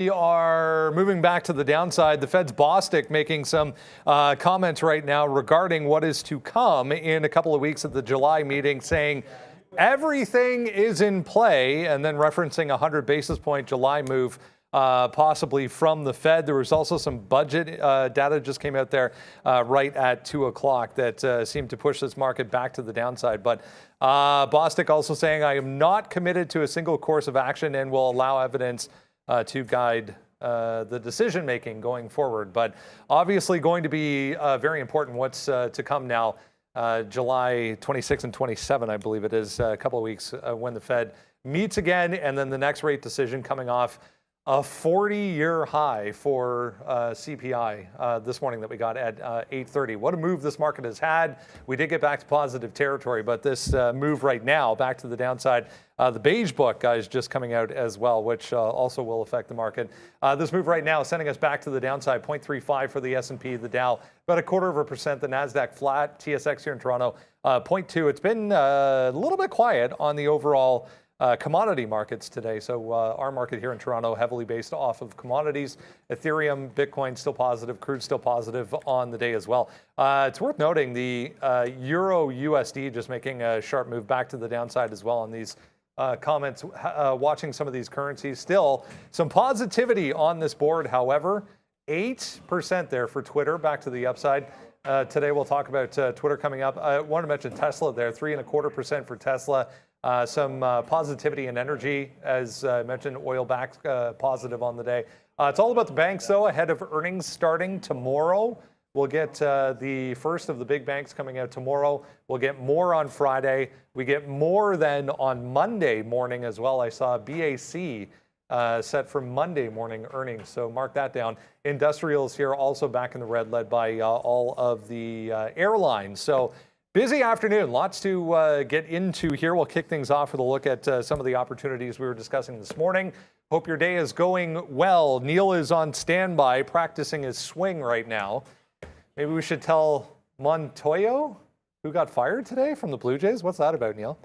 We are moving back to the downside. The Fed's Bostic making some comments right now regarding what is to come in a couple of weeks at the July meeting, saying everything is in play, and then referencing a 100 basis point July move possibly from the Fed. There was also some budget data just came out there right at 2 o'clock that seemed to push this market back to the downside. But Bostic also saying, I am not committed to a single course of action and will allow evidence to guide the decision making going forward. But obviously going to be very important what's to come now. July 26 and 27, I believe it is, a couple of weeks when the Fed meets again, and then the next rate decision coming off a 40-year high for CPI this morning that we got at 8:30. What a move this market has had. We did get back to positive territory, but this move right now back to the downside. The beige book, guys, just coming out as well, which also will affect the market. This move right now sending us back to the downside, 0.35 for the S&P, the Dow, about 0.25%, the NASDAQ flat, TSX here in Toronto, 0.2. It's been a little bit quiet on the overall commodity markets today. So our market here in Toronto, heavily based off of commodities. Ethereum, Bitcoin still positive, crude still positive on the day as well. It's worth noting the Euro USD just making a sharp move back to the downside as well on these comments. Watching some of these currencies, still some positivity on this board. However, 8% there for Twitter, back to the upside. Today we'll talk about Twitter coming up. I want to mention Tesla there, 3.25% for Tesla. Some positivity in energy, as I mentioned, oil back positive on the day. It's all about the banks, though, ahead of earnings starting tomorrow. We'll get the first of the big banks coming out tomorrow. We'll get more on Friday. We get more then on Monday morning as well. I saw BAC set for Monday morning earnings, so mark that down. Industrials here also back in the red, led by all of the airlines. So busy afternoon, lots to get into here. We'll kick things off with a look at some of the opportunities we were discussing this morning. Hope your day is going well. Neil is on standby, practicing his swing right now. Maybe we should tell Montoyo, who got fired today from the Blue Jays. What's that about, Neil?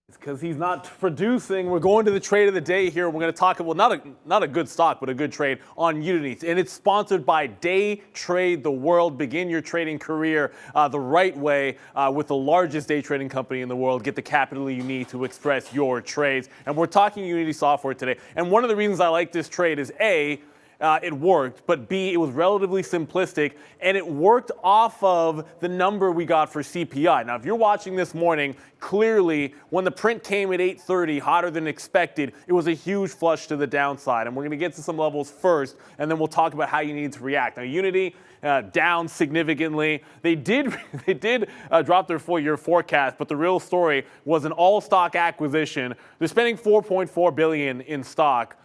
It's because he's not producing. We're going to the trade of the day here. We're going to talk about not a good stock, but a good trade on Unity. And it's sponsored by Day Trade the World. Begin your trading career the right way with the largest day trading company in the world. Get the capital you need to express your trades. And we're talking Unity software today. And one of the reasons I like this trade is A, it worked, but B, it was relatively simplistic, and it worked off of the number we got for CPI. Now, if you're watching this morning, clearly, when the print came at 8:30, hotter than expected, it was a huge flush to the downside, and we're going to get to some levels first, and then we'll talk about how you need to react. Now, Unity down significantly. They did drop their full-year forecast, but the real story was an all-stock acquisition. They're spending $4.4 billion in stock.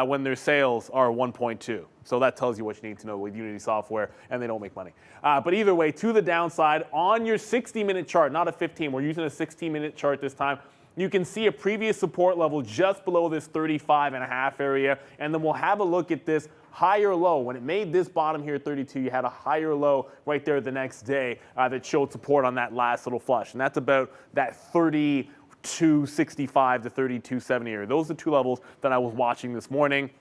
When their sales are 1.2. So that tells you what you need to know with Unity software, and they don't make money. But either way, to the downside, on your 60-minute chart, not a 15, we're using a 16-minute chart this time, you can see a previous support level just below this 35.5 area, and then we'll have a look at this higher low. When it made this bottom here at 32, you had a higher low right there the next day that showed support on that last little flush, and that's about that 32.65 to 32.70 area. Those are the two levels that I was watching this morning.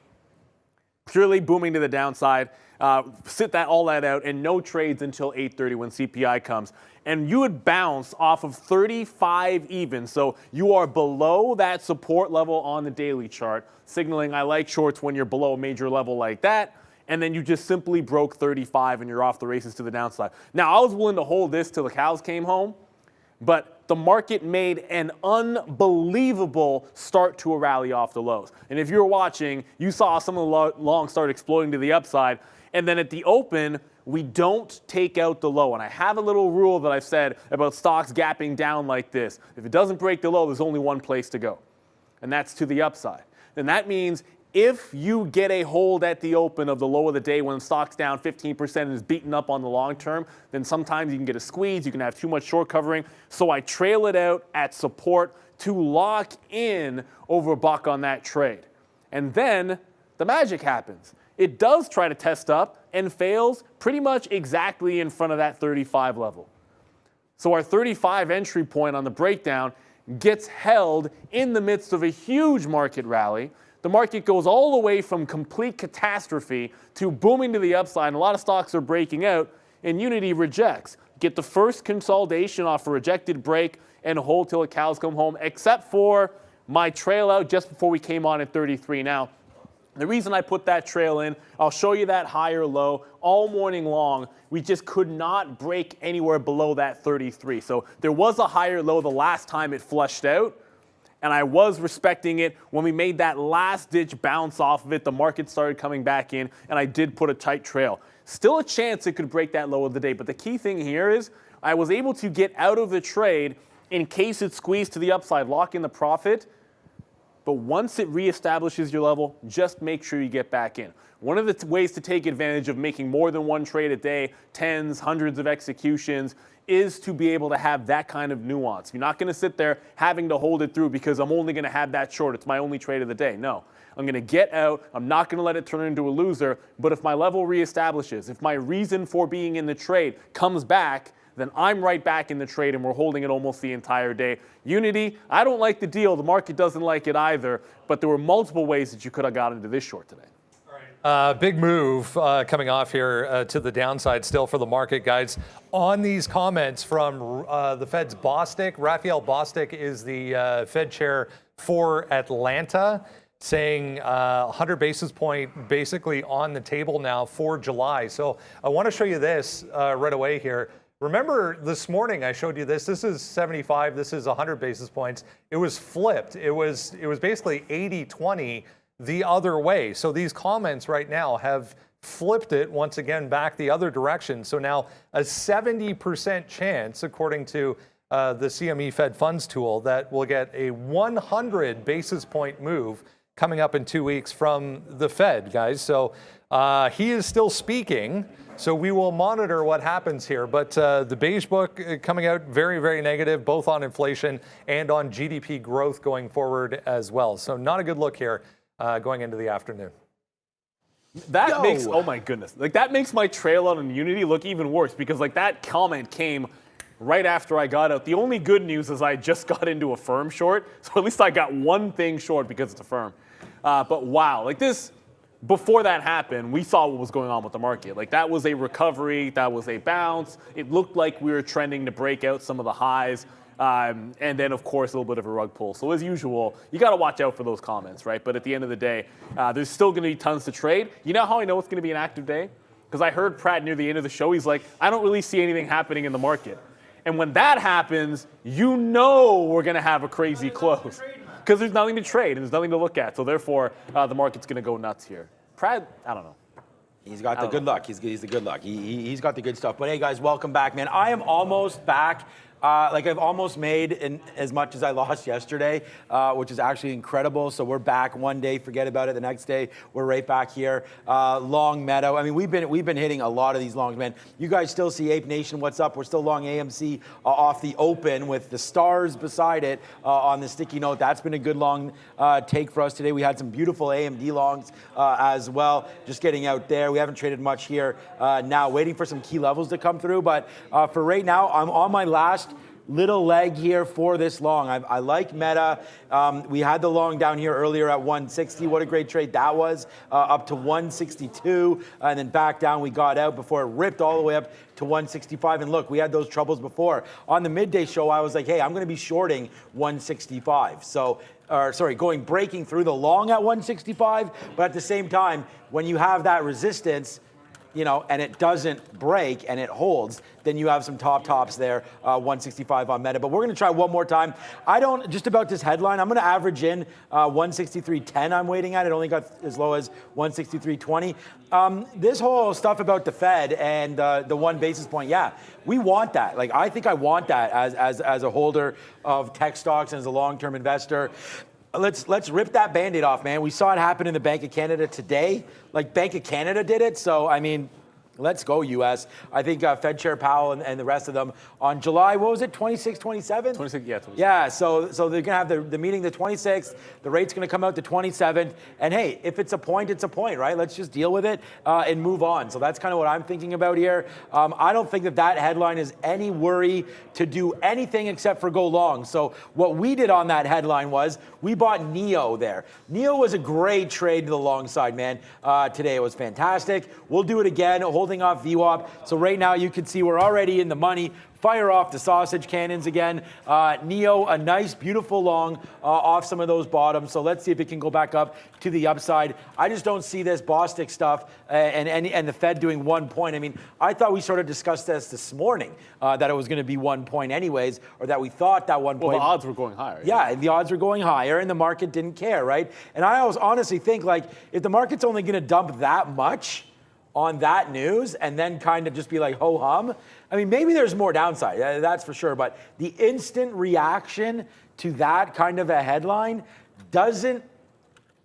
Purely booming to the downside. Sit all that out, and no trades until 8:30 when CPI comes. And you would bounce off of 35 even. So you are below that support level on the daily chart, signaling I like shorts when you're below a major level like that. And then you just simply broke 35 and you're off the races to the downside. Now, I was willing to hold this till the cows came home, but the market made an unbelievable start to a rally off the lows. And if you're watching, you saw some of the longs start exploding to the upside. And then at the open, we don't take out the low. And I have a little rule that I've said about stocks gapping down like this. If it doesn't break the low, there's only one place to go, and that's to the upside. And that means if you get a hold at the open of the low of the day when the stock's down 15% and is beaten up on the long term, then sometimes you can get a squeeze, you can have too much short covering. So I trail it out at support to lock in over $1 on that trade. And then the magic happens. It does try to test up and fails pretty much exactly in front of that 35 level. So our 35 entry point on the breakdown gets held in the midst of a huge market rally. the market goes all the way from complete catastrophe to booming to the upside, and a lot of stocks are breaking out, and Unity rejects. Get the first consolidation off a rejected break and hold till the cows come home, except for my trail out just before we came on at 33. Now, the reason I put that trail in, I'll show you that higher low all morning long. We just could not break anywhere below that 33. So there was a higher low the last time it flushed out, and I was respecting it. When we made that last-ditch bounce off of it, the market started coming back in, and I did put a tight trail. Still a chance it could break that low of the day, but the key thing here is I was able to get out of the trade in case it squeezed to the upside, lock in the profit. But once it reestablishes your level, just make sure you get back in. One of the ways to take advantage of making more than one trade a day, tens, hundreds of executions, is to be able to have that kind of nuance. You're not going to sit there having to hold it through because I'm only going to have that short. It's my only trade of the day. No. I'm going to get out. I'm not going to let it turn into a loser. But if my level reestablishes, if my reason for being in the trade comes back, then I'm right back in the trade, and we're holding it almost the entire day. Unity, I don't like the deal. The market doesn't like it either. But there were multiple ways that you could have got into this short today. Big move coming off here to the downside still for the market, guys. On these comments from the Fed's Bostic, Raphael Bostic is the Fed chair for Atlanta, saying 100 basis point basically on the table now for July. So I want to show you this right away here. Remember this morning I showed you this. This is 75. This is 100 basis points. It was flipped. It was basically 80-20 the other way. So these comments right now have flipped it once again back the other direction. So now a 70% chance, according to the CME Fed Funds tool, that we'll get a 100 basis point move coming up in 2 weeks from the Fed, guys. So he is still speaking. So we will monitor what happens here. But the beige book coming out very, very negative, both on inflation and on GDP growth going forward as well. So not a good look here going into the afternoon. That makes, oh my goodness, like that makes my trail out on Unity look even worse, because like that comment came right after I got out. The only good news is I just got into a firm short, so at least I got one thing short because it's a firm. But wow, like this, before that happened, we saw what was going on with the market. Like that was a recovery, that was a bounce. It looked like we were trending to break out some of the highs. And then, of course, a little bit of a rug pull. So as usual, you got to watch out for those comments, right? But at the end of the day, there's still going to be tons to trade. You know how I know it's going to be an active day? Because I heard Pratt near the end of the show. He's like, I don't really see anything happening in the market. And when that happens, you know we're going to have a crazy close. Because there's nothing to trade and there's nothing to look at. So therefore, the market's going to go nuts here. Pratt, I don't know. He's got the good luck. He's the good luck. He's got the good stuff. But hey, guys, welcome back, man. I am almost back. Like I've almost made as much as I lost yesterday, which is actually incredible. So we're back one day, forget about it. The next day, we're right back here. Long Meadow. I mean, we've been hitting a lot of these longs, man. You guys still see Ape Nation. What's up? We're still long AMC off the open with the stars beside it on the sticky note. That's been a good long take for us today. We had some beautiful AMD longs as well. Just getting out there. We haven't traded much here now, waiting for some key levels to come through. But for right now, I'm on my last little leg here for this long. I like Meta. We had the long down here earlier at 160. What a great trade that was. Up to 162 and then back down. We got out before it ripped all the way up to 165. And look, we had those troubles before. On the midday show, I was like, hey, I'm going to be shorting 165. So, breaking through the long at 165. But at the same time, when you have that resistance, you know, and it doesn't break and it holds, then you have some tops there, 165 on Meta. But we're going to try one more time. Just about this headline, I'm going to average in 163.10 I'm waiting at. It only got as low as 163.20. This whole stuff about the Fed and the 1 basis point, yeah, we want that. Like, I think I want that as a holder of tech stocks and as a long-term investor. Let's rip that Band-Aid off, man. We saw it happen in the Bank of Canada today. Like, Bank of Canada did it. So, I mean, Let's go, U.S. I think Fed Chair Powell and the rest of them on July, what was it, 26, 27? 26, yeah. 26. Yeah, so they're going to have the meeting the 26th. The rate's going to come out the 27th. And hey, if it's a point, it's a point, right? Let's just deal with it and move on. So that's kind of what I'm thinking about here. I don't think that headline is any worry to do anything except for go long. So what we did on that headline was we bought NEO there. NEO was a great trade to the long side, man. Today it was fantastic. We'll do it again, holding off VWAP. So right now you can see we're already in the money. Fire off the sausage cannons again. NEO, a nice, beautiful long off some of those bottoms. So let's see if it can go back up to the upside. I just don't see this Bostic stuff and the Fed doing 1 point. I mean, I thought we sort of discussed this morning that it was going to be 1 point anyways, or that we thought that 1 point. Well, the odds were going higher. Yeah, the odds were going higher, and the market didn't care, right? And I always honestly think, like, if the market's only going to dump that much on that news and then kind of just be like ho-hum, I mean, maybe there's more downside, that's for sure. But the instant reaction to that kind of a headline doesn't,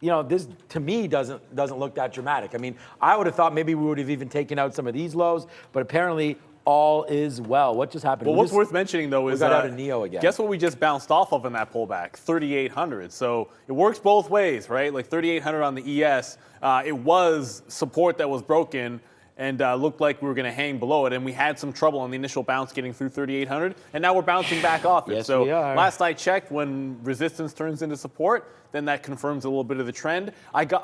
this to me doesn't look that dramatic. I mean, I would have thought maybe we would have even taken out some of these lows, but apparently all is well. What just happened? Well, what's worth mentioning, though, is got out of NEO again. Guess what we just bounced off of in that pullback? 3,800. So it works both ways, right? Like 3,800 on the ES. It was support that was broken and looked like we were going to hang below it. And we had some trouble on the initial bounce getting through 3,800. And now we're bouncing back off it. Yes, so we are. last I checked, when resistance turns into support, then that confirms a little bit of the trend.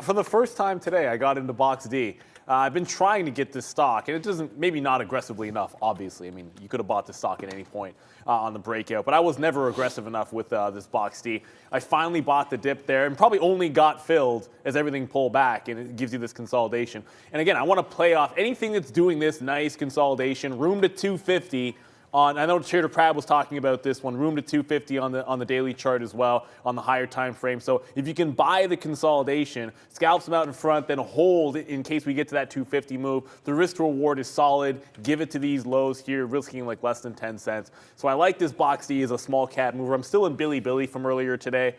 For the first time today, I got into Box D. I've been trying to get this stock, and it doesn't, maybe not aggressively enough, obviously. I mean, you could have bought this stock at any point on the breakout, but I was never aggressive enough with this Box D. I finally bought the dip there and probably only got filled as everything pulled back, and it gives you this consolidation. And again, I want to play off anything that's doing this nice consolidation, room to 250. I know Trader Prab was talking about this one, room to 250 on the daily chart as well, on the higher time frame. So if you can buy the consolidation, scalp them out in front, then hold in case we get to that 250 move. The risk to reward is solid. Give it to these lows here, risking like less than 10 cents. So I like this Box D as a small cap mover. I'm still in Billy from earlier today.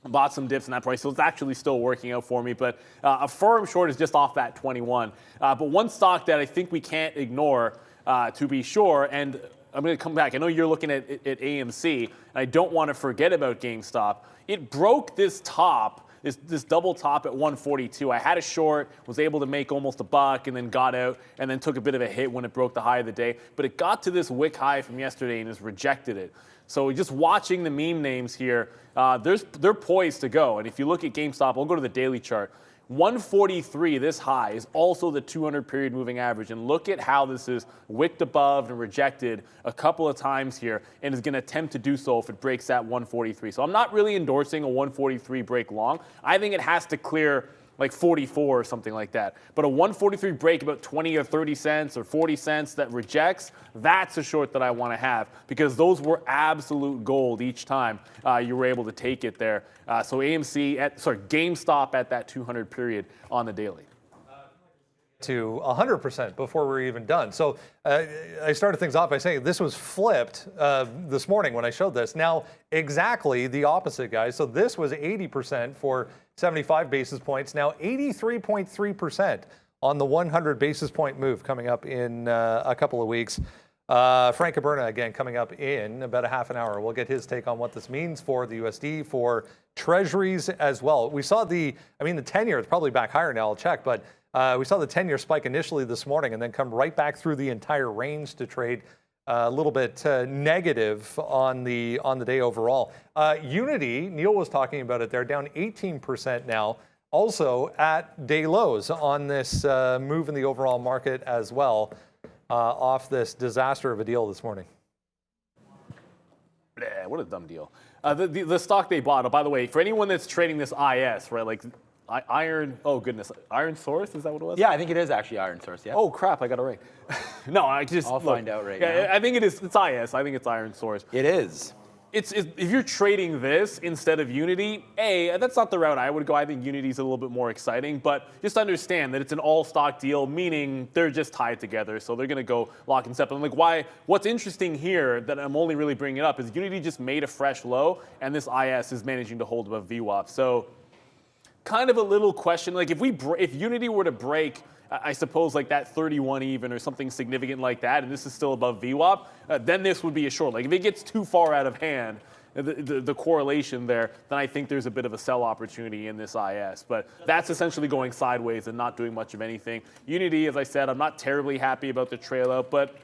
Bought some dips in that price, so it's actually still working out for me. But a firm short is just off that 21. But one stock that I think we can't ignore, to be sure, and I'm going to come back. I know you're looking at AMC, and I don't want to forget about GameStop. It broke this top, this double top at 142. I had a short, was able to make almost $1, and then got out, and then took a bit of a hit when it broke the high of the day. But it got to this wick high from yesterday and has rejected it. So just watching the meme names here, they're poised to go. And if you look at GameStop, I'll go to the daily chart. 143, this high, is also the 200 period moving average. And look at how this is wicked above and rejected a couple of times here, and is going to attempt to do so if it breaks that 143. So I'm not really endorsing a 143 break long. I think it has to clear like 44 or something like that. But a 143 break about 20 or 30 cents or 40 cents that rejects, that's a short that I want to have, because those were absolute gold each time you were able to take it there. So GameStop at that 200 period on the daily. To 100% before we're even done. So I started things off by saying this was flipped this morning when I showed this. Now, exactly the opposite, guys. So this was 80% for 75 basis points. Now 83.3% on the 100 basis point move coming up in a couple of weeks. Frank Caberna, again, coming up in about a half an hour. We'll get his take on what this means for the USD, for treasuries as well. We saw the 10-year, it's probably back higher now, I'll check, but we saw the 10-year spike initially this morning and then come right back through the entire range to trade a little bit negative on the day overall. Unity, Neil was talking about it there, down 18% now, also at day lows on this move in the overall market as well, off this disaster of a deal this morning. Yeah, what a dumb deal. The stock they bought, by the way, for anyone that's trading this IS, right, like Iron Source, is that what it was? Yeah, I think it is actually Iron Source, yeah. Oh, crap, I got it right. No, I'll find out right now. I think it's IS. I think it's Iron Source. It is. If you're trading this instead of Unity, that's not the route I would go. I think Unity's a little bit more exciting, but just understand that it's an all-stock deal, meaning they're just tied together, so they're going to go lock and step. And what's interesting here that I'm only really bringing it up is Unity just made a fresh low, and this IS is managing to hold above VWAP. So kind of a little question. Like if Unity were to break, I suppose like that 31 even or something significant like that, and this is still above VWAP, then this would be a short. Like if it gets too far out of hand, the correlation there, then I think there's a bit of a sell opportunity in this IS. But that's essentially going sideways and not doing much of anything. Unity, as I said, I'm not terribly happy about the trail out, but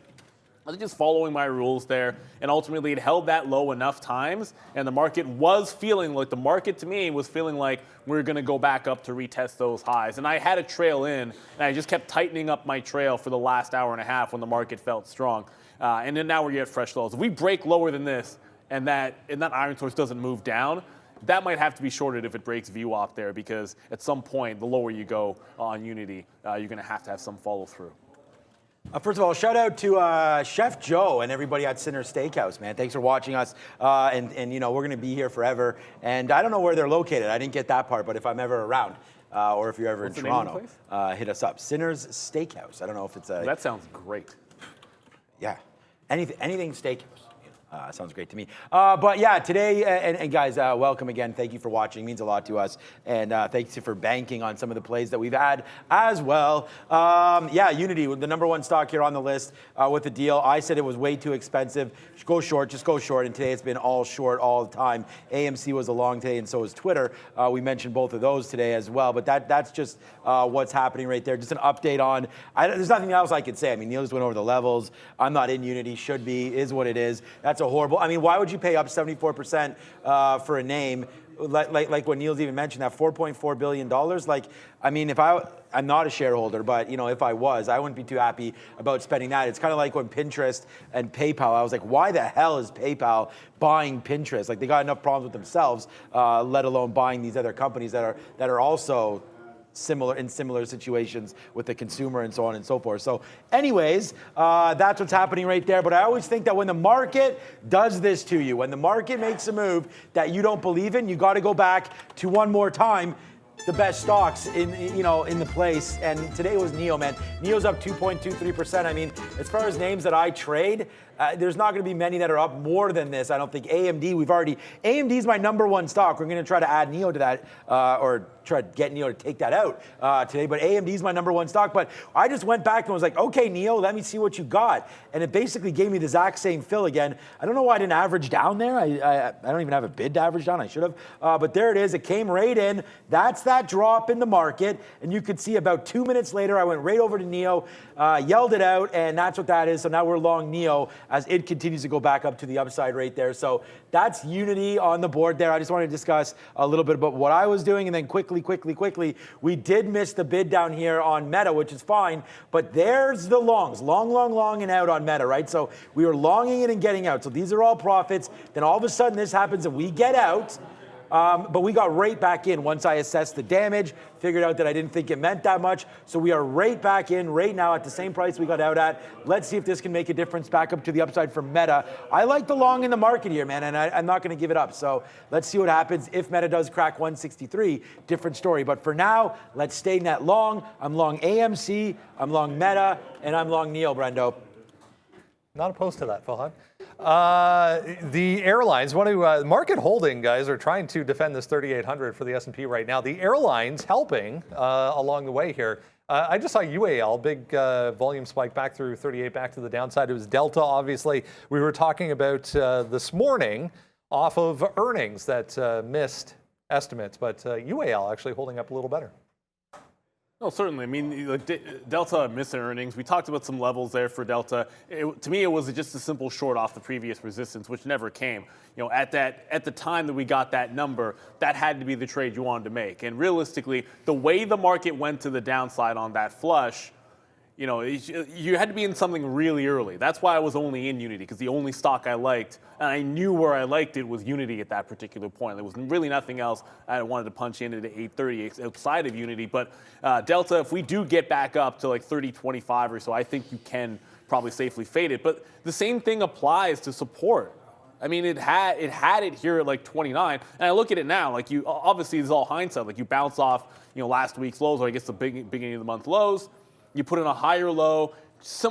I was just following my rules there, and ultimately it held that low enough times, and the market was feeling like, the market to me was feeling like we're going to go back up to retest those highs. And I had a trail in, and I just kept tightening up my trail for the last hour and a half when the market felt strong. And then now we're at fresh lows. If we break lower than this, and that iron source doesn't move down, that might have to be shorted if it breaks VWAP there, because at some point, the lower you go on Unity, you're going to have some follow through. First of all, shout out to Chef Joe and everybody at Sinner's Steakhouse, man. Thanks for watching us. And you know, we're going to be here forever. And I don't know where they're located. I didn't get that part, but if I'm ever around, or if you're ever in Toronto, hit us up. Sinner's Steakhouse. I don't know if it's a... That sounds great. Yeah. Anything steakhouse. Sounds great to me. But yeah, today, and guys, welcome again. Thank you for watching. It means a lot to us. And thanks for banking on some of the plays that we've had as well. Yeah, Unity, the #1 stock here on the list with the deal. I said it was way too expensive. Go short, just go short. And today it's been all short all the time. AMC was a long day, and so was Twitter. We mentioned both of those today as well. But that's just what's happening right there. Just an update on, there's nothing else I could say. I mean, Neil just went over the levels. I'm not in Unity, should be, is what it is. That's a horrible. I mean, why would you pay up 74% for a name? Like what Neil's even mentioned, that $4.4 billion. Like, I mean, I'm not a shareholder, but you know, if I was, I wouldn't be too happy about spending that. It's kind of like when Pinterest and PayPal, I was like, why the hell is PayPal buying Pinterest? Like, they got enough problems with themselves, let alone buying these other companies that are also similar situations with the consumer and so on and so forth. So anyways, that's what's happening right there. But I always think that when the market does this to you, when the market makes a move that you don't believe in, you got to go back to one more time the best stocks in the place. And today was NEO, man. NEO's up 2.23%. I mean, as far as names that I trade, there's not going to be many that are up more than this. I don't think AMD, AMD's my #1 stock. We're going to try to add NEO to that, or try to get NEO to take that out today. But AMD's my #1 stock. But I just went back and was like, okay, NEO, let me see what you got. And it basically gave me the exact same fill again. I don't know why I didn't average down there. I don't even have a bid to average down. I should have. But there it is. It came right in. That's that drop in the market. And you could see about 2 minutes later, I went right over to NEO, yelled it out, and that's what that is. So now we're long NEO as it continues to go back up to the upside right there. So that's Unity on the board there. I just wanted to discuss a little bit about what I was doing, and then quickly, we did miss the bid down here on Meta, which is fine, but there's the longs, long and out on Meta, right? So we were longing it and getting out. So these are all profits. Then all of a sudden this happens and we get out. But we got right back in once I assessed the damage, figured out that I didn't think it meant that much. So we are right back in right now at the same price we got out at. Let's see if this can make a difference back up to the upside for Meta. I like the long in the market here, man, and I'm not going to give it up. So let's see what happens. If Meta does crack 163, different story. But for now, let's stay net long. I'm long AMC, I'm long Meta, and I'm long NEO, Brendo. Not opposed to that, Fahan. The airlines, market holding guys are trying to defend this 3,800 for the S&P right now. The airlines helping along the way here. I just saw UAL, big volume spike back through 38, back to the downside. It was Delta, obviously. We were talking about this morning off of earnings that missed estimates, but UAL actually holding up a little better. No, certainly. I mean, Delta missed their earnings. We talked about some levels there for Delta. To me, it was just a simple short off the previous resistance, which never came. You know, at the time that we got that number, that had to be the trade you wanted to make. And realistically, the way the market went to the downside on that flush, you know, you had to be in something really early. That's why I was only in Unity, because the only stock I liked, and I knew where I liked it, was Unity at that particular point. There was really nothing else I wanted to punch into the 830 outside of Unity. But Delta, if we do get back up to like 30.25 or so, I think you can probably safely fade it. But the same thing applies to support. I mean, it had it here at like 29, and I look at it now. Like, you obviously, it's all hindsight. Like, you bounce off, you know, last week's lows, or I guess the beginning of the month lows. You put in a higher low,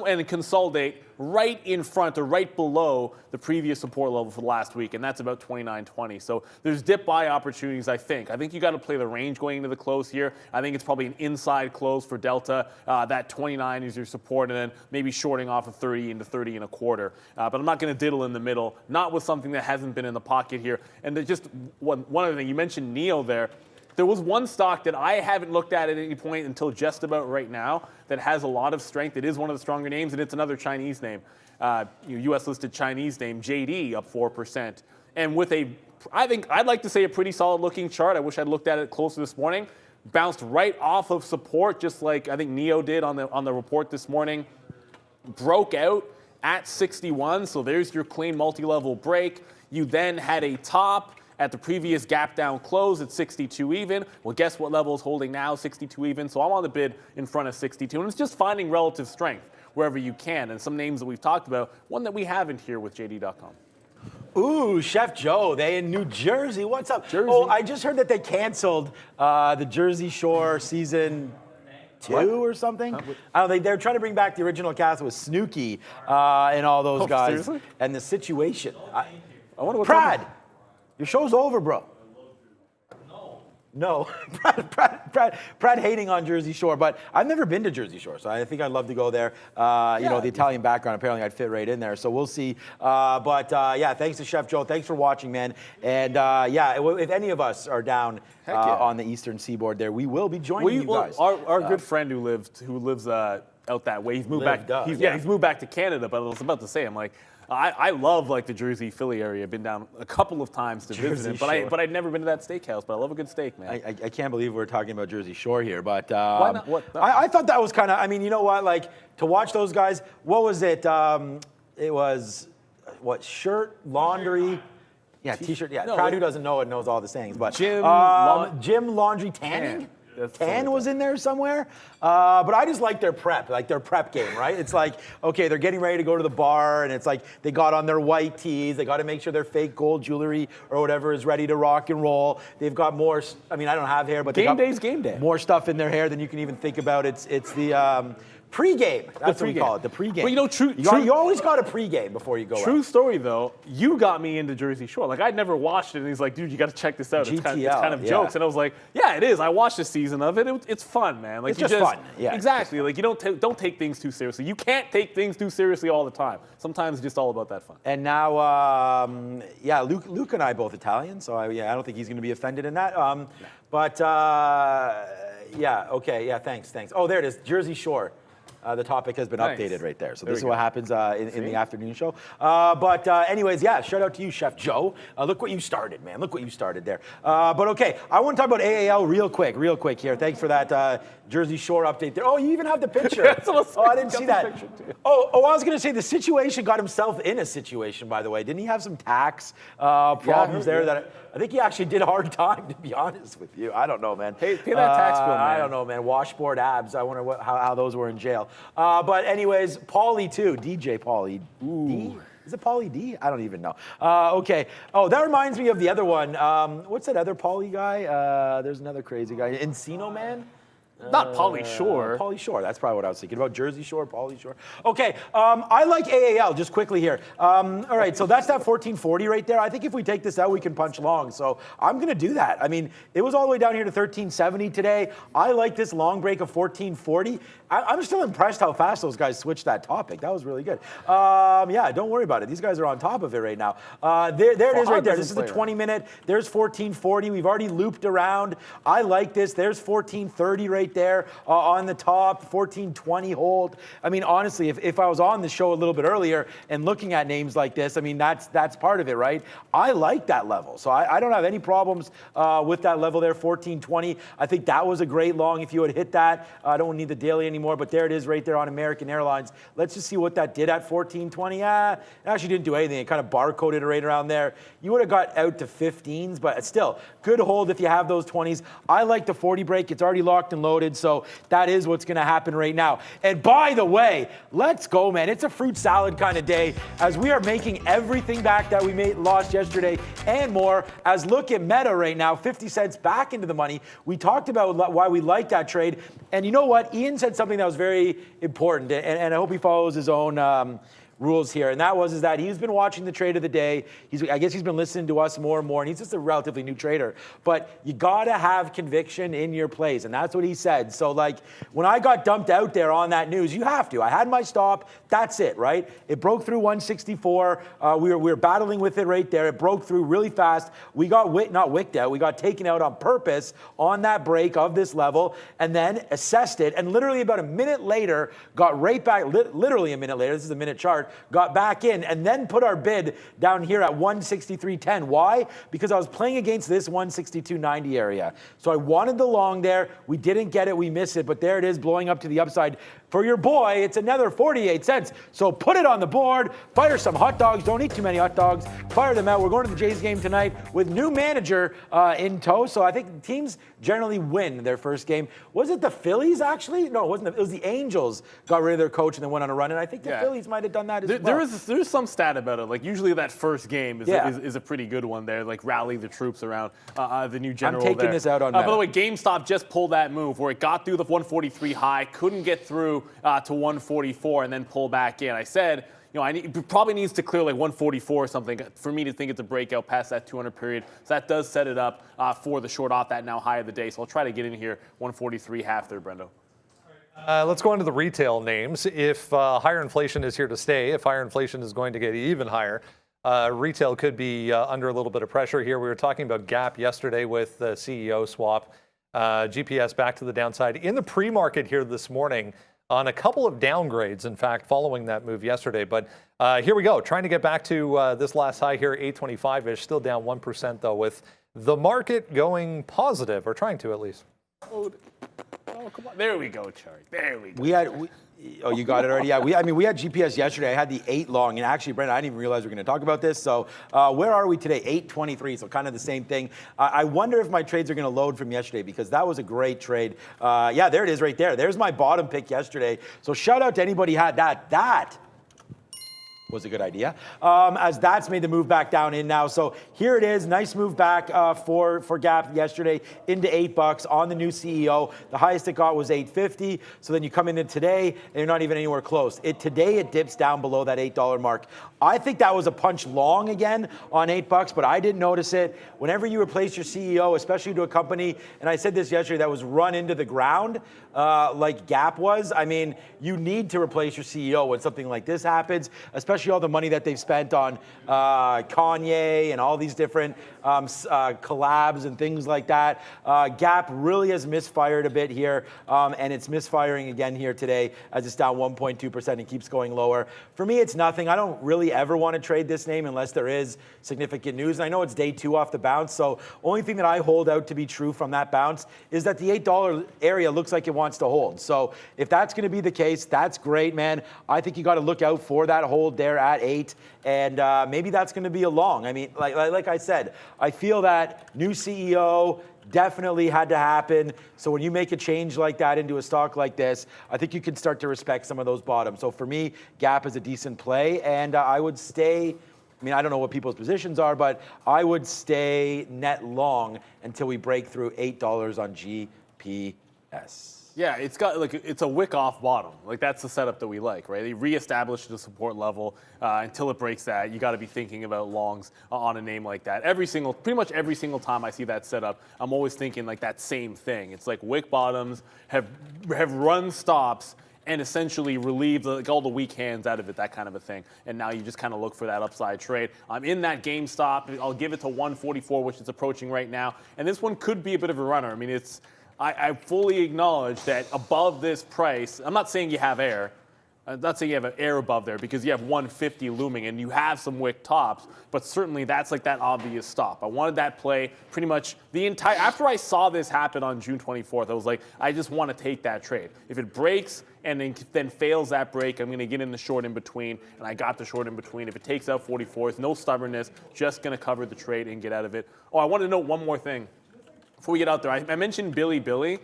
and consolidate right in front or right below the previous support level for the last week, and that's about 29.20. So there's dip buy opportunities, I think. I think you got to play the range going into the close here. I think it's probably an inside close for Delta. That 29 is your support, and then maybe shorting off of 30 into 30 and a quarter. But I'm not going to diddle in the middle, not with something that hasn't been in the pocket here. And just one other thing, you mentioned NEO there. There was one stock that I haven't looked at any point until just about right now that has a lot of strength. It is one of the stronger names, and it's another Chinese name, U.S.-listed Chinese name, JD, up 4%. And with I think I'd like to say a pretty solid-looking chart. I wish I'd looked at it closer this morning. Bounced right off of support, just like I think NEO did on the report this morning. Broke out at 61, so there's your clean multi-level break. You then had a top at the previous gap down close at 62 even. Well, guess what level is holding now? 62 even. So I'm on the bid in front of 62. And it's just finding relative strength wherever you can. And some names that we've talked about, one that we haven't here with JD.com. Ooh, Chef Joe, they in New Jersey. What's up? Jersey. Oh, I just heard that they canceled the Jersey Shore season 2 or something. I don't know, they're trying to bring back the original cast with Snooki and all those guys. Seriously? And the situation. I wonder what Prad, your show's over, bro. No. Brad hating on Jersey Shore, but I've never been to Jersey Shore, so I think I'd love to go there. You know, the Italian background, apparently I'd fit right in there, so we'll see. Yeah, thanks to Chef Joe. Thanks for watching, man. And yeah, if any of us are down on the eastern seaboard there, we will be joining you guys. Our good friend who lives out that way, he's moved back. He's moved back to Canada, but I was about to say, I'm like, I love like the Jersey, Philly area. I've been down a couple of times to visit it, but I'd never been to that steakhouse. But I love a good steak, man. I can't believe we're talking about Jersey Shore here, but why not? What? No. I thought that was kind of. I mean, you know what? Like to watch those guys. What was it? It was what shirt, laundry. Yeah, t-shirt. Yeah, Prad, who doesn't know it knows all the sayings. But gym laundry, tanning. Tan was in there somewhere, but I just like their prep game, right? It's like, okay, they're getting ready to go to the bar, and it's like they got on their white tees. They got to make sure their fake gold jewelry or whatever is ready to rock and roll. They've got more. I mean, I don't have hair, but game day's game day. More stuff in their hair than you can even think about. It's the pre-game. That's what we call it, the pre-game. Well, you know, you always got a pre-game before you go out. True story, though. You got me into Jersey Shore. Like, I'd never watched it, and he's like, dude, you got to check this out. It's kind of jokes. And I was like, yeah, it is. I watched a season of it. It's fun, man. Like, it's just fun. Yeah. Exactly. Like, you don't take things too seriously. You can't take things too seriously all the time. Sometimes it's just all about that fun. And now, yeah, Luke and I both Italian, so I don't think he's going to be offended in that. But, yeah, okay, yeah, thanks. Oh, there it is, Jersey Shore. The topic has been updated right there. So this is what happens in the afternoon show. Anyways, yeah, shout out to you, Chef Joe. Look what you started, man. Look what you started there. But okay, I want to talk about AAL real quick here. Thanks for that Jersey Shore update there. Oh, you even have the picture. Oh, I didn't see that. Oh, I was going to say the situation got himself in a situation, by the way. Didn't he have some tax problems there that I think he actually did a hard time, to be honest with you. I don't know, man. Pay that tax bill, man. I don't know, man. Washboard abs. I wonder how those were in jail. But anyways, Paulie too. DJ Paulie. D? Is it Paulie D? I don't even know. Okay. Oh, that reminds me of the other one. What's that other Paulie guy? There's another crazy guy. Encino Man? Not Pauly Shore. Pauly Shore, that's probably what I was thinking about. Jersey Shore, Pauly Shore. Okay, I like AAL, just quickly here. All right, so that's that 1440 right there. I think if we take this out, we can punch long. So I'm going to do that. I mean, it was all the way down here to 1370 today. I like this long break of 1440. I'm still impressed how fast those guys switched that topic. That was really good. Yeah, don't worry about it. These guys are on top of it right now. There it is right there. This is the 20-minute. There's 1440. We've already looped around. I like this. There's 1430 right there on the top, 1420 hold. I mean, honestly, if I was on the show a little bit earlier and looking at names like this, I mean, that's part of it, right? I like that level. So I don't have any problems with that level there, 1420. I think that was a great long. If you had hit that, I don't need the daily anymore, but there it is right there on American Airlines. Let's just see what that did at 1420. It actually didn't do anything. It kind of barcoded it right around there. You would have got out to 15s, but still, good hold if you have those 20s. I like the 40 break. It's already locked and loaded. loaded. So that is what's going to happen right now. And by the way, let's go, man. It's a fruit salad kind of day as we are making everything back that we lost yesterday and more. As look at Meta right now, 50 cents back into the money. We talked about why we like that trade. And you know what? Ian said something that was very important, and I hope he follows his own rules here, and that was that he's been watching the trade of the day. I guess he's been listening to us more and more, and he's just a relatively new trader. But you gotta have conviction in your plays, and that's what he said. So like when I got dumped out there on that news, you have to. I had my stop. That's it, right? It broke through 164. We were battling with it right there. It broke through really fast. We got not wicked out. We got taken out on purpose on that break of this level, and then assessed it. And literally about a minute later, got right back. Literally a minute later. This is a minute chart. Got back in and then put our bid down here at 163.10. Why? Because I was playing against this 162.90 area. So I wanted the long there. We didn't get it. We missed it. But there it is blowing up to the upside. For your boy, it's another 48 cents. So put it on the board. Fire some hot dogs. Don't eat too many hot dogs. Fire them out. We're going to the Jays game tonight with new manager in tow. So I think teams generally win their first game. Was it the Phillies, actually? No, it wasn't. It was the Angels got rid of their coach and then went on a run. And I think the Phillies might have done that as well. There's some stat about it. Like usually that first game is a pretty good one there. Like rally the troops around the new general. I'm taking this out on by the way, GameStop just pulled that move where it got through the 143 high, couldn't get through to 144 and then pull back in. I said, it probably needs to clear like 144 or something for me to think it's a breakout past that 200 period. So that does set it up for the short off that now high of the day. So I'll try to get in here 143 half there, Brendo. Let's go into the retail names. If higher inflation is here to stay, if higher inflation is going to get even higher, retail could be under a little bit of pressure here. We were talking about Gap yesterday with the CEO swap. GPS back to the downside in the pre-market here this morning on a couple of downgrades, in fact, following that move yesterday. But here we go, trying to get back to this last high here, 825-ish, still down 1% though, with the market going positive, or trying to at least. Oh, come on. There we go, Charlie. There we go. Oh, you got it already? Yeah, we had GPS yesterday. I had the 8 long, and actually, Brent, I didn't even realize we were going to talk about this. So where are we today? 823, so kind of the same thing. I wonder if my trades are going to load from yesterday because that was a great trade. Yeah, there it is right there. There's my bottom pick yesterday. So shout out to anybody who had that. That was a good idea, as that's made the move back down in now. So here it is, nice move back for Gap yesterday into $8 on the new CEO. The highest it got was $8.50. So then you come into today and you're not even anywhere close. Today it dips down below that $8 mark. I think that was a punch long again on $8, but I didn't notice it. Whenever you replace your CEO, especially to a company, and I said this yesterday, that was run into the ground like Gap was. I mean, you need to replace your CEO when something like this happens, especially all the money that they've spent on Kanye and all these different collabs and things like that. Gap really has misfired a bit here, and it's misfiring again here today as it's down 1.2% and keeps going lower. For me, it's nothing. I don't really ever want to trade this name unless there is significant news. And I know it's day 2 off the bounce, so only thing that I hold out to be true from that bounce is that the $8 area looks like it wants to hold. So if that's going to be the case, that's great, man. I think you got to look out for that hold there at 8, and maybe that's going to be a long. I mean, like I said, I feel that new CEO definitely had to happen. So when you make a change like that into a stock like this, I think you can start to respect some of those bottoms. So for me, Gap is a decent play, and I would stay. I mean, I don't know what people's positions are, but I would stay net long until we break through $8 on GPS. Yeah, it's a wick off bottom. Like that's the setup that we like, right? They reestablished the support level until it breaks that. You got to be thinking about longs on a name like that. Pretty much every single time I see that setup, I'm always thinking like that same thing. It's like wick bottoms have run stops and essentially relieve all the weak hands out of it, that kind of a thing. And now you just kind of look for that upside trade. I'm in that GameStop. I'll give it to 144, which is approaching right now. And this one could be a bit of a runner. I mean, I fully acknowledge that above this price, I'm not saying you have air. I'm not saying you have an air above there because you have 150 looming and you have some wick tops, but certainly that's like that obvious stop. I wanted that play pretty much after I saw this happen on June 24th, I was like, I just want to take that trade. If it breaks and then fails that break, I'm going to get in the short in between, and I got the short in between. If it takes out 44s, no stubbornness, just going to cover the trade and get out of it. Oh, I want to note one more thing. Before we get out there, I mentioned Billy.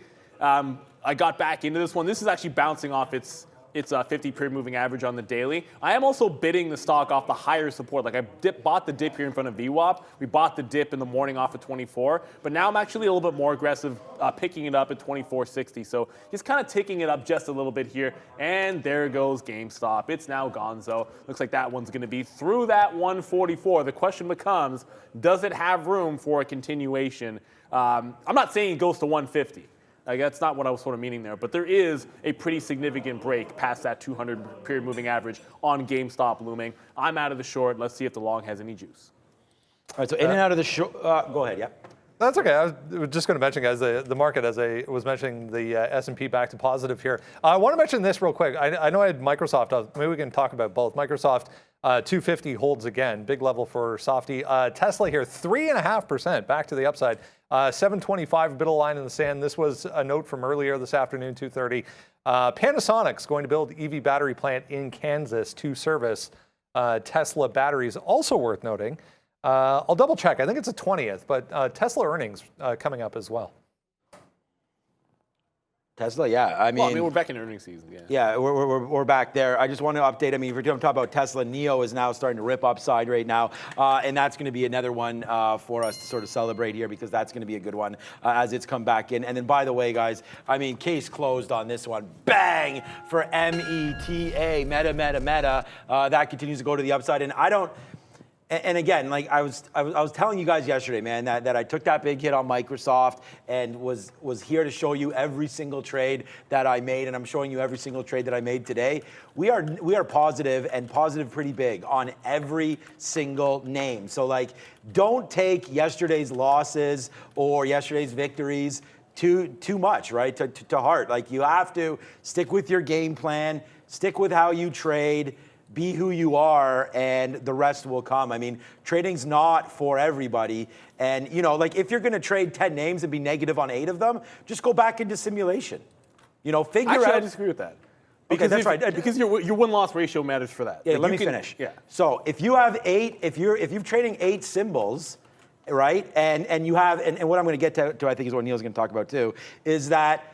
I got back into this one. This is actually bouncing off its 50-period moving average on the daily. I am also bidding the stock off the higher support. Like I bought the dip here in front of VWAP. We bought the dip in the morning off of 24. But now I'm actually a little bit more aggressive, picking it up at 24.60. So just kind of ticking it up just a little bit here. And there goes GameStop. It's now gonzo. Looks like that one's going to be through that 144. The question becomes, does it have room for a continuation? I'm not saying it goes to 150. Like, that's not what I was sort of meaning there, but there is a pretty significant break past that 200-period moving average on GameStop looming. I'm out of the short. Let's see if the long has any juice. All right, so in and out of the short. Go ahead, yeah. That's okay. I was just going to mention, guys, the market, as I was mentioning, the S&P back to positive here. I want to mention this real quick. I know I had Microsoft. Maybe we can talk about both. Microsoft, 250 holds again. Big level for Softy. Tesla here, 3.5% back to the upside. 725, a bit of line in the sand. This was a note from earlier this afternoon, 2:30. Panasonic's going to build EV battery plant in Kansas to service Tesla batteries. Also worth noting. I'll double check. I think it's the 20th, but Tesla earnings coming up as well. Tesla, yeah. I mean, we're back in earnings season. Yeah. Yeah, we're back there. I just want to update. I mean, if we're talking about Tesla, NIO is now starting to rip upside right now, and that's going to be another one for us to sort of celebrate here, because that's going to be a good one as it's come back in. And then, by the way, guys, I mean, case closed on this one. Bang for META, Meta. That continues to go to the upside, and I don't. And again, like I was telling you guys yesterday, man, that I took that big hit on Microsoft and was here to show you every single trade that I made, and I'm showing you every single trade that I made today. We are positive, and positive pretty big on every single name. So like, don't take yesterday's losses or yesterday's victories too much, right? To heart. Like, you have to stick with your game plan, stick with how you trade. Be who you are, and the rest will come. I mean, trading's not for everybody. And, you know, like, if you're going to trade 10 names and be negative on 8 of them, just go back into simulation. You know, figure out. I disagree with that. Okay, that's right. Because your win-loss ratio matters for that. Yeah, like, let me finish. Yeah. So if you have 8, if you're trading 8 symbols, right, and you have, and what I'm going to get to, I think is what Neil's going to talk about too, is that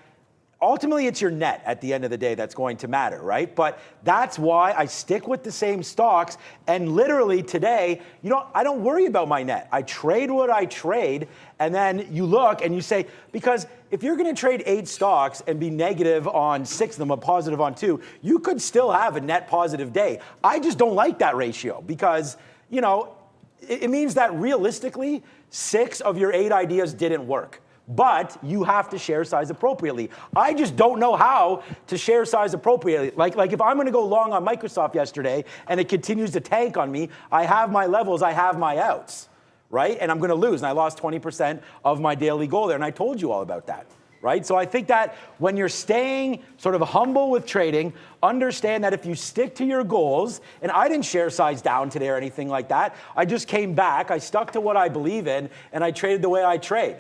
ultimately, it's your net at the end of the day that's going to matter, right? But that's why I stick with the same stocks. And literally today, you know, I don't worry about my net. I trade what I trade. And then you look and you say, because if you're going to trade 8 stocks and be negative on 6 of them, but positive on 2, you could still have a net positive day. I just don't like that ratio, because, you know, it means that realistically, 6 of your 8 ideas didn't work. But you have to share size appropriately. I just don't know how to share size appropriately. Like if I'm going to go long on Microsoft yesterday and it continues to tank on me, I have my levels, I have my outs, right? And I'm going to lose. And I lost 20% of my daily goal there. And I told you all about that, right? So I think that when you're staying sort of humble with trading, understand that if you stick to your goals, and I didn't share size down today or anything like that. I just came back, I stuck to what I believe in, and I traded the way I trade.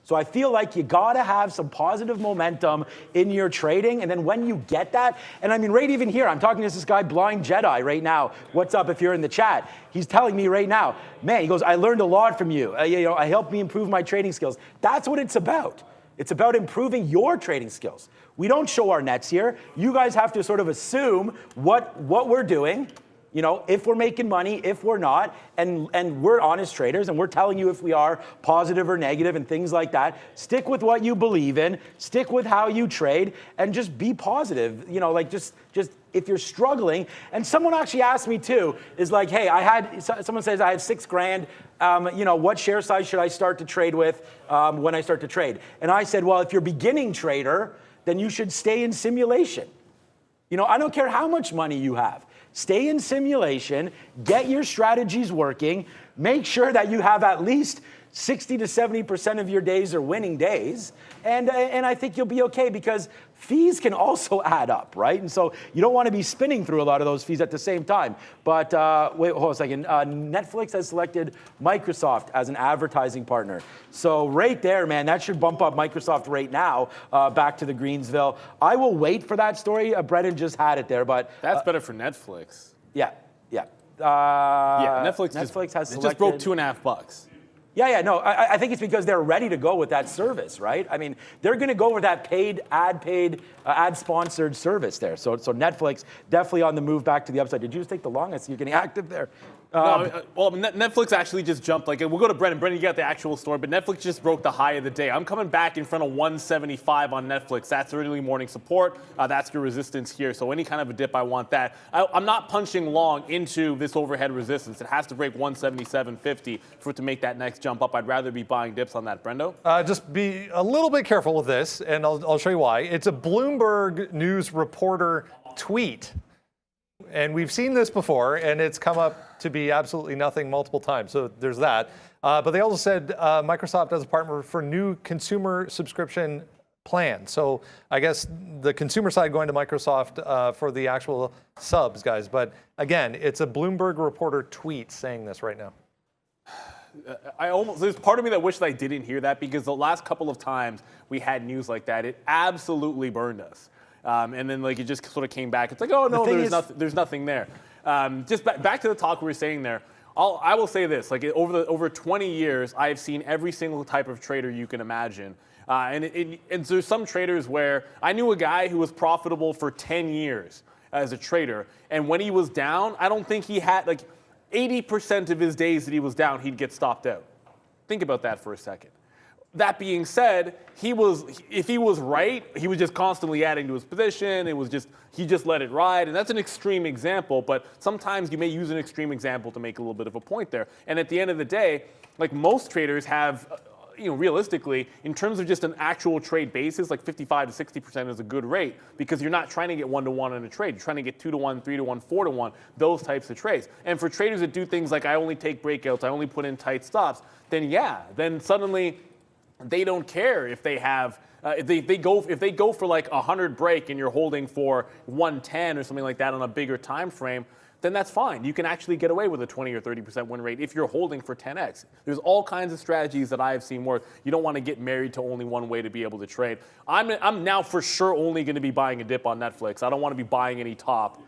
So I feel like you gotta have some positive momentum in your trading, and then when you get that, and I mean, right even here, I'm talking to this guy, Blind Jedi, right now. What's up if you're in the chat? He's telling me right now, man, he goes, I learned a lot from you. You know, I helped me improve my trading skills. That's what it's about. It's about improving your trading skills. We don't show our nets here. You guys have to sort of assume what we're doing. You know, if we're making money, if we're not, and we're honest traders, and we're telling you if we are positive or negative and things like that. Stick with what you believe in, stick with how you trade, and just be positive. You know, like just if you're struggling. And someone actually asked me too, is like, hey, someone says I have $6,000. You know, what share size should I start to trade with when I start to trade? And I said, well, if you're a beginning trader, then you should stay in simulation. You know, I don't care how much money you have. Stay in simulation, get your strategies working, make sure that you have at least 60 to 70% of your days are winning days, and I think you'll be okay, because fees can also add up, right? And so you don't want to be spinning through a lot of those fees at the same time. But wait, hold on a second. Netflix has selected Microsoft as an advertising partner. So right there, man, that should bump up Microsoft right now back to the Greensville. I will wait for that story. Brennan just had it there, but that's better for Netflix. Yeah. Yeah, Netflix has selected, just broke $2.50. Yeah, no, I think it's because they're ready to go with that service, right? I mean, they're going to go with that ad-sponsored service there. So Netflix definitely on the move back to the upside. Did you just take the longest? You're getting active there. No, well, Netflix actually just jumped. Like, we'll go to Brendan. Brendan, you got the actual story, but Netflix just broke the high of the day. I'm coming back in front of 175 on Netflix. That's early morning support. That's your resistance here. So any kind of a dip, I want that. I'm not punching long into this overhead resistance. It has to break 177.50 for it to make that next jump up. I'd rather be buying dips on that, Brendo. Just be a little bit careful with this, and I'll show you why. It's a Bloomberg News reporter tweet. And we've seen this before, and it's come up to be absolutely nothing multiple times. So there's that. But they also said Microsoft as a partner for new consumer subscription plan. So I guess the consumer side going to Microsoft for the actual subs, guys. But again, it's a Bloomberg reporter tweet saying this right now. There's part of me that wished I didn't hear that, because the last couple of times we had news like that, it absolutely burned us. And then like it just sort of came back. It's like, oh no, there's nothing there. Just back to the talk we were saying there. I will say this: like over 20 years, I've seen every single type of trader you can imagine. And there's some traders where I knew a guy who was profitable for 10 years as a trader, and when he was down, I don't think he had like 80% of his days that he was down, he'd get stopped out. Think about that for a second. That being said, if he was right, he was just constantly adding to his position. He just let it ride, and that's an extreme example. But sometimes you may use an extreme example to make a little bit of a point there. And at the end of the day, like most traders have, realistically, in terms of just an actual trade basis, like 55 to 60% is a good rate, because you're not trying to get 1-to-1 in a trade. You're trying to get 2-to-1, 3-to-1, 4-to-1, those types of trades. And for traders that do things like I only take breakouts, I only put in tight stops, then suddenly they don't care if they have if they go for like 100 break and you're holding for 110 or something like that on a bigger time frame, then that's fine. You can actually get away with a 20 or 30% win rate if you're holding for 10x. There's all kinds of strategies that I have seen work. You don't want to get married to only one way to be able to trade. I'm now for sure only going to be buying a dip on Netflix. I don't want to be buying any top.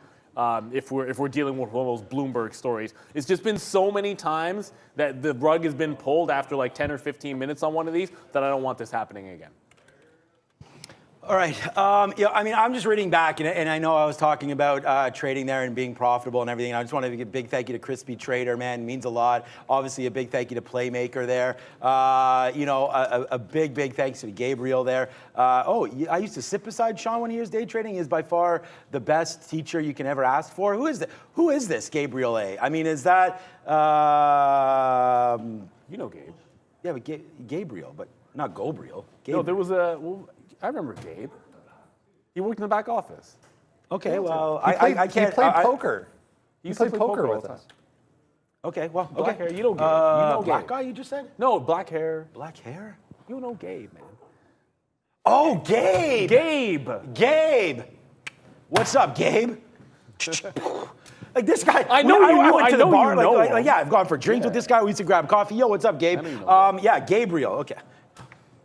If we're dealing with one of those Bloomberg stories. It's just been so many times that the rug has been pulled after like 10 or 15 minutes on one of these that I don't want this happening again. All right. I'm just reading back, and I know I was talking about trading there and being profitable and everything. I just want to give a big thank you to Crispy Trader, man. It means a lot. Obviously, a big thank you to Playmaker there. A big thanks to Gabriel there. I used to sit beside Sean when he was day trading. He is by far the best teacher you can ever ask for. Who is this Gabriel A? I mean, is that... Gabe. Yeah, but Gabriel, but not Gabriel. No, there was a... Well, I remember Gabe. He worked in the back office. Okay, well, He played poker. He played poker with us. Okay, well, Black hair, you know Gabe. Black Gabe. guy, you just said? No, black hair. Black hair? You know Gabe, man. Oh, Gabe! Gabe! What's up, Gabe? Like this guy. I know you know. I went to the bar. Yeah, I've gone for drinks with this guy. We used to grab coffee. Yo, what's up, Gabe? Yeah, Gabriel. Okay.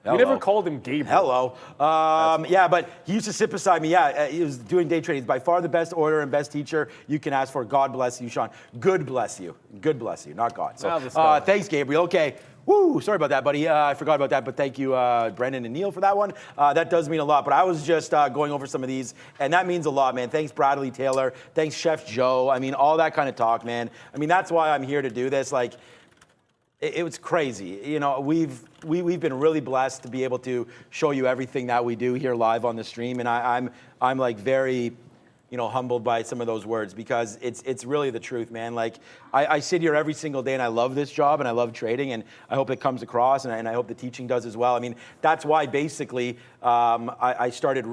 You never called him Gabriel. Hello. But he used to sit beside me. Yeah, he was doing day trading. He's by far the best order and best teacher you can ask for. God bless you, Sean. Good bless you. Good bless you, not God. So thanks, Gabriel. Okay. Woo, sorry about that, buddy. I forgot about that, but thank you, Brendan and Neil, for that one. That does mean a lot, but I was just going over some of these, and that means a lot, man. Thanks, Bradley Taylor. Thanks, Chef Joe. I mean, all that kind of talk, man. I mean, that's why I'm here to do this. Like, it was crazy. We've been really blessed to be able to show you everything that we do here live on the stream, and I'm like very, humbled by some of those words, because it's really the truth, man. Like I sit here every single day and I love this job and I love trading, and I hope it comes across, and I hope the teaching does as well. I mean, that's why basically I started,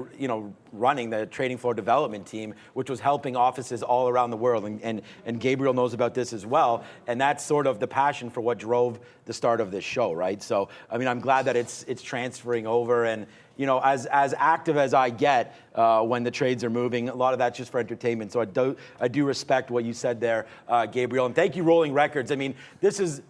running the trading floor development team, which was helping offices all around the world, and Gabriel knows about this as well, and that's sort of the passion for what drove the start of this show, right? So I mean, I'm glad that it's transferring over, and as active as I get when the trades are moving, a lot of that's just for entertainment. So I do respect what you said there, Gabriel, and thank you, Rolling Records. I mean, this is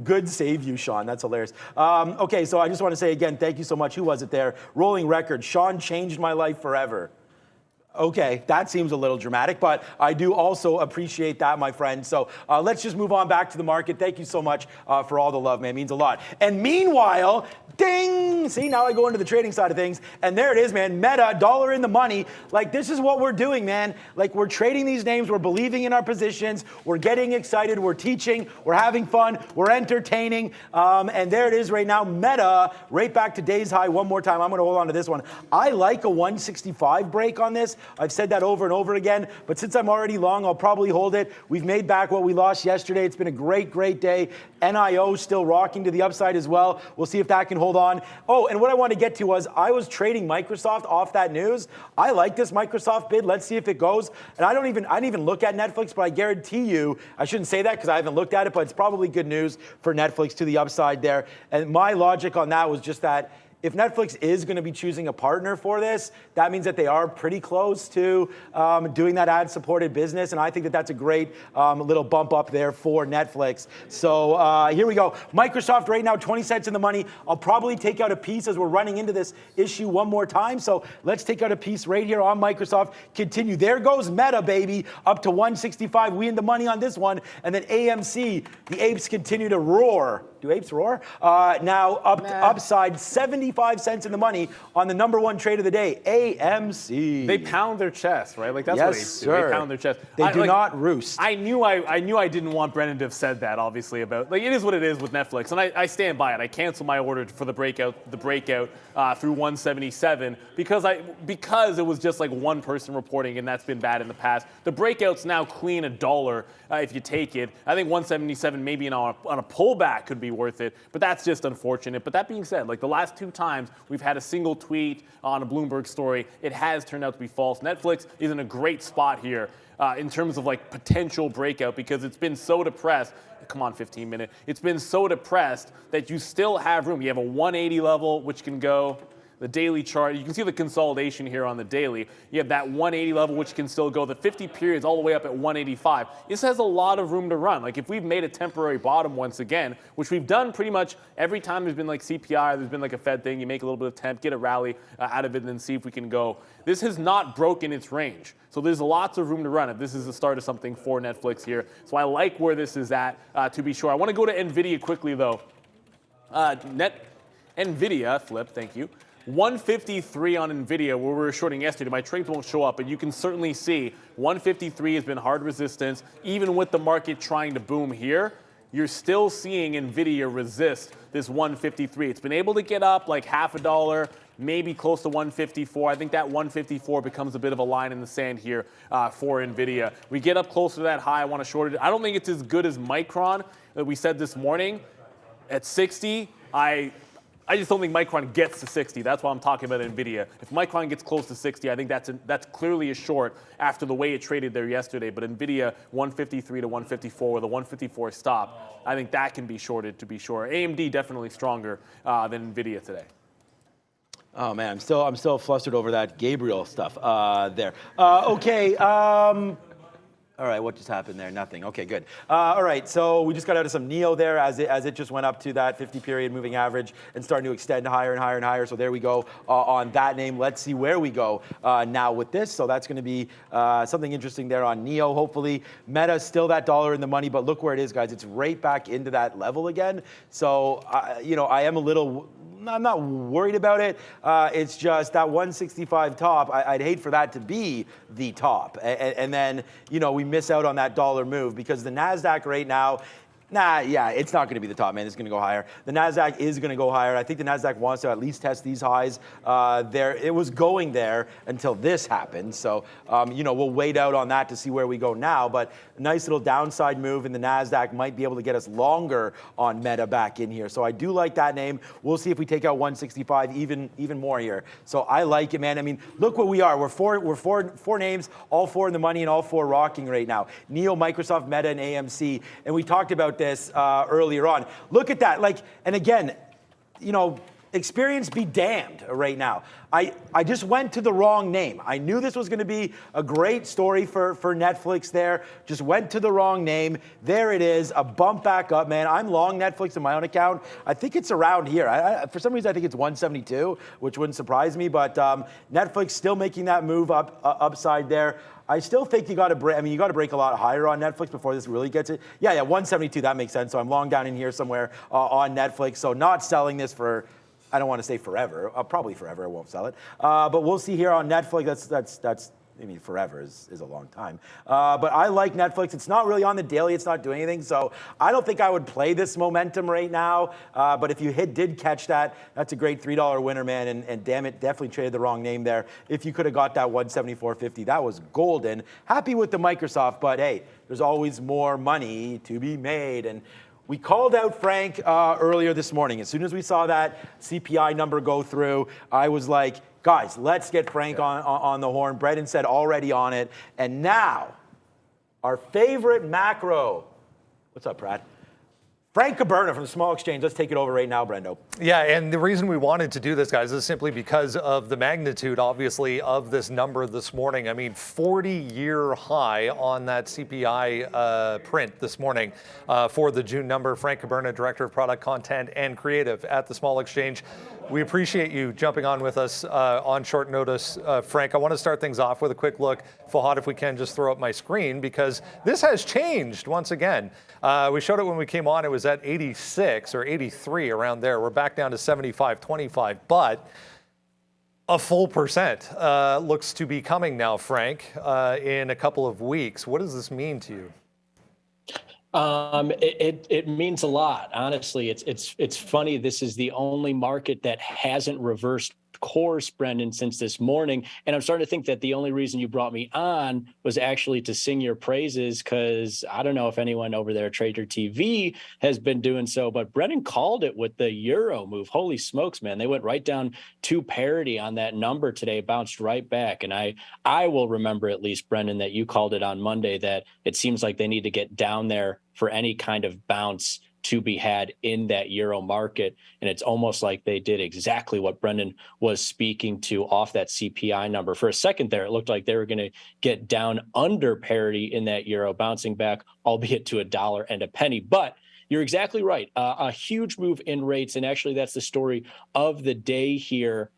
good save you, Sean. That's hilarious. Okay, so I just want to say again, thank you so much. Who was it there? Rolling Records. Sean changed my life forever. Okay, that seems a little dramatic, but I do also appreciate that, my friend. So let's just move on back to the market. Thank you so much for all the love, man. It means a lot. And meanwhile, ding! See, now I go into the trading side of things, and there it is, man. Meta, dollar in the money. Like, this is what we're doing, man. Like, we're trading these names. We're believing in our positions. We're getting excited. We're teaching. We're having fun. We're entertaining. And there it is right now. Meta, right back to day's high one more time. I'm going to hold on to this one. I like a 165 break on this. I've said that over and over again, but since I'm already long, I'll probably hold it. We've made back what we lost yesterday. It's been a great, great day. NIO still rocking to the upside as well. We'll see if that can hold on. Oh, and what I want to get to was I was trading Microsoft off that news. I like this Microsoft bid. Let's see if it goes. And I didn't even look at Netflix, but I guarantee you, I shouldn't say that because I haven't looked at it, but it's probably good news for Netflix to the upside there. And my logic on that was just that if Netflix is going to be choosing a partner for this, that means that they are pretty close to doing that ad-supported business, and I think that that's a great little bump up there for Netflix. So here we go. Microsoft right now, 20 cents in the money. I'll probably take out a piece as we're running into this issue one more time, so let's take out a piece right here on Microsoft. Continue. There goes Meta, baby, up to 165. We in the money on this one, and then AMC, the apes continue to roar. Do apes roar? Now up to upside 75 cents in the money on the number one trade of the day, AMC. They pound their chest, right? Like that's yes, what apes do. They pound their chest. They do not roost. I knew I didn't want Brennan to have said that, obviously, about like it is what it is with Netflix, and I stand by it. I canceled my order for the breakout through 177 because it was just like one person reporting, and that's been bad in the past. The breakout's now clean $1 if you take it. I think 177 maybe on a pullback could be worth it, but that's just unfortunate. But that being said, like the last two times we've had a single tweet on a Bloomberg story, it has turned out to be false. Netflix is in a great spot here in terms of like potential breakout because it's been so depressed. Come on, 15-minute. It's been so depressed that you still have room. You have a 180 level, which can go. The daily chart, you can see the consolidation here on the daily. You have that 180 level, which can still go. The 50 periods all the way up at 185. This has a lot of room to run. Like if we've made a temporary bottom once again, which we've done pretty much every time there's been like CPI, there's been like a Fed thing, you make a little bit of temp, get a rally out of it, and then see if we can go. This has not broken its range. So there's lots of room to run if this is the start of something for Netflix here. So I like where this is at, to be sure. I want to go to NVIDIA quickly, though. NVIDIA, flip, thank you. 153 on NVIDIA, where we were shorting yesterday. My trades won't show up, but you can certainly see 153 has been hard resistance. Even with the market trying to boom here, you're still seeing NVIDIA resist this 153. It's been able to get up like $0.50, maybe close to 154. I think that 154 becomes a bit of a line in the sand here for NVIDIA. We get up closer to that high. I want to short it. I don't think it's as good as Micron that we said this morning. At 60, I just don't think Micron gets to 60. That's why I'm talking about NVIDIA. If Micron gets close to 60, I think that's clearly a short after the way it traded there yesterday. But NVIDIA 153 to 154 with a 154 stop, I think that can be shorted to be sure. AMD definitely stronger than NVIDIA today. Oh man, I'm still flustered over that Gabriel stuff there. Okay. All right, what just happened there? Nothing. Okay, good. All right, so we just got out of some NEO there as it just went up to that 50-period moving average and starting to extend higher and higher and higher. So there we go on that name. Let's see where we go now with this. So that's going to be something interesting there on NEO, hopefully. Meta, still that dollar in the money, but look where it is, guys. It's right back into that level again. So, I am a little... I'm not worried about it. It's just that 165 top, I'd hate for that to be the top. And then, we miss out on that dollar move because the NASDAQ right now, it's not going to be the top, man. It's going to go higher. The NASDAQ is going to go higher. I think the NASDAQ wants to at least test these highs. It was going there until this happened. So, we'll wait out on that to see where we go now. But a nice little downside move in the NASDAQ might be able to get us longer on Meta back in here. So I do like that name. We'll see if we take out 165 even more here. So I like it, man. I mean, look what we are. We're four names, all four in the money and all four rocking right now. NEO, Microsoft, Meta, and AMC. And we talked about this earlier on. Look at that. And again, experience be damned right now. I just went to the wrong name. I knew this was going to be a great story for Netflix there. Just went to the wrong name. There it is, a bump back up, man. I'm long Netflix in my own account. I think it's around here. For some reason, I think it's 172, which wouldn't surprise me. But Netflix still making that move upside there. I still think you got to break. I mean, you got to break a lot higher on Netflix before this really gets it. Yeah, 172. That makes sense. So I'm long down in here somewhere on Netflix. So not selling this for, I don't want to say forever. Probably forever. I won't sell it. But we'll see here on Netflix. That's. I mean, forever is a long time. But I like Netflix. It's not really on the daily. It's not doing anything. So I don't think I would play this momentum right now. But if you did catch that, that's a great $3 winner, man. And damn it, definitely traded the wrong name there. If you could have got that 174.50, that was golden. Happy with the Microsoft, but hey, there's always more money to be made. And we called out Frank earlier this morning. As soon as we saw that CPI number go through, I was like, guys, let's get Frank on the horn. Brendan said already on it. And now, our favorite macro. What's up, Brad? Frank Caberna from the Small Exchange. Let's take it over right now, Brendo. Yeah, and the reason we wanted to do this, guys, is simply because of the magnitude, obviously, of this number this morning. I mean, 40-year high on that CPI print this morning for the June number. Frank Caberna, Director of Product Content and Creative at the Small Exchange. We appreciate you jumping on with us on short notice, Frank. I want to start things off with a quick look. Fahad, if we can just throw up my screen, because this has changed once again. We showed it when we came on. It was at 86 or 83, around there. We're back down to 75.25, but a full percent looks to be coming now, Frank, in a couple of weeks. What does this mean to you? It means a lot, honestly. It's funny. This is the only market that hasn't reversed course, Brendan, since this morning. And I'm starting to think that the only reason you brought me on was actually to sing your praises, because I don't know if anyone over there at Trader TV has been doing so, but Brendan called it with the euro move. Holy smokes, man. They went right down to parity on that number today, bounced right back. And I will remember, at least, Brendan, that you called it on Monday, that it seems like they need to get down there for any kind of bounce to be had in that euro market. And it's almost like they did exactly what Brendan was speaking to off that CPI number. For a second there, it looked like they were going to get down under parity in that euro, bouncing back, albeit to $1 and a penny. But you're exactly right. A huge move in rates. And actually, that's the story of the day here.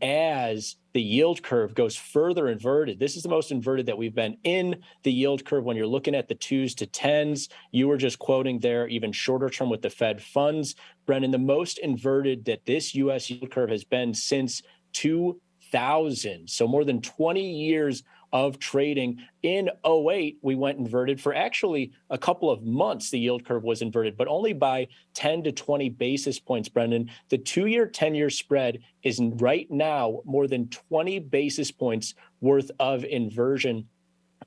As the yield curve goes further inverted. This is the most inverted that we've been in the yield curve when you're looking at the 2s to 10s. You were just quoting there, even shorter term with the Fed funds. Brendan, the most inverted that this U.S. yield curve has been since 2000. So more than 20 years of trading. In 08, we went inverted for actually a couple of months. The yield curve was inverted, but only by 10 to 20 basis points, Brendan. The 2-year, 10-year spread is right now more than 20 basis points worth of inversion,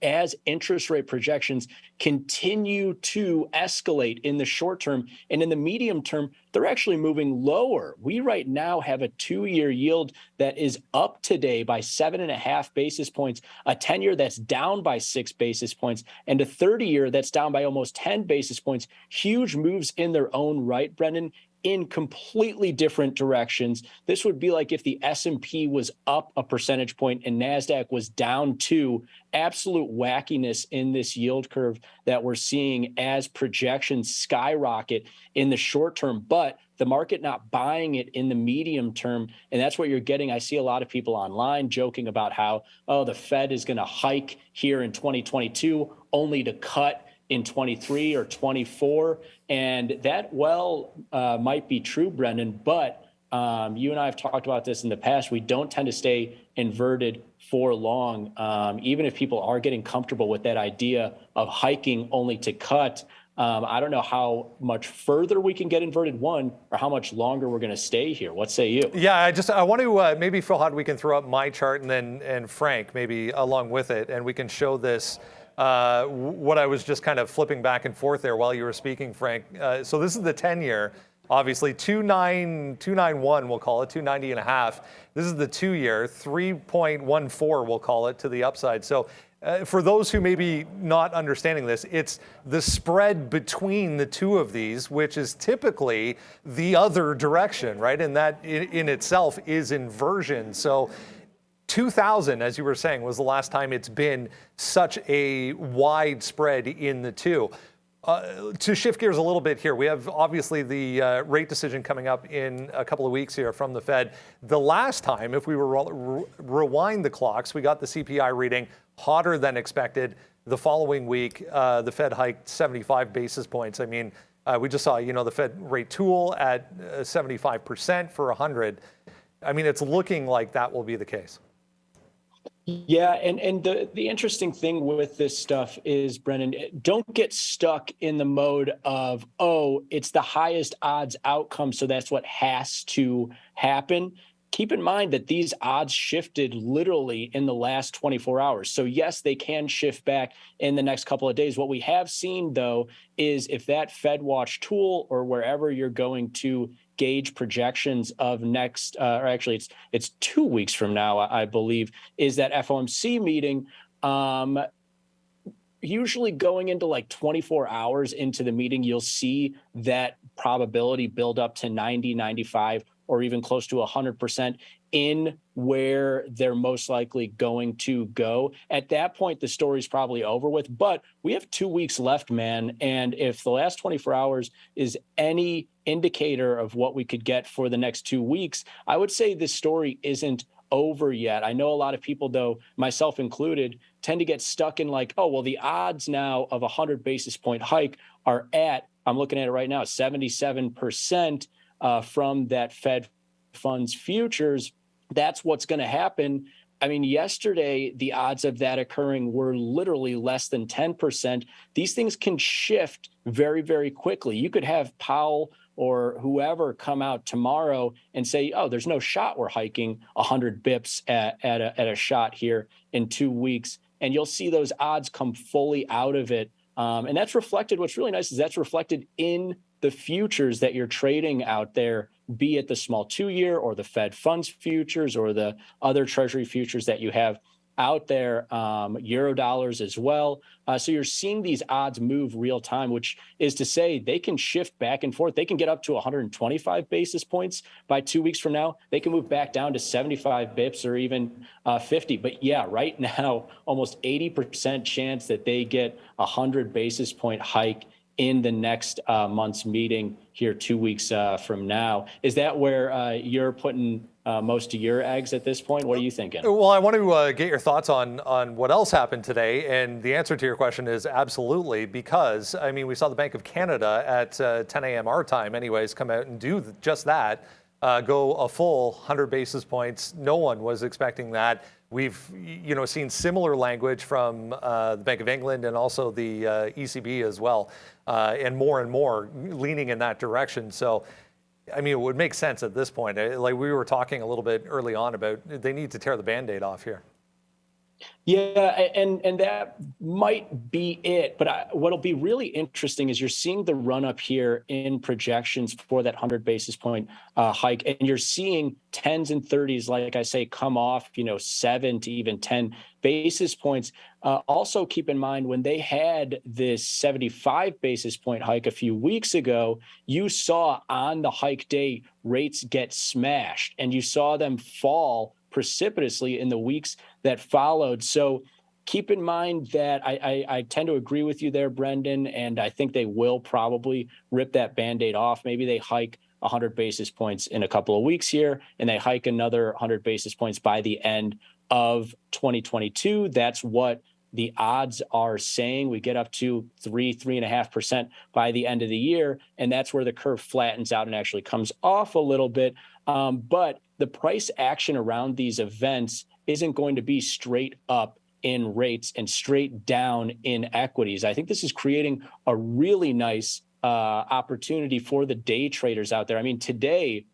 as interest rate projections continue to escalate in the short term. And in the medium term, they're actually moving lower. We right now have a 2-year yield that is up today by 7.5 basis points, a 10-year that's down by 6 basis points, and a 30-year that's down by almost 10 basis points. Huge moves in their own right, Brendan, in completely different directions. This would be like if the S&P was up a percentage point and NASDAQ was down 2. Absolute wackiness in this yield curve that we're seeing as projections skyrocket in the short term, but the market not buying it in the medium term. And that's what you're getting. I see a lot of people online joking about how, the Fed is going to hike here in 2022 only to cut in 23 or 24. And that might be true, Brendan, but you and I have talked about this in the past. We don't tend to stay inverted for long. Even if people are getting comfortable with that idea of hiking only to cut, I don't know how much further we can get inverted, or how much longer we're going to stay here. What say you? Yeah, I want to maybe, Fahad, we can throw up my chart and Frank maybe along with it, and we can show this. What I was just kind of flipping back and forth there while you were speaking, Frank. So this is the 10-year, obviously 291, we'll call it 290.5. This is the 2-year, 3.14, we'll call it, to the upside. So For those who may be not understanding this, it's the spread between the two of these, which is typically the other direction, right? And that in itself is inversion. So 2000, as you were saying, was the last time it's been such a wide spread in the two. To shift gears a little bit here, we have obviously the rate decision coming up in a couple of weeks here from the Fed. The last time, if we were rewind the clocks, we got the CPI reading hotter than expected. The following week, the Fed hiked 75 basis points. I mean, we just saw, the Fed rate tool at 75% for 100. I mean, it's looking like that will be the case. Yeah, and the interesting thing with this stuff is, Brennan, don't get stuck in the mode of, oh, it's the highest odds outcome, so that's what has to happen. Keep in mind that these odds shifted literally in the last 24 hours. So yes, they can shift back in the next couple of days. What we have seen, though, is if that Fed Watch tool or wherever you're going to gauge projections of next, or actually it's 2 weeks from now, I believe, is that FOMC meeting. Usually going into like 24 hours into the meeting, you'll see that probability build up to 90, 95, or even close to 100% in where they're most likely going to go. At that point, the story's probably over with, but we have 2 weeks left, man. And if the last 24 hours is any indicator of what we could get for the next 2 weeks, I would say this story isn't over yet. I know a lot of people, though, myself included, tend to get stuck in like, oh, well, the odds now of 100 basis point hike are at, I'm looking at it right now, 77% from that Fed funds futures. That's what's going to happen. I mean, yesterday, the odds of that occurring were literally less than 10%. These things can shift very, very quickly. You could have Powell or whoever come out tomorrow and say, oh, there's no shot we're hiking 100 bips at a shot here in 2 weeks. And you'll see those odds come fully out of it. And that's reflected. What's really nice is that's reflected in the futures that you're trading out there, be it the small 2-year or the Fed funds futures or the other Treasury futures that you have out there, Euro dollars as well. So you're seeing these odds move real time, which is to say they can shift back and forth. They can get up to 125 basis points by 2 weeks from now. They can move back down to 75 bips or even 50. But yeah, right now, almost 80% chance that they get 100 basis point hike in the next month's meeting here 2 weeks from now. Is that where you're putting most of your eggs at this point? What are you thinking? Well, I want to get your thoughts on what else happened today. And the answer to your question is absolutely, because, I mean, we saw the Bank of Canada at 10 a.m. our time anyways come out and do just that, go a full 100 basis points. No one was expecting that. We've, seen similar language from the Bank of England and also the ECB as well, and more leaning in that direction. So, I mean, it would make sense at this point. Like we were talking a little bit early on about, they need to tear the Band-Aid off here. Yeah, and that might be it. But what'll be really interesting is you're seeing the run up here in projections for that 100 basis point hike, and you're seeing 10s and 30s, like I say, come off, 7 to even 10 basis points. Also, keep in mind when they had this 75 basis point hike a few weeks ago, you saw on the hike day rates get smashed, and you saw them fall precipitously in the weeks that followed. So keep in mind that I tend to agree with you there, Brendan, and I think they will probably rip that Band-Aid off. Maybe they hike 100 basis points in a couple of weeks here, and they hike another 100 basis points by the end of 2022. That's what the odds are saying. We get up to 3.5% by the end of the year, and that's where the curve flattens out and actually comes off a little bit. But the price action around these events isn't going to be straight up in rates and straight down in equities. I think this is creating a really nice opportunity for the day traders out there. I mean, today,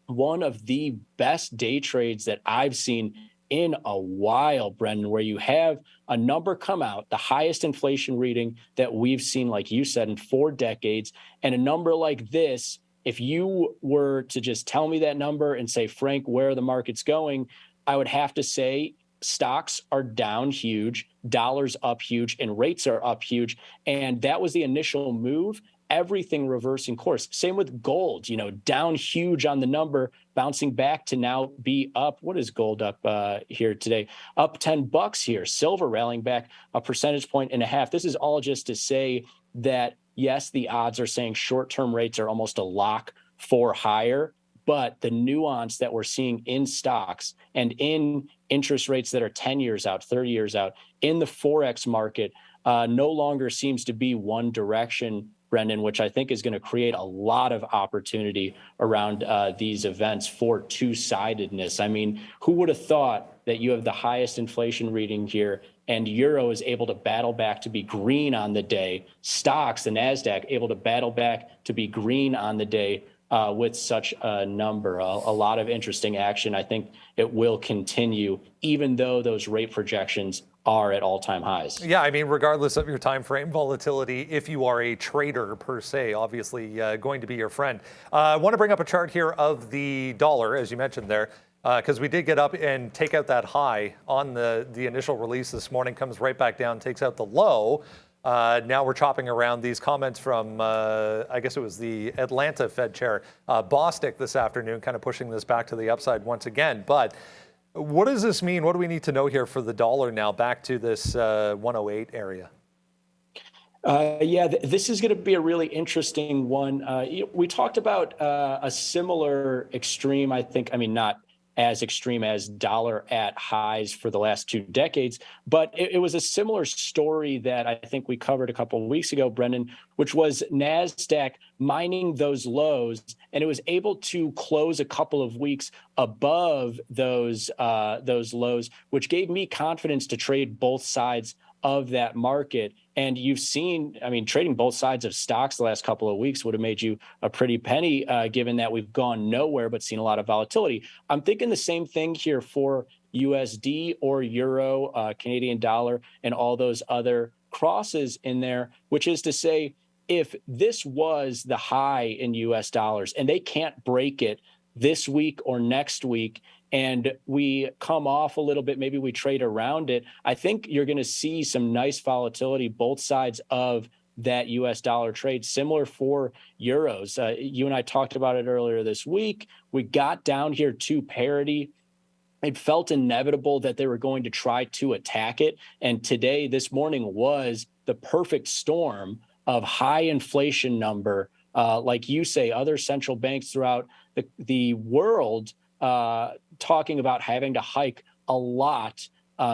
one of the best day trades that I've seen in a while, Brendan, where you have a number come out, the highest inflation reading that we've seen, like you said, in 4 decades, and a number like this. If you were to just tell me that number and say, Frank, where the market's going, I would have to say stocks are down huge, dollars up huge, and rates are up huge. And that was the initial move. Everything reversing course. Same with gold, down huge on the number, bouncing back to now be up. What is gold up here today? Up $10 here. Silver rallying back 1.5 percentage points. This is all just to say that, yes, the odds are saying short-term rates are almost a lock for higher, but the nuance that we're seeing in stocks and in interest rates that are 10 years out, 30 years out, in the Forex market no longer seems to be one direction, Brendan, which I think is going to create a lot of opportunity around these events for two-sidedness. I mean, who would have thought that you have the highest inflation reading here and euro is able to battle back to be green on the day, stocks, the NASDAQ, able to battle back to be green on the day with such a number. A lot of interesting action. I think it will continue, even though those rate projections are at all-time highs. Yeah, I mean, regardless of your time frame, volatility, if you are a trader per se, obviously going to be your friend. I want to bring up a chart here of the dollar, as you mentioned there, because we did get up and take out that high on the initial release this morning, comes right back down, takes out the low. Now we're chopping around these comments from, I guess it was the Atlanta Fed Chair, Bostic this afternoon, kind of pushing this back to the upside once again. But what does this mean? What do we need to know here for the dollar now back to this 108 area? This is going to be a really interesting one. We talked about a similar extreme, not as extreme as dollar at highs for the last 2 decades, but it was a similar story that I think we covered a couple of weeks ago, Brendan, which was NASDAQ mining those lows, and it was able to close a couple of weeks above those lows, which gave me confidence to trade both sides of that market. And you've seen, trading both sides of stocks the last couple of weeks would have made you a pretty penny, given that we've gone nowhere but seen a lot of volatility. I'm thinking the same thing here for USD or Euro, Canadian dollar, and all those other crosses in there, which is to say, if this was the high in US dollars and they can't break it this week or next week, and we come off a little bit, maybe we trade around it, I think you're going to see some nice volatility both sides of that US dollar trade. Similar for euros. You and I talked about it earlier this week. We got down here to parity. It felt inevitable that they were going to try to attack it. And today, this morning, was the perfect storm of high inflation number. Like you say, other central banks throughout the world talking about having to hike a lot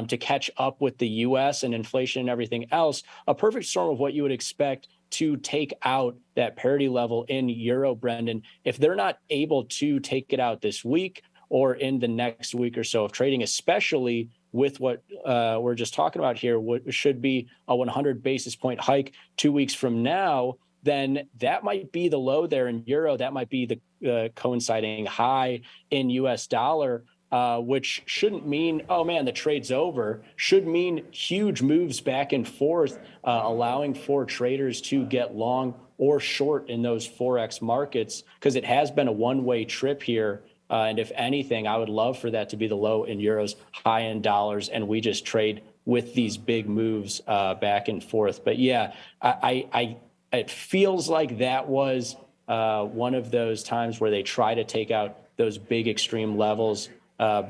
to catch up with the U.S. and inflation and everything else. A perfect storm of what you would expect to take out that parity level in euro, Brendan. If they're not able to take it out this week or in the next week or so of trading, especially with what we're just talking about here, what should be a 100 basis point hike 2 weeks from now, then that might be the low there in euro. That might be the coinciding high in US dollar, which shouldn't mean, oh man, the trade's over. Should mean huge moves back and forth, allowing for traders to get long or short in those Forex markets, because it has been a one-way trip here. And if anything, I would love for that to be the low in euros, high in dollars, and we just trade with these big moves back and forth. But yeah, it feels like that was one of those times where they try to take out those big extreme levels,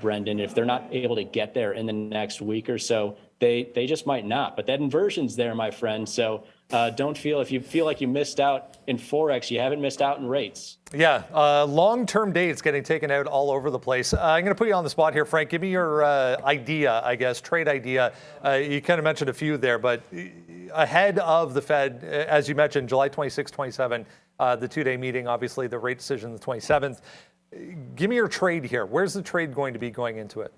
Brendan. If they're not able to get there in the next week or so, they just might not. But that inversion's there, my friend. So if you feel like you missed out in Forex, you haven't missed out in rates. Yeah, long-term dates getting taken out all over the place. I'm going to put you on the spot here, Frank. Give me your idea, I guess, trade idea. You kind of mentioned a few there, but ahead of the Fed, as you mentioned, July 26, 27, the two-day meeting, obviously the rate decision the 27th. Give me your trade here. Where's the trade going to be going into it?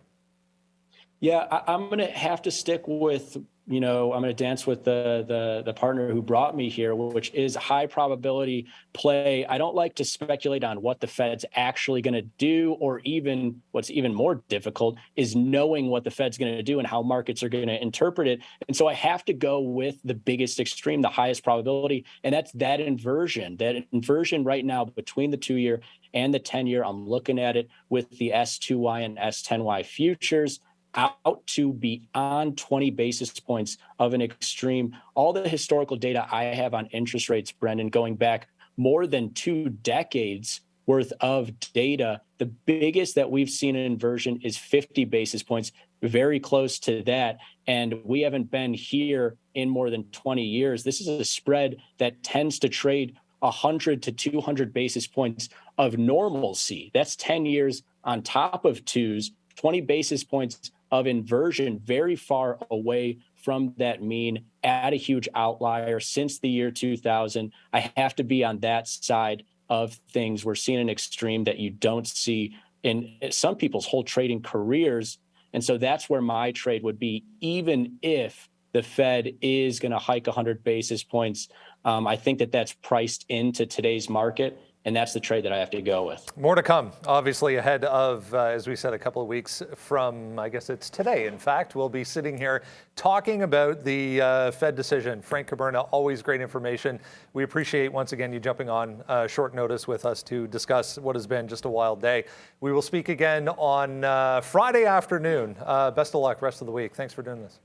Yeah, I'm going to have to stick with, I'm going to dance with the partner who brought me here, which is high probability play. I don't like to speculate on what the Fed's actually going to do, or even what's even more difficult is knowing what the Fed's going to do and how markets are going to interpret it. And so I have to go with the biggest extreme, the highest probability, and that's that inversion. That inversion right now between the 2-year and the 10-year. I'm looking at it with the S2Y and S10Y futures. out to beyond 20 basis points of an extreme. All the historical data I have on interest rates, Brendan, going back more than 2 decades worth of data, the biggest that we've seen an inversion is 50 basis points, very close to that. And we haven't been here in more than 20 years. This is a spread that tends to trade 100 to 200 basis points of normalcy. That's 10 years on top of twos, 20 basis points of inversion, very far away from that mean, at a huge outlier since the year 2000. I have to be on that side of things. We're seeing an extreme that you don't see in some people's whole trading careers. And so that's where my trade would be, even if the Fed is going to hike 100 basis points. I think that that's priced into today's market, and that's the trade that I have to go with. More to come, obviously, ahead of, as we said, a couple of weeks from, I guess it's today, in fact. We'll be sitting here talking about the Fed decision. Frank Caberna, always great information. We appreciate, once again, you jumping on short notice with us to discuss what has been just a wild day. We will speak again on Friday afternoon. Best of luck rest of the week. Thanks for doing this.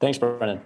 Thanks, Brendan.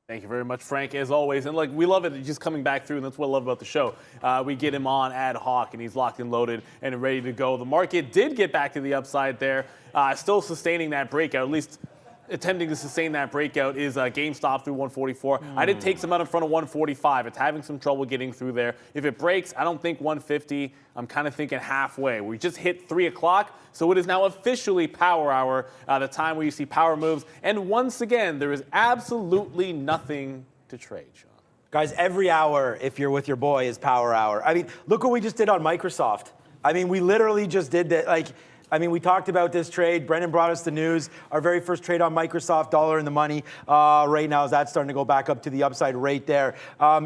Thank you very much, Frank, as always. And we love it just coming back through, and that's what I love about the show. We get him on ad hoc, and he's locked and loaded and ready to go. The market did get back to the upside there, still sustaining that breakout, at least attempting to sustain that breakout is GameStop through 144. I did take some out in front of 145. It's having some trouble getting through there. If it breaks, I don't think 150. I'm kind of thinking halfway. We just hit 3 o'clock, so it is now officially power hour, the time where you see power moves. And once again, there is absolutely nothing to trade, Sean. Guys, every hour, if you're with your boy, is power hour. I mean, look what we just did on Microsoft. I mean, we literally just did that. We talked about this trade. Brendan brought us the news. Our very first trade on Microsoft, dollar in the money. Right now, that's starting to go back up to the upside right there.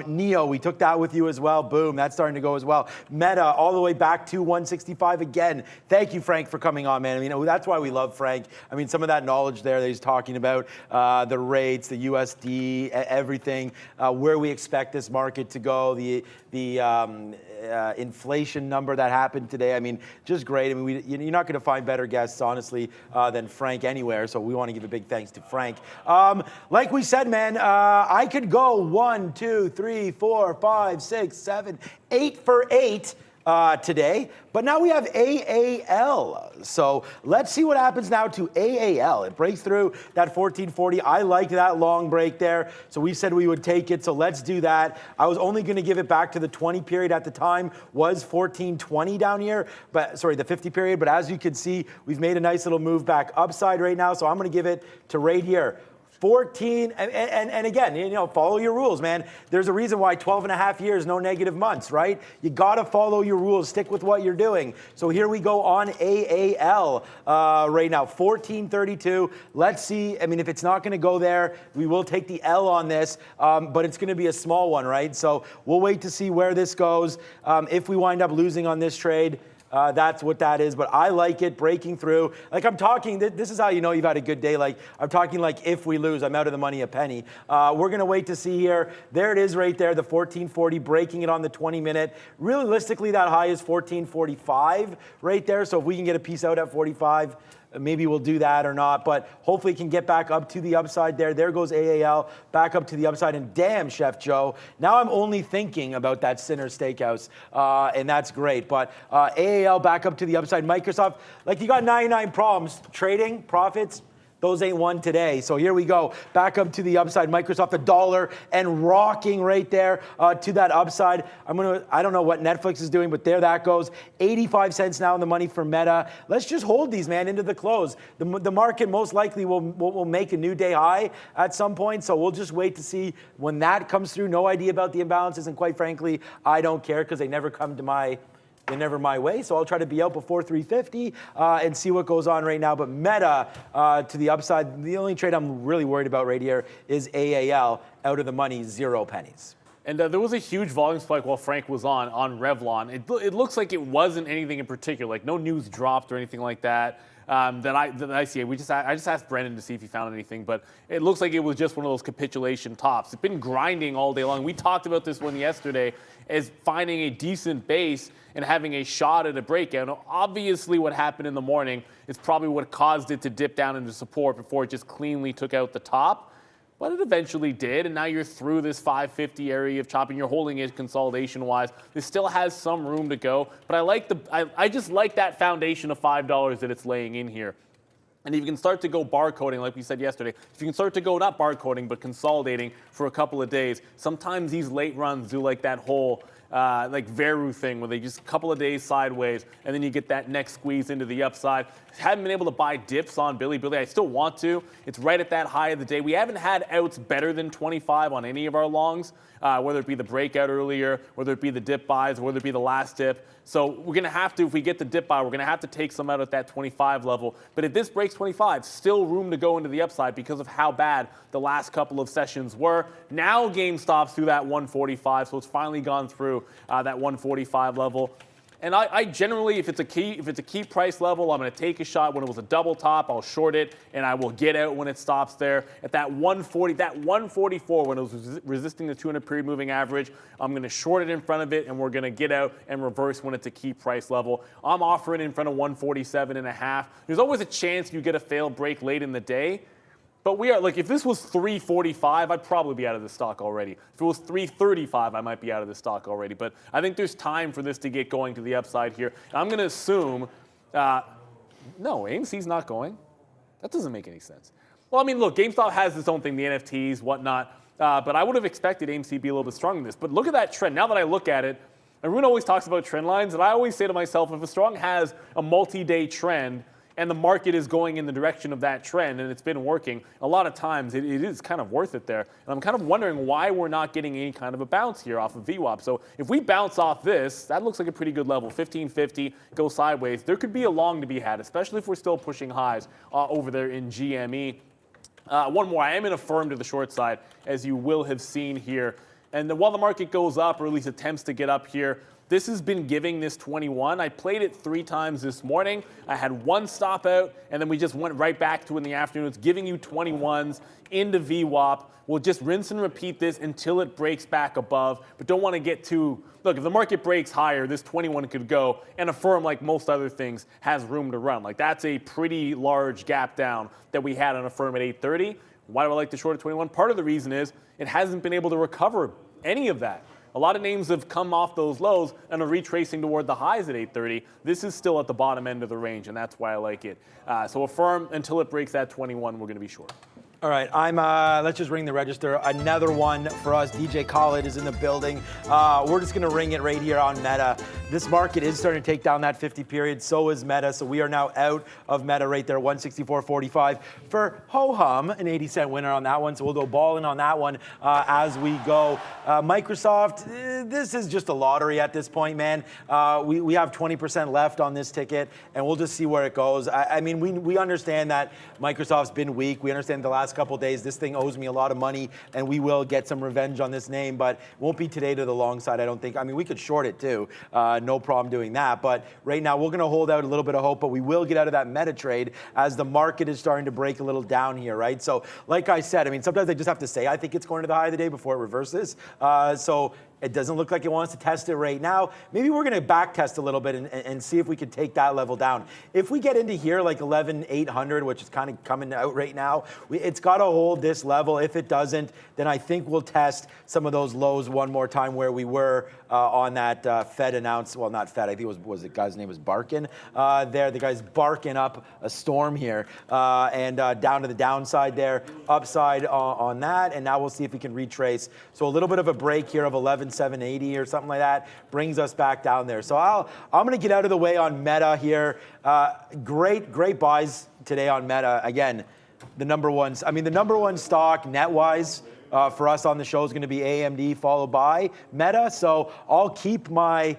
NEO, we took that with you as well. Boom, that's starting to go as well. Meta, all the way back to 165 again. Thank you, Frank, for coming on, man. I mean, that's why we love Frank. I mean, some of that knowledge there that he's talking about, the rates, the USD, everything, where we expect this market to go, the inflation number that happened today. I mean, just great. I mean, you're not going to find better guests, honestly, than Frank anywhere. So we want to give a big thanks to Frank. Like we said, man, I could go 1, 2, 3, 4, 5, 6, 7, 8 for 8 today. But now we have AAL. So let's see what happens now to AAL. It breaks through that 1440. I liked that long break there. So we said we would take it. So let's do that. I was only going to give it back to the 20 period at the time, was 1420 down here. But sorry, the 50 period. But as you can see, we've made a nice little move back upside right now. So I'm going to give it to right here. 14, and again, follow your rules, man. There's a reason why 12 and a half years, no negative months, right? You got to follow your rules, stick with what you're doing. So here we go on AAL right now, 1432. Let's see. I mean, if it's not going to go there, we will take the L on this, but it's going to be a small one, right? So we'll wait to see where this goes. If we wind up losing on this trade, that's what that is, but I like it breaking through. I'm talking, this is how you know you've had a good day. I'm talking if we lose, I'm out of the money a penny. We're going to wait to see here. There it is right there, the 1440, breaking it on the 20-minute. Realistically, that high is 1445 right there, so if we can get a piece out at 45, maybe we'll do that or not, but hopefully can get back up to the upside there. There goes AAL, back up to the upside, and damn, Chef Joe, now I'm only thinking about that Sinner Steakhouse, and that's great. But AAL back up to the upside. Microsoft, you got 99 problems. Trading, profits, those ain't one today. So here we go. Back up to the upside. Microsoft, $1 and rocking right there to that upside. I don't know what Netflix is doing, but there that goes. 85 cents now in the money for Meta. Let's just hold these, man, into the close. The market most likely will make a new day high at some point. So we'll just wait to see when that comes through. No idea about the imbalances. And quite frankly, I don't care because they never come to they're never my way, so I'll try to be out before 350 and see what goes on right now. But Meta to the upside, the only trade I'm really worried about right here is AAL, out of the money, 0 pennies. And there was a huge volume spike while Frank was on Revlon. It looks like it wasn't anything in particular, no news dropped or anything like that. that I see. I just asked Brendan to see if he found anything, but it looks like it was just one of those capitulation tops. It's been grinding all day long. We talked about this one yesterday as finding a decent base and having a shot at a breakout. Obviously, what happened in the morning is probably what caused it to dip down into support before it just cleanly took out the top. But it eventually did, and now you're through this 550 area of chopping. You're holding it consolidation-wise. This still has some room to go, but I just like that foundation of $5 that it's laying in here. And if you can start to go barcoding, like we said yesterday, if you can start to go not barcoding, but consolidating for a couple of days, sometimes these late runs do like that whole like Veru thing where they just a couple of days sideways and then you get that next squeeze into the upside. Haven't been able to buy dips on Billy. I still want to. It's right at that high of the day. We haven't had outs better than 25 on any of our longs, whether it be the breakout earlier, whether it be the dip buys, whether it be the last dip. So we're going to have to, if we get the dip buy, we're going to have to take some out at that 25 level. But if this breaks 25, still room to go into the upside because of how bad the last couple of sessions were. Now GameStop's through that 145, so it's finally gone through that 145 level. And I generally, if it's a key price level, I'm going to take a shot. When it was a double top, I'll short it, and I will get out when it stops there. At that 140, that 144, when it was resisting the 200-period moving average, I'm going to short it in front of it, and we're going to get out and reverse when it's a key price level. I'm offering in front of 147.5. There's always a chance you get a failed break late in the day. But we are, like, if this was 345, I'd probably be out of the stock already. If it was 335, I might be out of the stock already. But I think there's time for this to get going to the upside here. And I'm going to assume, no, AMC's not going. That doesn't make any sense. Well, I mean, look, GameStop has its own thing, the NFTs, whatnot. But I would have expected AMC to be a little bit stronger than this. But look at that trend. Now that I look at it, everyone always talks about trend lines. And I always say to myself, if a strong has a multi-day trend, and the market is going in the direction of that trend, and it's been working, a lot of times it is kind of worth it there. And I'm kind of wondering why we're not getting any kind of a bounce here off of VWAP. So if we bounce off this, that looks like a pretty good level. 1550, go sideways. There could be a long to be had, especially if we're still pushing highs over there in GME. One more, I am in a firm to the short side, as you will have seen here. And while the market goes up, or at least attempts to get up here, this has been giving this 21. I played it 3 times this morning. I had 1 stop out, and then we just went right back to it in the afternoon. It's giving you 21s into VWAP. We'll just rinse and repeat this until it breaks back above, but don't want to get too... Look, if the market breaks higher, this 21 could go, and a firm, like most other things, has room to run. Like, that's a pretty large gap down that we had on a firm at 830. Why do I like to short at 21? Part of the reason is it hasn't been able to recover any of that. A lot of names have come off those lows and are retracing toward the highs at 830. This is still at the bottom end of the range, and that's why I like it. So a firm, until it breaks that 21, we're going to be short. All right, let's just ring the register. Another one for us. DJ Khaled is in the building. We're just gonna ring it right here on Meta. This market is starting to take down that 50 period. So is Meta. So we are now out of Meta right there, 164.45 for ho-hum, an 80-cent winner on that one. So we'll go balling on that one as we go. Microsoft, this is just a lottery at this point, man. We have 20% left on this ticket, and we'll just see where it goes. I mean, we understand that Microsoft's been weak. We understand the last couple of days this thing owes me a lot of money, and we will get some revenge on this name, but it won't be today to the long side, I don't think. I mean, we could short it too. No problem doing that. But right now, we're going to hold out a little bit of hope, but we will get out of that meta trade as the market is starting to break a little down here, right? So like I said, I mean, sometimes I just have to say I think it's going to the high of the day before it reverses. So it doesn't look like it wants to test it right now. Maybe we're going to back test a little bit and see if we can take that level down. If we get into here like 11,800, which is kind of coming out right now, it's got to hold this level. If it doesn't, then I think we'll test some of those lows one more time where we were on that Fed announced, well, not Fed, I think it was the guy's name was Barkin there. The guy's barking up a storm here and down to the downside there, upside on that, and now we'll see if we can retrace. So a little bit of a break here of 11,780 or something like that brings us back down there. So I'm going to get out of the way on Meta here. Great buys today on Meta. Again, the number one stock net-wise for us on the show is going to be AMD, followed by Meta. So I'll keep my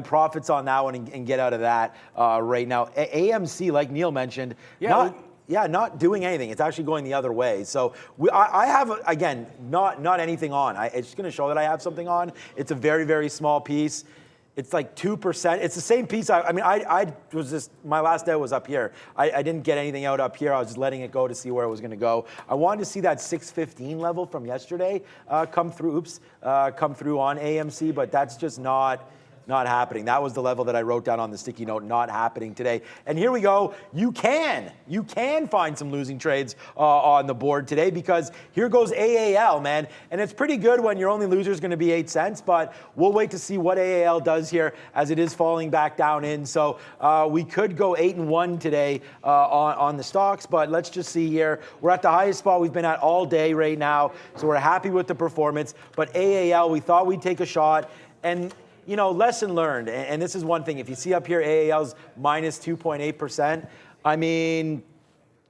profits on that one and get out of that right now. AMC, like Neil mentioned, not doing anything. It's actually going the other way. So I have, again, not anything on. It's just going to show that I have something on. It's a very, very small piece. It's like 2%. It's the same piece. I was just, my last day was up here. I didn't get anything out up here. I was just letting it go to see where it was going to go. I wanted to see that 615 level from yesterday come through. Come through on AMC, but that's just not happening. That was the level that I wrote down on the sticky note, not happening today. And here we go. You can find some losing trades on the board today, because here goes AAL, man. And it's pretty good when your only loser is going to be 8 cents, but we'll wait to see what AAL does here as it is falling back down in. So we could go 8-1 today on the stocks, but let's just see here. We're at the highest spot we've been at all day right now, so we're happy with the performance. But AAL, we thought we'd take a shot. And you know, lesson learned, and this is one thing. If you see up here, AAL's minus 2.8%. I mean,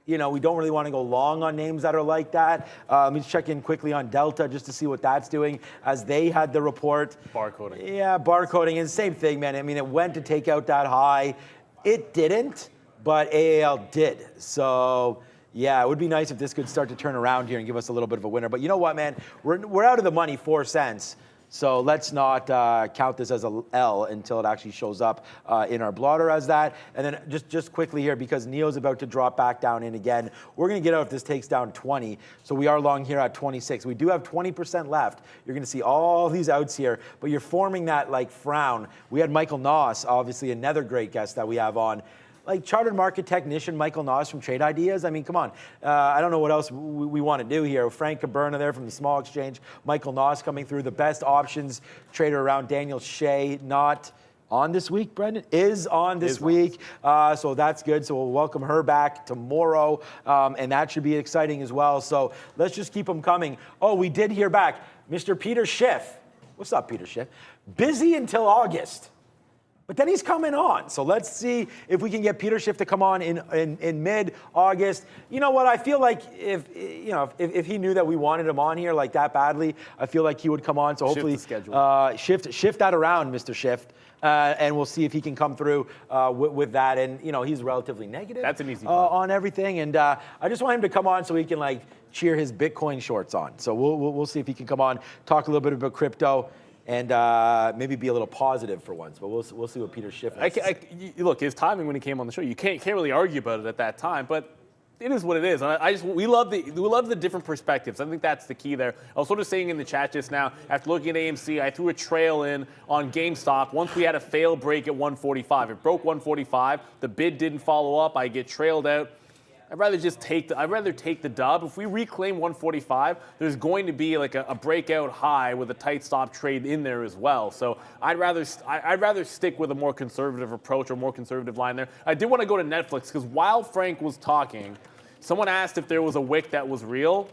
you know, we don't really want to go long on names that are like that. Let me check in quickly on Delta just to see what that's doing, as they had the report. Barcoding. Yeah, barcoding is the same thing, man. I mean, it went to take out that high. It didn't, but AAL did. So yeah, it would be nice if this could start to turn around here and give us a little bit of a winner. But you know what, man? We're out of the money 4 cents. So let's not count this as a L until it actually shows up in our blotter as that. And then just quickly here, because NEO's about to drop back down in again, we're going to get out if this takes down 20. So we are long here at 26. We do have 20% left. You're going to see all these outs here, but you're forming that like frown. We had Michael Noss, obviously another great guest that we have on. Like chartered market technician Michael Noss from Trade Ideas. I mean, come on. I don't know what else we want to do here. Frank Caberna there from the small exchange. Michael Noss coming through. The best options trader around. Daniel Shea, not on this week, Brendan? Is on this week. So that's good. So we'll welcome her back tomorrow. And that should be exciting as well. So let's just keep them coming. Oh, we did hear back. Mr. Peter Schiff. What's up, Peter Schiff? Busy until August. But then he's coming on. So let's see if we can get Peter Schiff to come on in mid-August. You know what? I feel like if he knew that we wanted him on here like that badly, I feel like he would come on. So hopefully shift that around, Mr. Schiff. And we'll see if he can come through with that. And, you know, he's relatively negative. That's an easy on everything. And I just want him to come on so he can, like, cheer his Bitcoin shorts on. So we'll see if he can come on, talk a little bit about crypto, and maybe be a little positive for once. But we'll see what Peter Schiff has. Look, his timing when he came on the show, you can't really argue about it at that time, but it is what it is. And we love the different perspectives. I think that's the key there. I was sort of saying in the chat just now, after looking at AMC, I threw a trail in on GameStop once we had a fail break at 145. It broke 145. The bid didn't follow up. I get trailed out. I'd rather take the dub. If we reclaim 145, there's going to be like a breakout high with a tight stop trade in there as well. So I'd rather stick with a more conservative approach or more conservative line there. I did want to go to Netflix because while Frank was talking, someone asked if there was a wick that was real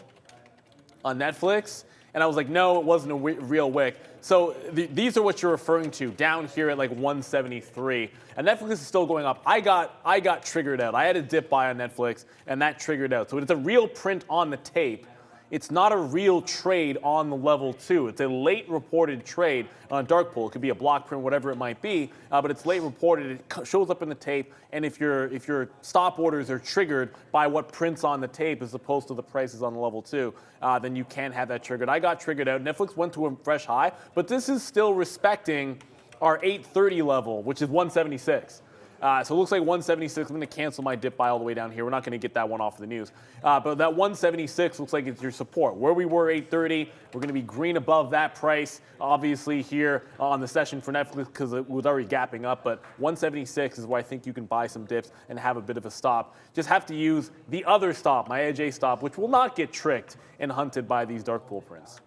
on Netflix. And I was like, no, it wasn't a real wick. So these are what you're referring to down here at like 173. And Netflix is still going up. I got triggered out. I had a dip buy on Netflix, and that triggered out. So it's a real print on the tape. It's not a real trade on the level 2. It's a late reported trade on a dark pool. It could be a block print, whatever it might be, but it's late reported. It shows up in the tape, and if your stop orders are triggered by what prints on the tape as opposed to the prices on the level 2, then you can have that triggered. I got triggered out. Netflix went to a fresh high, but this is still respecting our 830 level, which is 176. So it looks like 176. I'm going to cancel my dip buy all the way down here. We're not going to get that one off the news. But that 176 looks like it's your support. Where we were 830, we're going to be green above that price, obviously, here on the session for Netflix because it was already gapping up. But 176 is where I think you can buy some dips and have a bit of a stop. Just have to use the other stop, my Edge A stop, which will not get tricked and hunted by these dark pool prints.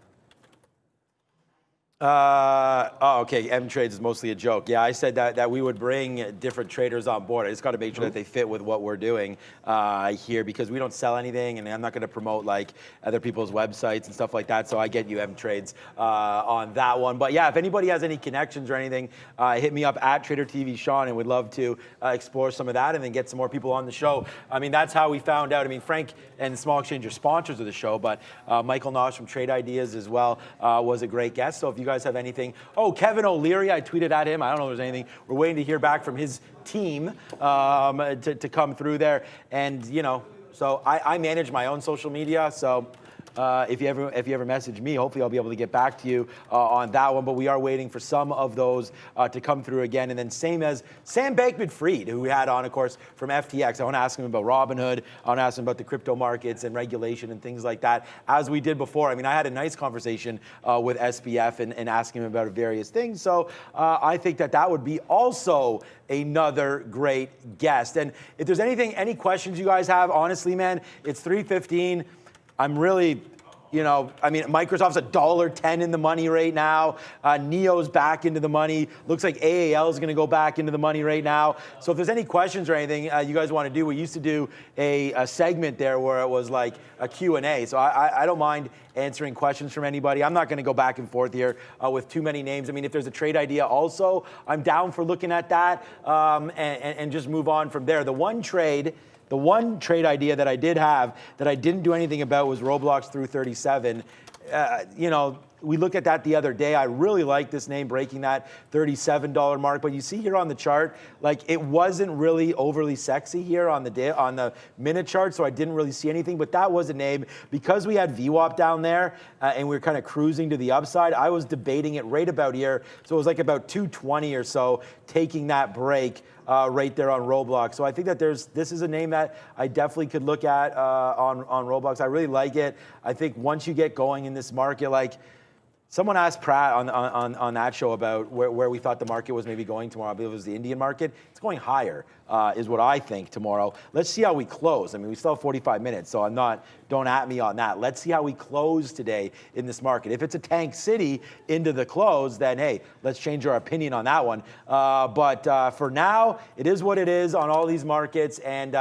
Okay. M Trades is mostly a joke. Yeah, I said that we would bring different traders on board. I just got to make sure that they fit with what we're doing here because we don't sell anything, and I'm not going to promote like other people's websites and stuff like that. So I get you M Trades on that one. But yeah, if anybody has any connections or anything, hit me up at Trader TV Sean, and we'd love to explore some of that and then get some more people on the show. I mean, that's how we found out. I mean, Frank and Small Exchange are sponsors of the show, but Michael Noss from Trade Ideas as well was a great guest. So if you guys have anything. Oh, Kevin O'Leary, I tweeted at him. I don't know if there's anything. We're waiting to hear back from his team to come through there. And, you know, so I manage my own social media. So if you ever message me, hopefully I'll be able to get back to you on that one. But we are waiting for some of those to come through again. And then same as Sam Bankman-Fried, who we had on, of course, from FTX. I want to ask him about Robinhood. I want to ask him about the crypto markets and regulation and things like that, as we did before. I mean, I had a nice conversation with SBF and asking him about various things. So I think that would be also another great guest. And if there's any questions you guys have, honestly, man, it's 3:15. I'm really, I mean, Microsoft's $1.10 in the money right now. Neo's back into the money. Looks like AAL is going to go back into the money right now. So if there's any questions or anything you guys want to do, we used to do a segment there where it was like a Q&A. So I don't mind answering questions from anybody. I'm not going to go back and forth here with too many names. I mean, if there's a trade idea also, I'm down for looking at that and just move on from there. The one trade idea that I did have that I didn't do anything about was Roblox through 37. We looked at that the other day. I really like this name breaking that $37 mark. But you see here on the chart, like it wasn't really overly sexy here on the minute chart, so I didn't really see anything. But that was a name because we had VWAP down there and we were kind of cruising to the upside. I was debating it right about here, so it was like about 220 or so, taking that break right there on Roblox. So I think that this is a name that I definitely could look at on Roblox. I really like it. I think once you get going in this market, like someone asked Pratt on that show about where we thought the market was maybe going tomorrow. I believe it was the Indian market. It's going higher, is what I think tomorrow. Let's see how we close. I mean, we still have 45 minutes, so don't at me on that. Let's see how we close today in this market. If it's a tank city into the close, then hey, let's change our opinion on that one. But for now, it is what it is on all these markets. And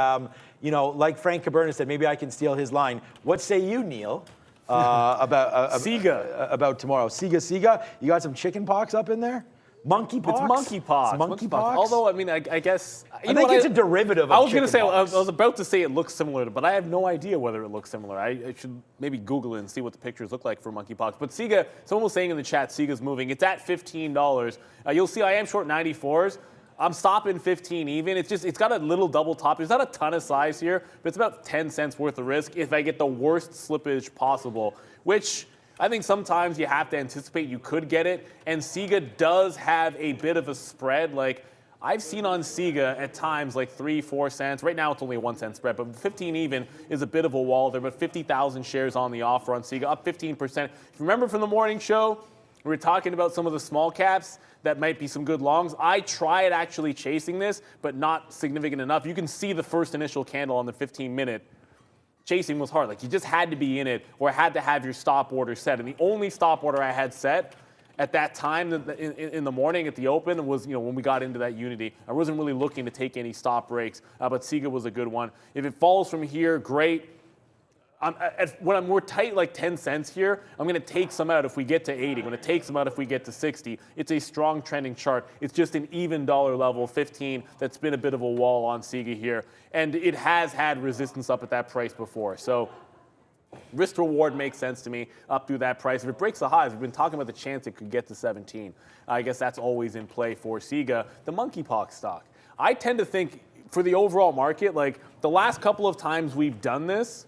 like Frank Caberna said, maybe I can steal his line. What say you, Neil? About Siga. About tomorrow. Siga. You got some chicken pox up in there? Monkey pox? It's monkeypox. It's monkeypox. Although, I mean, I guess. I think it's a derivative of I was going to say, chickenpox. I was about to say it looks similar, but I have no idea whether it looks similar. I should maybe Google it and see what the pictures look like for monkeypox. But Siga, someone was saying in the chat, Siga's moving. It's at $15. You'll see I am short 94s. I'm stopping 15 even. It's got a little double top. There's not a ton of size here, but it's about 10 cents worth of risk if I get the worst slippage possible, which I think sometimes you have to anticipate you could get it. And Siga does have a bit of a spread. Like I've seen on Siga at times like 3-4 cents. Right now it's only a 1 cent spread, but 15 even is a bit of a wall. There are about 50,000 shares on the offer on Siga, up 15%. If you remember from the morning show, we were talking about some of the small caps that might be some good longs. I tried actually chasing this, but not significant enough. You can see the first initial candle on the 15-minute. Chasing was hard. Like you just had to be in it or had to have your stop order set. And the only stop order I had set at that time in the morning at the open was when we got into that unity. I wasn't really looking to take any stop breaks, but Siga was a good one. If it falls from here, great. When we're tight like 10 cents here, I'm going to take some out if we get to 80. I'm going to take some out if we get to 60. It's a strong trending chart. It's just an even dollar level, 15, that's been a bit of a wall on Siga here. And it has had resistance up at that price before. So risk reward makes sense to me up through that price. If it breaks the highs, we've been talking about the chance it could get to 17. I guess that's always in play for Siga, the monkeypox stock. I tend to think for the overall market, like the last couple of times we've done this,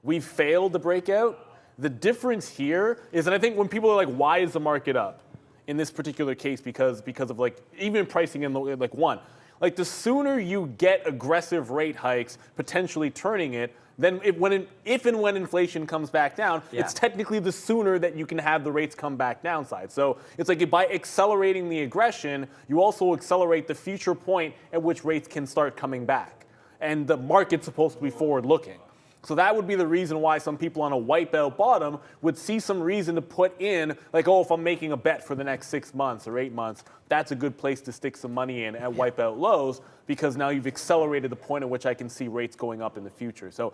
we've failed to break out. The difference here is, and I think when people are like, why is the market up in this particular case? Because of like even pricing in like one, like the sooner you get aggressive rate hikes, potentially turning it, then if and when inflation comes back down, it's technically the sooner that you can have the rates come back downside. So it's like by accelerating the aggression, you also accelerate the future point at which rates can start coming back. And the market's supposed to be forward looking. So that would be the reason why some people on a wipeout bottom would see some reason to put in, like, oh, if I'm making a bet for the next 6 months or 8 months, that's a good place to stick some money in at wipeout lows, because now you've accelerated the point at which I can see rates going up in the future. So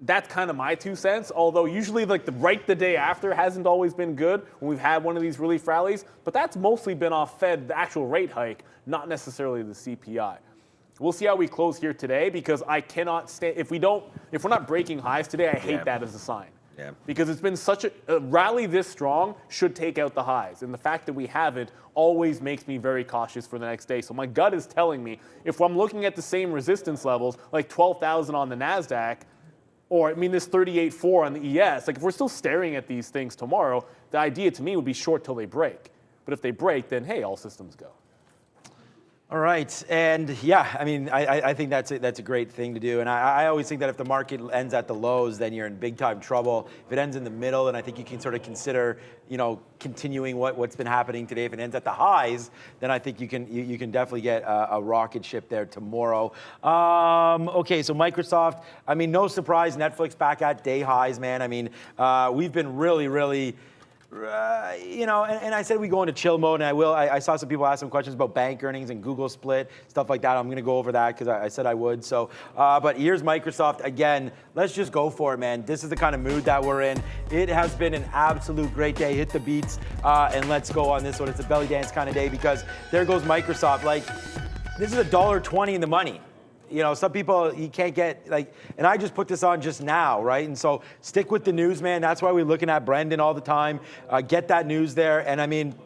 that's kind of my 2 cents, although usually like the day after hasn't always been good when we've had one of these relief rallies, but that's mostly been off Fed, the actual rate hike, not necessarily the CPI. We'll see how we close here today, because I cannot stand if we're not breaking highs today. I hate that as a sign. Yeah. Because it's been such a rally this strong should take out the highs, and the fact that we haven't always makes me very cautious for the next day. So my gut is telling me if I'm looking at the same resistance levels, like 12,000 on the NASDAQ, Or, I mean, this 38.4 on the ES, like if we're still staring at these things tomorrow, the idea to me would be short till they break. But if they break, then hey, all systems go. All right, and yeah, I mean, I think that's a great thing to do, and I always think that if the market ends at the lows, then you're in big time trouble. If it ends in the middle, then I think you can sort of consider, continuing what's been happening today. If it ends at the highs, then I think you can definitely get a rocket ship there tomorrow. Okay, so Microsoft, I mean, no surprise, Netflix back at day highs, man. I mean, we've been really. And I said we go into chill mode, and I saw some people ask some questions about bank earnings and Google split, stuff like that. I'm going to go over that because I said I would. So, but here's Microsoft again. Let's just go for it, man. This is the kind of mood that we're in. It has been an absolute great day. Hit the beats, and let's go on this one. It's a belly dance kind of day because there goes Microsoft. Like, this is $1.20 in the money. Some people you can't get, and I just put this on just now, right? And so stick with the news, man. That's why we're looking at Brendan all the time. Get that news there. And I mean,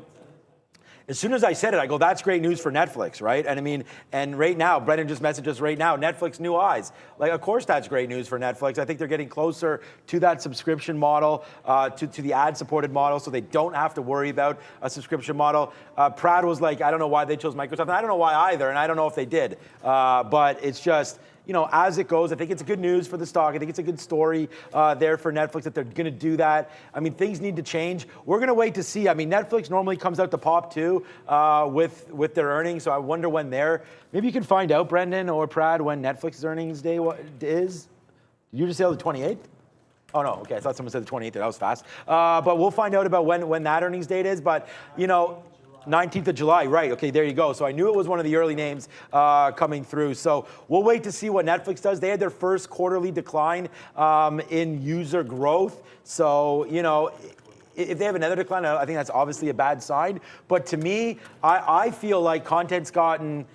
as soon as I said it, I go, that's great news for Netflix, right? And I mean, and right now, Brendan just messaged us right now, Netflix new highs. Like, of course that's great news for Netflix. I think they're getting closer to that subscription model, to the ad-supported model, so they don't have to worry about a subscription model. Prad was like, I don't know why they chose Microsoft, and I don't know why either, and I don't know if they did. But it's just, as it goes, I think it's good news for the stock. I think it's a good story there for Netflix that they're going to do that. I mean, things need to change. We're going to wait to see. I mean, Netflix normally comes out to pop too with their earnings, so I wonder when they're. Maybe you can find out, Brendan or Prad, when Netflix's earnings day is. Did you just say the 28th? Oh, no. Okay, I thought someone said the 28th. That was fast. But we'll find out about when that earnings date is. But, 19th of July, right. Okay, there you go. So I knew it was one of the early names coming through. So we'll wait to see what Netflix does. They had their first quarterly decline in user growth. So, if they have another decline, I think that's obviously a bad sign. But to me, I feel like content's gotten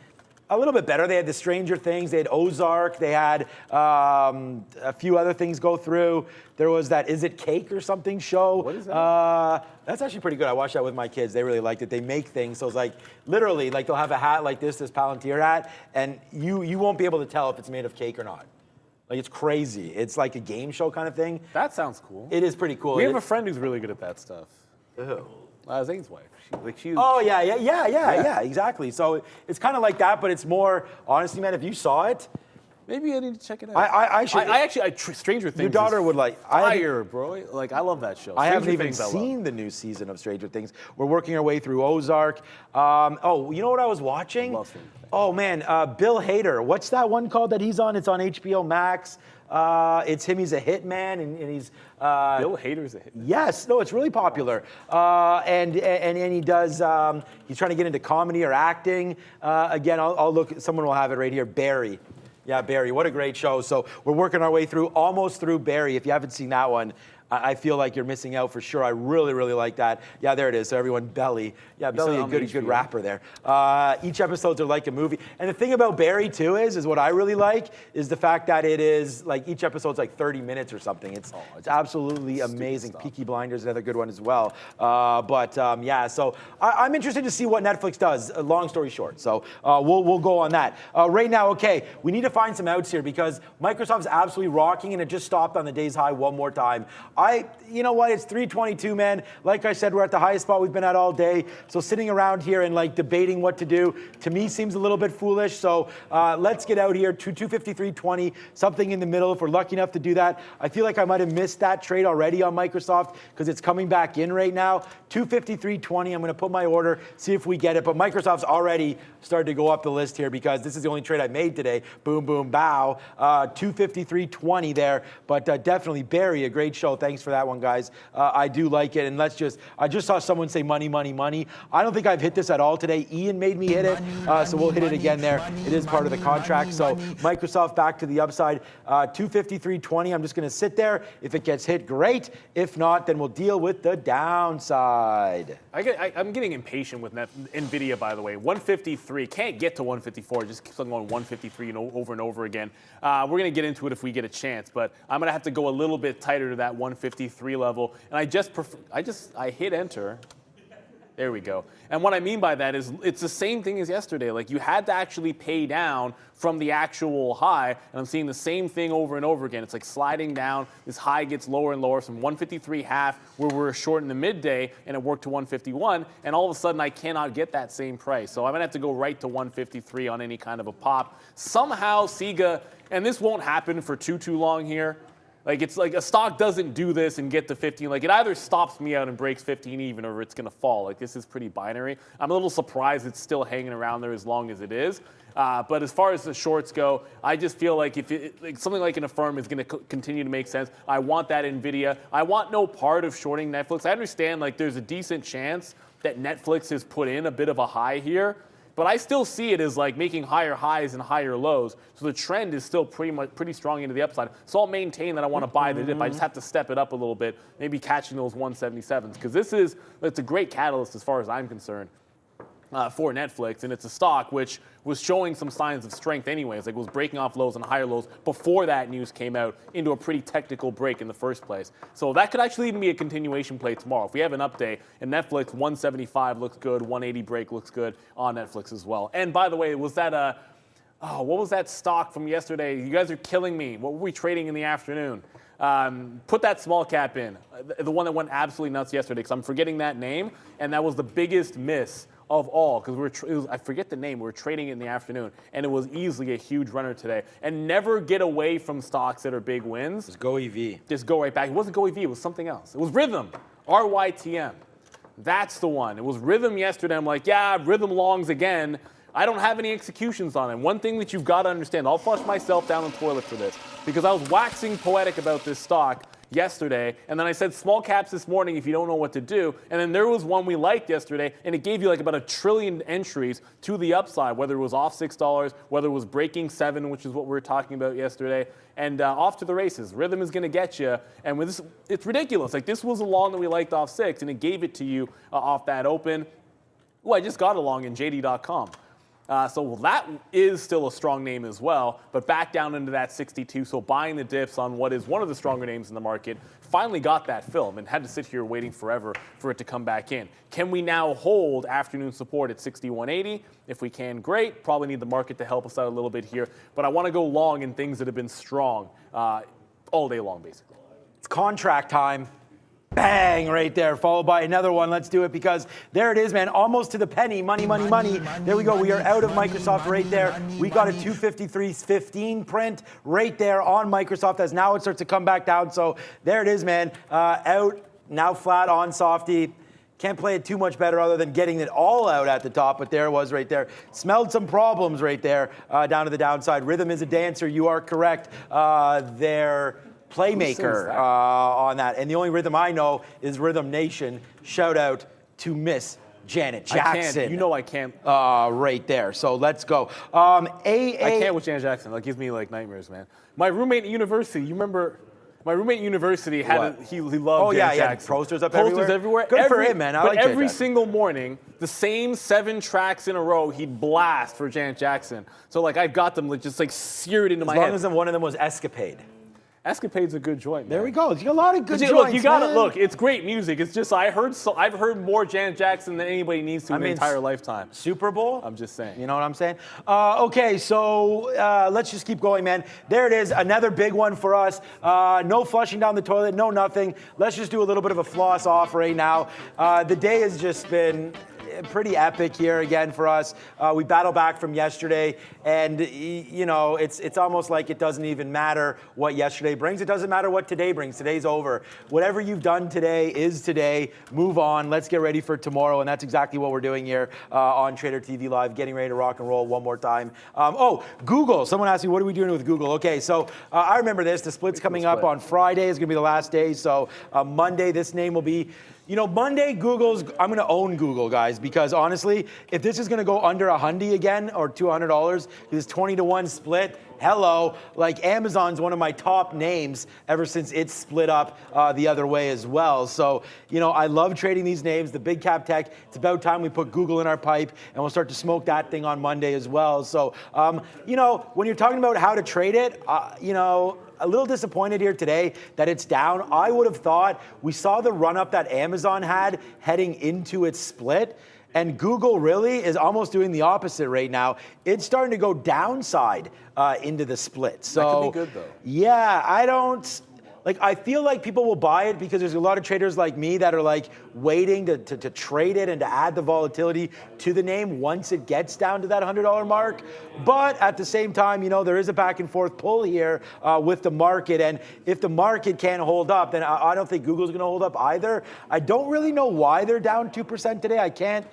a little bit better. They had the Stranger Things, they had Ozark, they had a few other things go through. There was that Is It Cake or something show. What is that? That's actually pretty good. I watched that with my kids. They really liked it. They make things. So it's like, literally, like they'll have a hat like this Palantir hat, and you won't be able to tell if it's made of cake or not. Like, it's crazy. It's like a game show kind of thing. That sounds cool. It is pretty cool. We have a friend who's really good at that stuff. Who? Zane's wife. Oh, yeah, exactly. So it's kind of like that, but it's more, honestly, man, if you saw it. Maybe I need to check it out. I should. Stranger Things. Your daughter would like. Fire, bro. Like, I love that show. I haven't even seen the new season of Stranger Things. We're working our way through Ozark. You know what I was watching? Love Stranger Things. Oh, man, Bill Hader. What's that one called that he's on? It's on HBO Max. It's him. He's a hitman, and he's Bill Hader's a hitman. Yes, no, it's really popular, and he does. He's trying to get into comedy or acting. Again, I'll look. Someone will have it right here. Barry. Yeah, Barry. What a great show. So we're working our way almost through Barry. If you haven't seen that one, I feel like you're missing out for sure. I really like that. Yeah, there it is. So everyone, Belly. Yeah, Belly, a good rapper there. Each episodes are like a movie. And the thing about Barry, too, is what I really like is the fact that it is, like, each episode's like 30 minutes or something. It's absolutely amazing. Stuff. Peaky Blinders, another good one as well. Yeah, so I'm interested to see what Netflix does, long story short. So we'll go on that. Right now, okay, we need to find some outs here because Microsoft's absolutely rocking, and it just stopped on the day's high one more time. You know what? It's 322, man. Like I said, we're at the highest spot we've been at all day. So sitting around here and like debating what to do, to me, seems a little bit foolish. So let's get out here to 253.20, something in the middle if we're lucky enough to do that. I feel like I might have missed that trade already on Microsoft because it's coming back in right now. 253.20. I'm going to put my order, see if we get it. But Microsoft's already started to go up the list here because this is the only trade I made today. Boom, boom, bow. 253.20 there. But definitely Barry, a great show. Thanks for that one, guys. I do like it. And I just saw someone say money, money, money. I don't think I've hit this at all today. Ian made me hit it. So we'll hit it again there. It is part of the contract. So Microsoft back to the upside. 253.20. I'm just going to sit there. If it gets hit, great. If not, then we'll deal with the downside. I'm getting impatient with NVIDIA, by the way. 153. Can't get to 154. It just keeps on going 153 over and over again. We're going to get into it if we get a chance. But I'm going to have to go a little bit tighter to that 153 level. And I hit enter. There we go. And what I mean by that is it's the same thing as yesterday. Like you had to actually pay down from the actual high, and I'm seeing the same thing over and over again. It's like sliding down. This high gets lower and lower from 153.5, where we're short in the midday, and it worked to 151, and all of a sudden I cannot get that same price. So I'm gonna have to go right to 153 on any kind of a pop. Somehow SIGA, and this won't happen for too long here. Like it's like a stock doesn't do this and get to 15. Like it either stops me out and breaks 15 even, or it's gonna fall. Like this is pretty binary. I'm a little surprised it's still hanging around there as long as it is. But as far as the shorts go, I just feel like if like something like an Affirm is gonna continue to make sense. I want that Nvidia. I want no part of shorting Netflix. I understand like there's a decent chance that Netflix has put in a bit of a high here. But I still see it as like making higher highs and higher lows. So the trend is still pretty strong into the upside. So I'll maintain that I want to buy the dip. I just have to step it up a little bit, maybe catching those 177s. Because it's a great catalyst as far as I'm concerned for Netflix. And it's a stock which was showing some signs of strength anyways. Like it was breaking off lows and higher lows before that news came out into a pretty technical break in the first place. So that could actually even be a continuation play tomorrow. If we have an update and Netflix 175 looks good, 180 break looks good on Netflix as well. And by the way, was that what was that stock from yesterday? You guys are killing me. What were we trading in the afternoon? Put that small cap in, the one that went absolutely nuts yesterday, because I'm forgetting that name, and that was the biggest miss of all, because I forget the name. We were trading it in the afternoon, and it was easily a huge runner today. And never get away from stocks that are big wins. Just go EV. Just go right back. It wasn't Go EV. It was something else. It was Rhythm, RYTM. That's the one. It was Rhythm yesterday. I'm like, yeah, Rhythm longs again. I don't have any executions on it. One thing that you've got to understand, I'll flush myself down the toilet for this, because I was waxing poetic about this stock yesterday, and then I said small caps this morning if you don't know what to do, and then there was one we liked yesterday, and it gave you like about 1 trillion entries to the upside, whether it was off $6, whether it was breaking 7, which is what we were talking about yesterday, and off to the races. Rhythm is going to get you, and with this, it's ridiculous. Like this was a long that we liked off 6, and it gave it to you off that open. Oh, I just got a long in JD.com. So that is still a strong name as well, but back down into that 62. So buying the dips on what is one of the stronger names in the market, finally got that film and had to sit here waiting forever for it to come back in. Can we now hold afternoon support at 61.80? If we can, great. Probably need the market to help us out a little bit here, but I want to go long in things that have been strong all day long, basically. It's contract time. Bang, right there, followed by another one. Let's do it, because there it is, man. Almost to the penny. Money. There we go. We are out of Microsoft right there. We got a 253.15 print right there on Microsoft as now it starts to come back down. So there it is, man. Out, now flat on Softy. Can't play it too much better other than getting it all out at the top, but there it was right there. Smelled some problems right there down to the downside. Rhythm is a dancer. You are correct. Their playmaker on that. And the only Rhythm I know is Rhythm Nation. Shout out to Miss Janet Jackson. You know I can't. Right there. So let's go. I can't with Janet Jackson. That gives me like nightmares, man. My roommate at university, you remember? My roommate at university had he loved Janet Jackson. Posters up Posters everywhere. Good for him, man. I like every single morning, the same 7 tracks in a row, he'd blast for Janet Jackson. So like I got them like just like seared into my head. As long as one of them was Escapade. Escapade's a good joint, man. There we go. You got a lot of good joints, look, you gotta man. look. It's great music. It's just I've heard more Janet Jackson than anybody needs to in their entire lifetime. Super Bowl. I'm just saying. You know what I'm saying? Okay, so let's just keep going, man. There it is. Another big one for us. No flushing down the toilet. No nothing. Let's just do a little bit of a floss off right now. The day has just been pretty epic here again for us. We battle back from yesterday, and you know, it's almost like it doesn't even matter what yesterday brings. It doesn't matter what today brings. Today's over. Whatever you've done today is today. Move on. Let's get ready for tomorrow, and that's exactly what we're doing here on Trader TV Live, getting ready to rock and roll one more time. Google. Someone asked me, what are we doing with Google? Okay, so I remember this. The split's coming up on Friday. Is going to be the last day. So Monday, this name will be. You know, Monday, I'm going to own Google, guys, because honestly, if this is going to go under $100 again or $200, this 20-to-1 split, hello, like Amazon's one of my top names ever since it's split up the other way as well. So, you know, I love trading these names, the big cap tech. It's about time we put Google in our pipe, and we'll start to smoke that thing on Monday as well. So, you know, when you're talking about how to trade it, you know, a little disappointed here today that it's down. I would have thought we saw the run up that Amazon had heading into its split. And Google really is almost doing the opposite right now. It's starting to go downside into the split. So, that could be good, though. Yeah, I feel like people will buy it because there's a lot of traders like me that are like waiting to trade it and to add the volatility to the name once it gets down to that $100 mark. But at the same time, you know, there is a back and forth pull here with the market. And if the market can't hold up, then I don't think Google's going to hold up either. I don't really know why they're down 2% today. I can't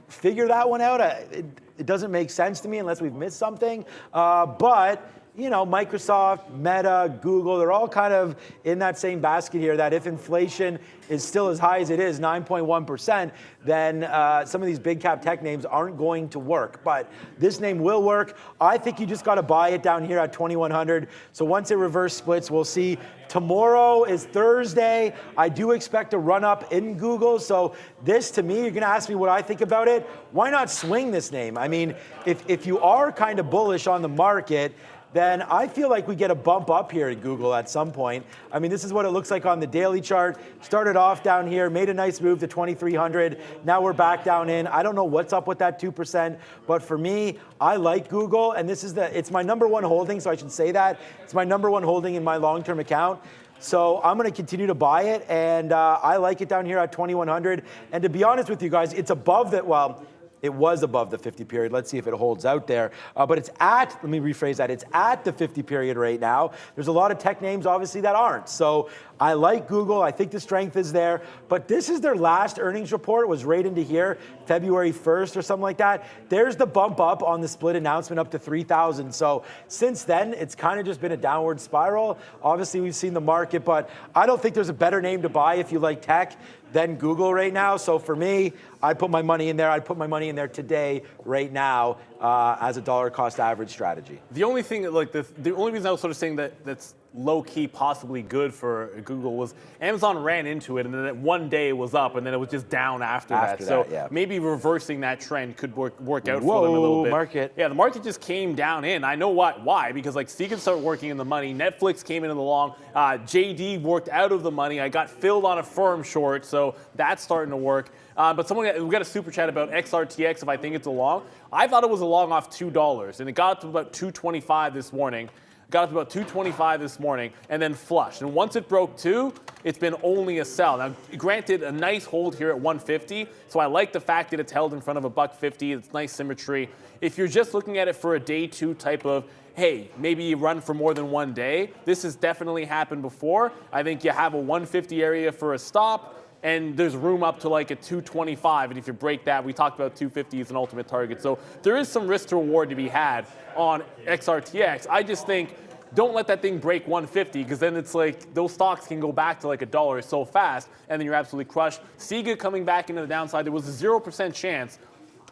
figure that one out. It doesn't make sense to me unless we've missed something. But you know, Microsoft, Meta, Google, they're all kind of in that same basket here, that if inflation is still as high as it is, 9.1%, then some of these big cap tech names aren't going to work. But this name will work. I think you just got to buy it down here at 2,100. So once it reverse splits, we'll see. Tomorrow is Thursday. I do expect a run up in Google. So this, to me, you're going to ask me what I think about it. Why not swing this name? I mean, if you are kind of bullish on the market, then I feel like we get a bump up here at Google at some point. I mean, this is what it looks like on the daily chart. Started off down here, made a nice move to 2,300. Now we're back down in. I don't know what's up with that 2%, but for me, I like Google, and it's my number one holding, so I should say that. It's my number one holding in my long-term account. So I'm going to continue to buy it, and I like it down here at 2,100. And to be honest with you guys, it's above that, well, it was above the 50 period. Let's see if it holds out there. But it's let me rephrase that, it's at the 50 period right now. There's a lot of tech names, obviously, that aren't. So I like Google. I think the strength is there. But this is their last earnings report. It was right into here, February 1st or something like that. There's the bump up on the split announcement up to 3,000. So since then, it's kind of just been a downward spiral. Obviously, we've seen the market, but I don't think there's a better name to buy if you like tech than Google right now. So for me, I'd put my money in there. I'd put my money in there today, right now, as a dollar cost average strategy. The only thing, the only reason I was sort of saying that's low-key possibly good for Google was Amazon ran into it, and then one day it was up, and then it was just down after that. So yeah. maybe reversing that trend could work out for them a little bit. Market. Yeah, the market just came down in. I know why, because like Segan started working in the money, Netflix came into the long, JD worked out of the money. I got filled on a firm short, so that's starting to work. But we got a super chat about XRTX if I think it's a long. I thought it was a long off $2, and it got up to about $2.25 this morning. Got up to about $2.25 this morning and then flushed. And once it broke 2, it's been only a sell. Now, granted, a nice hold here at 150, so I like the fact that it's held in front of a $1.50. It's nice symmetry. If you're just looking at it for a day 2 type of, hey, maybe you run for more than one day, this has definitely happened before. I think you have a 150 area for a stop, and there's room up to like a 225, and if you break that, we talked about 250 as an ultimate target. So there is some risk to reward to be had on XRTX. I just think don't let that thing break 150, because then it's like those stocks can go back to like $1 so fast, and then you're absolutely crushed. Sega coming back into the downside, there was a 0% chance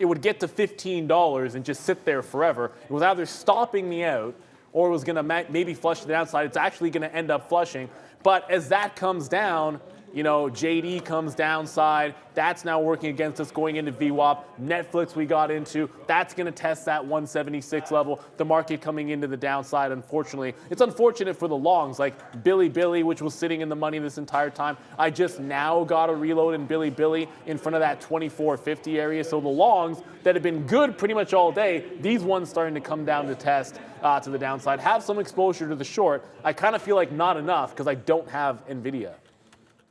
it would get to $15 and just sit there forever. It was either stopping me out or it was going to maybe flush to the downside. It's actually going to end up flushing. But as that comes down, you know, JD comes downside. That's now working against us going into VWAP. Netflix we got into. That's going to test that 176 level. The market coming into the downside, unfortunately. It's unfortunate for the longs, like Billy, which was sitting in the money this entire time. I just now got a reload in Billy in front of that 2450 area. So the longs that have been good pretty much all day, these ones starting to come down to test to the downside. Have some exposure to the short. I kind of feel like not enough because I don't have NVIDIA.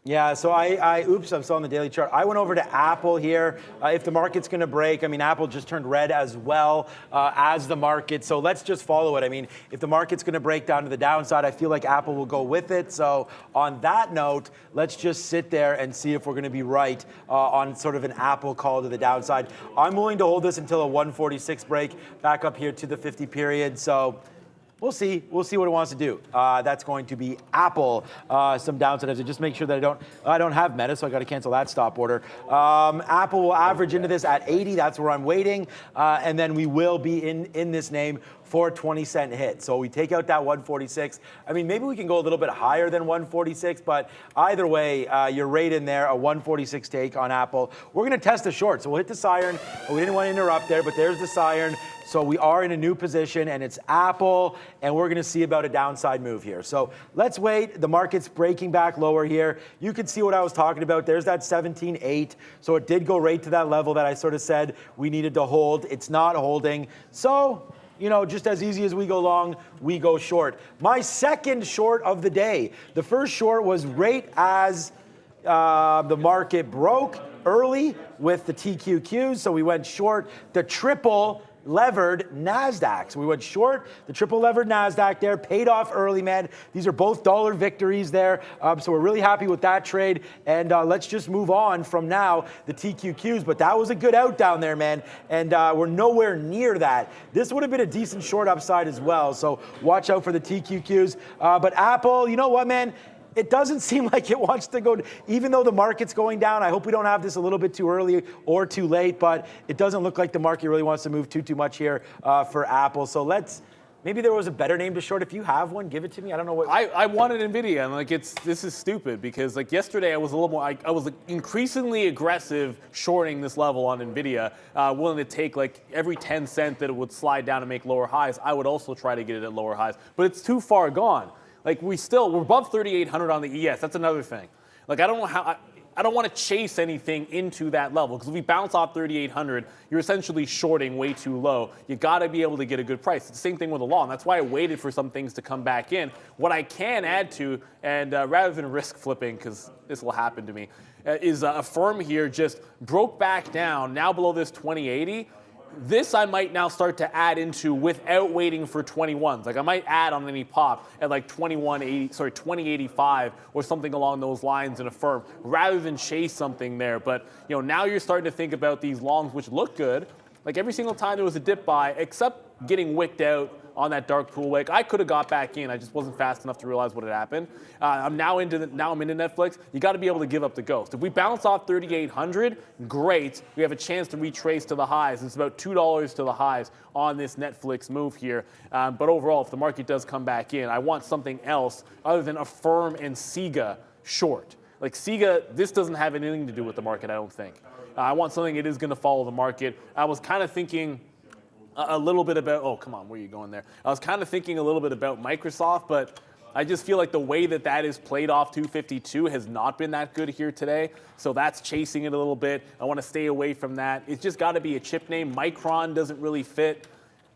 Yeah, so I'm still on the daily chart. I went over to Apple here. If the market's going to break, I mean, Apple just turned red as well as the market. So let's just follow it. I mean, if the market's going to break down to the downside, I feel like Apple will go with it. So on that note, let's just sit there and see if we're going to be right on sort of an Apple call to the downside. I'm willing to hold this until a 146 break back up here to the 50 period. So We'll see. We'll see what it wants to do. That's going to be Apple. Some downside as just make sure that I don't have Meta, so I got to cancel that stop order. Apple will average into this at 80. That's where I'm waiting, and then we will be in this name for a 20-cent hit. So we take out that 146. I mean, maybe we can go a little bit higher than 146, but either way, you're right in there, a 146 take on Apple. We're going to test the short, so we'll hit the siren. We didn't want to interrupt there, but there's the siren. So we are in a new position, and it's Apple, and we're going to see about a downside move here. So let's wait. The market's breaking back lower here. You can see what I was talking about. There's that 17.8. So it did go right to that level that I sort of said we needed to hold. It's not holding. So, you know, just as easy as we go long, we go short. My second short of the day. The first short was right as the market broke early with the TQQs. So we went short the triple levered NASDAQ. So we went short the triple levered NASDAQ there, paid off early, man. These are both dollar victories there. So we're really happy with that trade. And let's just move on from now, the TQQs. But that was a good out down there, man. And we're nowhere near that. This would have been a decent short upside as well. So watch out for the TQQs. But Apple, you know what, man? It doesn't seem like it wants to go, even though the market's going down. I hope we don't have this a little bit too early or too late, but it doesn't look like the market really wants to move too much here for Apple. So maybe there was a better name to short. If you have one, give it to me. I don't know what. I wanted NVIDIA, and like this is stupid because like yesterday I was a little more, I was increasingly aggressive shorting this level on NVIDIA, willing to take like every 10 cent that it would slide down and make lower highs. I would also try to get it at lower highs, but it's too far gone. Like we're above 3,800 on the ES. That's another thing. Like I don't know how. I don't want to chase anything into that level because if we bounce off 3,800, you're essentially shorting way too low. You got to be able to get a good price. It's the same thing with the long. That's why I waited for some things to come back in. What I can add to, and rather than risk flipping, because this will happen to me, is a firm here just broke back down, now below this 2080. This I might now start to add into without waiting for 21s. Like I might add on any pop at like 2085 or something along those lines in a firm rather than chase something there. But you know, now you're starting to think about these longs which look good. Like every single time there was a dip buy, except getting wicked out on that dark pool wick, I could have got back in. I just wasn't fast enough to realize what had happened. I'm now into Netflix. You got to be able to give up the ghost. If we bounce off 3,800, great. We have a chance to retrace to the highs. It's about $2 to the highs on this Netflix move here. But overall, if the market does come back in, I want something else other than Affirm and Sega short. Like Sega, this doesn't have anything to do with the market, I don't think. I want something that is going to follow the market. I was kind of thinking a little bit about, oh, come on, where are you going there? I was kind of thinking a little bit about Microsoft, but I just feel like the way that is played off 252 has not been that good here today. So that's chasing it a little bit. I want to stay away from that. It's just got to be a chip name. Micron doesn't really fit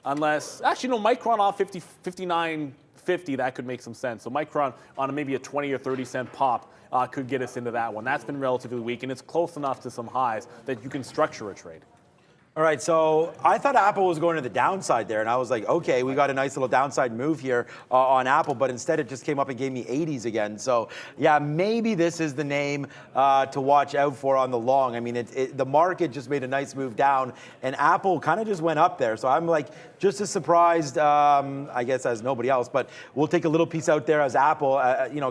unless, actually, no, Micron off 59.50, that could make some sense. So Micron on maybe a 20 or 30 cent pop could get us into that one. That's been relatively weak, and it's close enough to some highs that you can structure a trade. All right, so I thought Apple was going to the downside there, and I was like, okay, we got a nice little downside move here on Apple, but instead it just came up and gave me 80s again. So yeah, maybe this is the name to watch out for on the long. I mean, the market just made a nice move down, and Apple kind of just went up there. So I'm like just as surprised, I guess, as nobody else, but we'll take a little piece out there as Apple,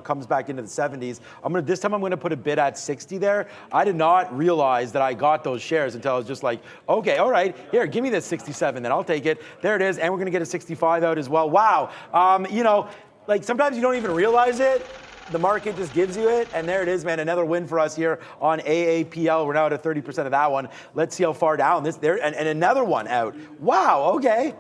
comes back into the 70s. This time I'm going to put a bid at 60 there. I did not realize that I got those shares until I was just like, okay, all right, here, give me this 67 then, I'll take it. There it is, and we're gonna get a 65 out as well. Wow, like sometimes you don't even realize it. The market just gives you it, and there it is, man. Another win for us here on AAPL. We're now at 30% of that one. Let's see how far down and another one out. Wow, okay.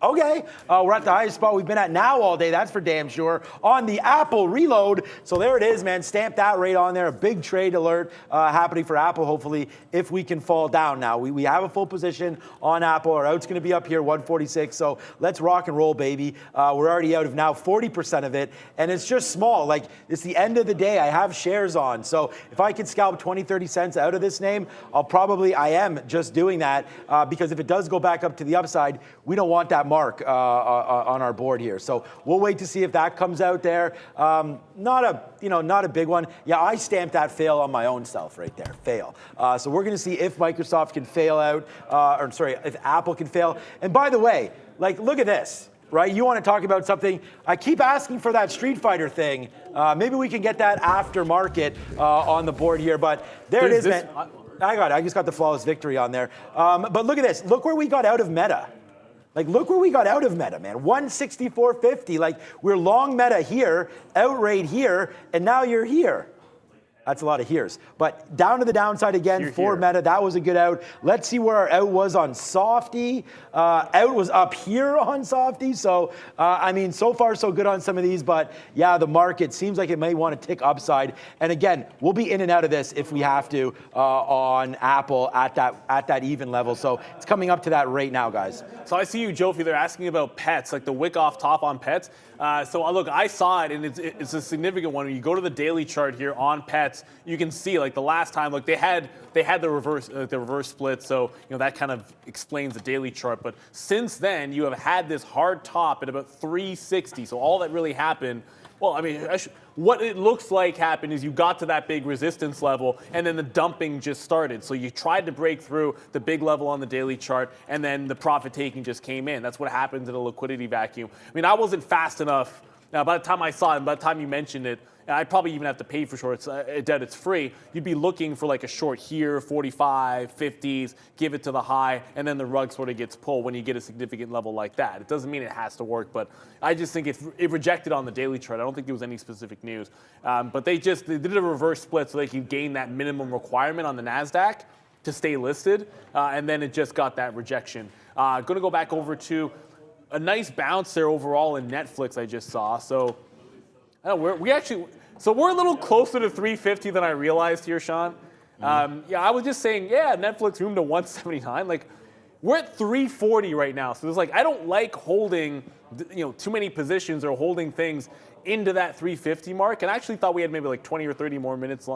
Okay, we're at the highest spot we've been at now all day, that's for damn sure, on the Apple reload. So there it is, man, stamp that right on there. A big trade alert happening for Apple, hopefully, if we can fall down now. We have a full position on Apple. Our out's going to be up here, 146, so let's rock and roll, baby. We're already out of now 40% of it, and it's just small. Like, it's the end of the day. I have shares on, so if I could scalp 20, 30 cents out of this name, I am just doing that, because if it does go back up to the upside, we don't want that mark on our board here. So we'll wait to see if that comes out there. Not a big one. Yeah, I stamped that fail on my own self right there. Fail. So we're going to see if Microsoft can fail out, if Apple can fail. And by the way, like, look at this. right? You want to talk about something. I keep asking for that Street Fighter thing. Maybe we can get that after market on the board here, but there it is, man. I got it. I just got the flawless victory on there. But look at this. Look where we got out of meta. Like, look where we got out of meta, man. 164.50. Like, we're long meta here, outrate here, and now you're here. That's a lot of here's. But down to the downside again for meta. That was a good out. Let's see where our out was on Softy. Out was up here on Softy. So, I mean, so far so good on some of these. But, yeah, the market seems like it may want to tick upside. And, again, we'll be in and out of this if we have to on Apple at that even level. So it's coming up to that right now, guys. So I see you, Jofi, they're asking about pets, like the wick off top on pets. So look, I saw it, and it's a significant one. When you go to the daily chart here on pets, you can see like the last time, look, they had the reverse split, so that kind of explains the daily chart. But since then, you have had this hard top at about 360. So all that really happened. Well, I mean, what it looks like happened is you got to that big resistance level, and then the dumping just started. So you tried to break through the big level on the daily chart, and then the profit taking just came in. That's what happens in a liquidity vacuum. I mean, I wasn't fast enough. Now, by the time I saw it, and by the time you mentioned it, I'd probably even have to pay for shorts. It's free. You'd be looking for like a short here, 45, 50s, give it to the high, and then the rug sort of gets pulled when you get a significant level like that. It doesn't mean it has to work, but I just think it rejected on the daily chart. I don't think there was any specific news. But they did a reverse split so they could gain that minimum requirement on the NASDAQ to stay listed, and then it just got that rejection. Going to go back over to a nice bounce there overall in Netflix I just saw. So we're a little closer to 350 than I realized here, Sean. Yeah, I was just saying, Netflix room to 179. Like, we're at 340 right now. So I don't like holding, too many positions or holding things into that 350 mark. And I actually thought we had maybe like 20 or 30 more minutes.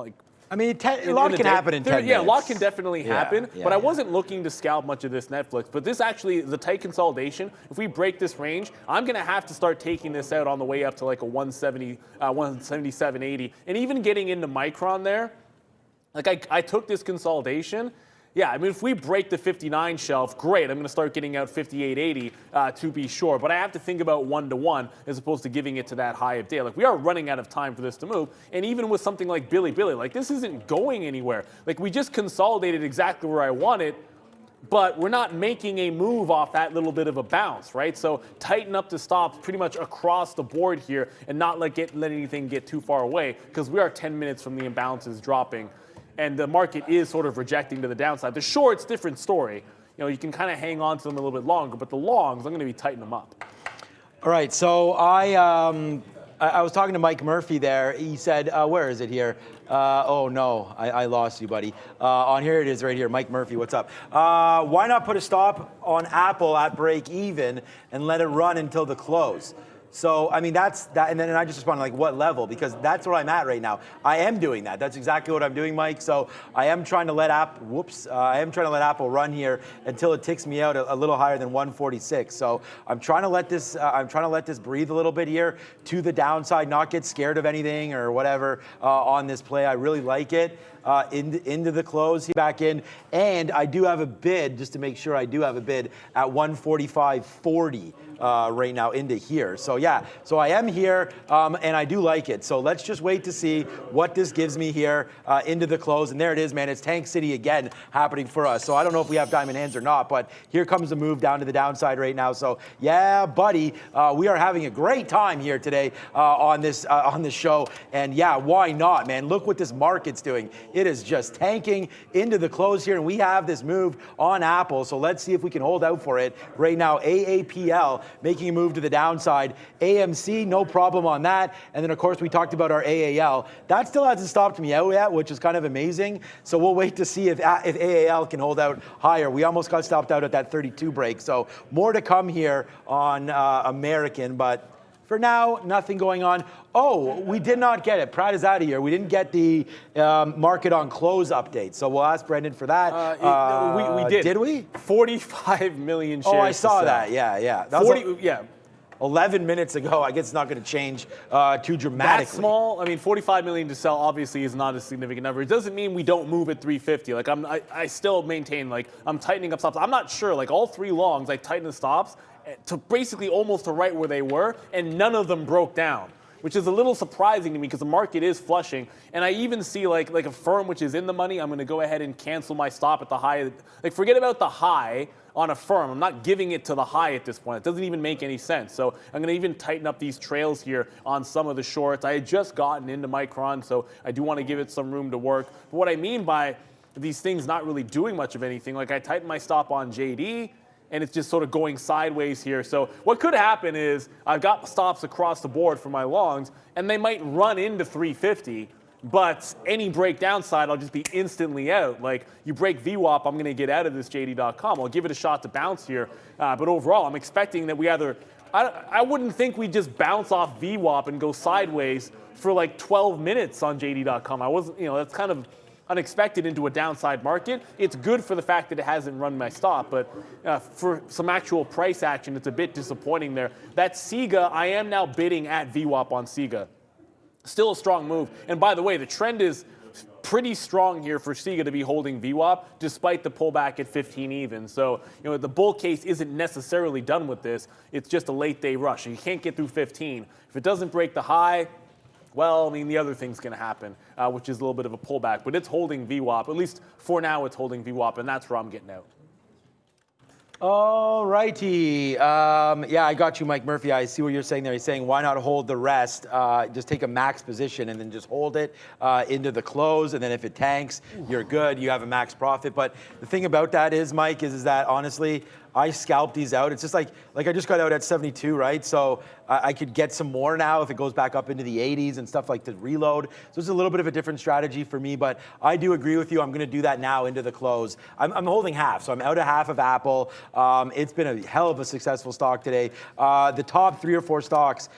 I mean, a lot can happen in 10 minutes. Yeah, a lot can definitely happen, but I wasn't looking to scalp much of this Netflix. But this actually is a tight consolidation. If we break this range, I'm going to have to start taking this out on the way up to like a 177.80. And even getting into Micron there, like I took this consolidation. Yeah, I mean, if we break the 59 shelf, great. I'm going to start getting out 58.80 to be sure. But I have to think about 1-to-1 as opposed to giving it to that high of day. Like, we are running out of time for this to move. And even with something like Billy, like, this isn't going anywhere. Like, we just consolidated exactly where I want it, but we're not making a move off that little bit of a bounce, right? So tighten up the stops pretty much across the board here and not let anything get too far away, because we are 10 minutes from the imbalances dropping. And the market is sort of rejecting to the downside. The shorts, different story. You can kind of hang on to them a little bit longer, but the longs, I'm going to be tightening them up. All right, so I was talking to Mike Murphy there. He said, where is it here? Oh, no, I lost you, buddy. On here it is right here. Mike Murphy, what's up? Why not put a stop on Apple at break even and let it run until the close? So, I mean, that's that. And then I just responded, like, what level? Because that's where I'm at right now. I am doing that. That's exactly what I'm doing, Mike. So I am trying to let Apple run here until it ticks me out a little higher than 146. So I'm trying to let this breathe a little bit here to the downside, not get scared of anything or whatever on this play. I really like it. Into the close, back in, and I do have a bid, just to make sure I do have a bid at 145.40 right now into here. So yeah, so I am here, and I do like it. So let's just wait to see what this gives me here into the close. And there it is, man. It's Tank City again happening for us. So I don't know if we have diamond hands or not, but here comes the move down to the downside right now. So yeah, buddy, we are having a great time here today on this show. And yeah, why not, man? Look what this market's doing. It is just tanking into the close here, and we have this move on Apple. So let's see if we can hold out for it right now. AAPL making a move to the downside. AMC, no problem on that. And then, of course, we talked about our AAL. That still hasn't stopped me out yet, which is kind of amazing. So we'll wait to see if AAL can hold out higher. We almost got stopped out at that 32 break. So more to come here on American, but for now, nothing going on. Oh, we did not get it. Pratt is out of here. We didn't get the market on close update. So we'll ask Brendan for that. We did. Did we? 45 million shares. Oh, I saw that. Yeah. That 40, yeah. 11 minutes ago. I guess it's not going to change too dramatically. That small. I mean, 45 million to sell obviously is not a significant number. It doesn't mean we don't move at 350. Like I still maintain, like, I'm tightening up stops. I'm not sure. Like, all three longs, I tighten the stops. to basically almost to right where they were, and none of them broke down, which is a little surprising to me because the market is flushing. And I even see like a firm which is in the money, I'm going to go ahead and cancel my stop at the high. Like, forget about the high on a firm. I'm not giving it to the high at this point. It doesn't even make any sense. So I'm going to even tighten up these trails here on some of the shorts. I had just gotten into Micron, so I do want to give it some room to work. But what I mean by these things not really doing much of anything, like I tightened my stop on JD, and it's just sort of going sideways here. So what could happen is I've got stops across the board for my longs, and they might run into 350, but any break downside, I'll just be instantly out. Like, you break VWAP, I'm going to get out of this JD.com. I'll give it a shot to bounce here. But overall, I'm expecting that we either, I wouldn't think we just bounce off VWAP and go sideways for like 12 minutes on JD.com. I wasn't, that's kind of unexpected into a downside market. It's good for the fact that it hasn't run my stop, but for some actual price action, it's a bit disappointing there. That SIGA, I am now bidding at VWAP on SIGA. Still a strong move. And by the way, the trend is pretty strong here for SIGA to be holding VWAP despite the pullback at 15 even. So, the bull case isn't necessarily done with this. It's just a late day rush. You can't get through 15. If it doesn't break the high, well, the other thing's going to happen, which is a little bit of a pullback. But it's holding VWAP. At least for now, it's holding VWAP, and that's where I'm getting out. All righty. Yeah, I got you, Mike Murphy. I see what you're saying there. He's saying, why not hold the rest? Just take a max position and then just hold it into the close. And then if it tanks, you're good. You have a max profit. But the thing about that is, Mike, is that honestly, I scalped these out. It's just like I just got out at 72, right? So I could get some more now if it goes back up into the 80s and stuff like to reload. So it's a little bit of a different strategy for me, but I do agree with you. I'm going to do that now into the close. I'm holding half, so I'm out of half of Apple. It's been a hell of a successful stock today. The top 3 or 4 stocks,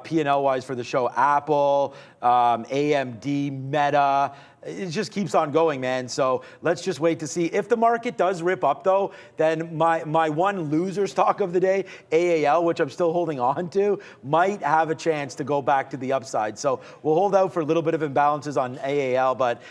P&L wise for the show: Apple, AMD, Meta. It just keeps on going, man. So let's just wait to see. If the market does rip up, though, then my one loser stock of the day, AAL, which I'm still holding on to, might have a chance to go back to the upside. So we'll hold out for a little bit of imbalances on AAL. But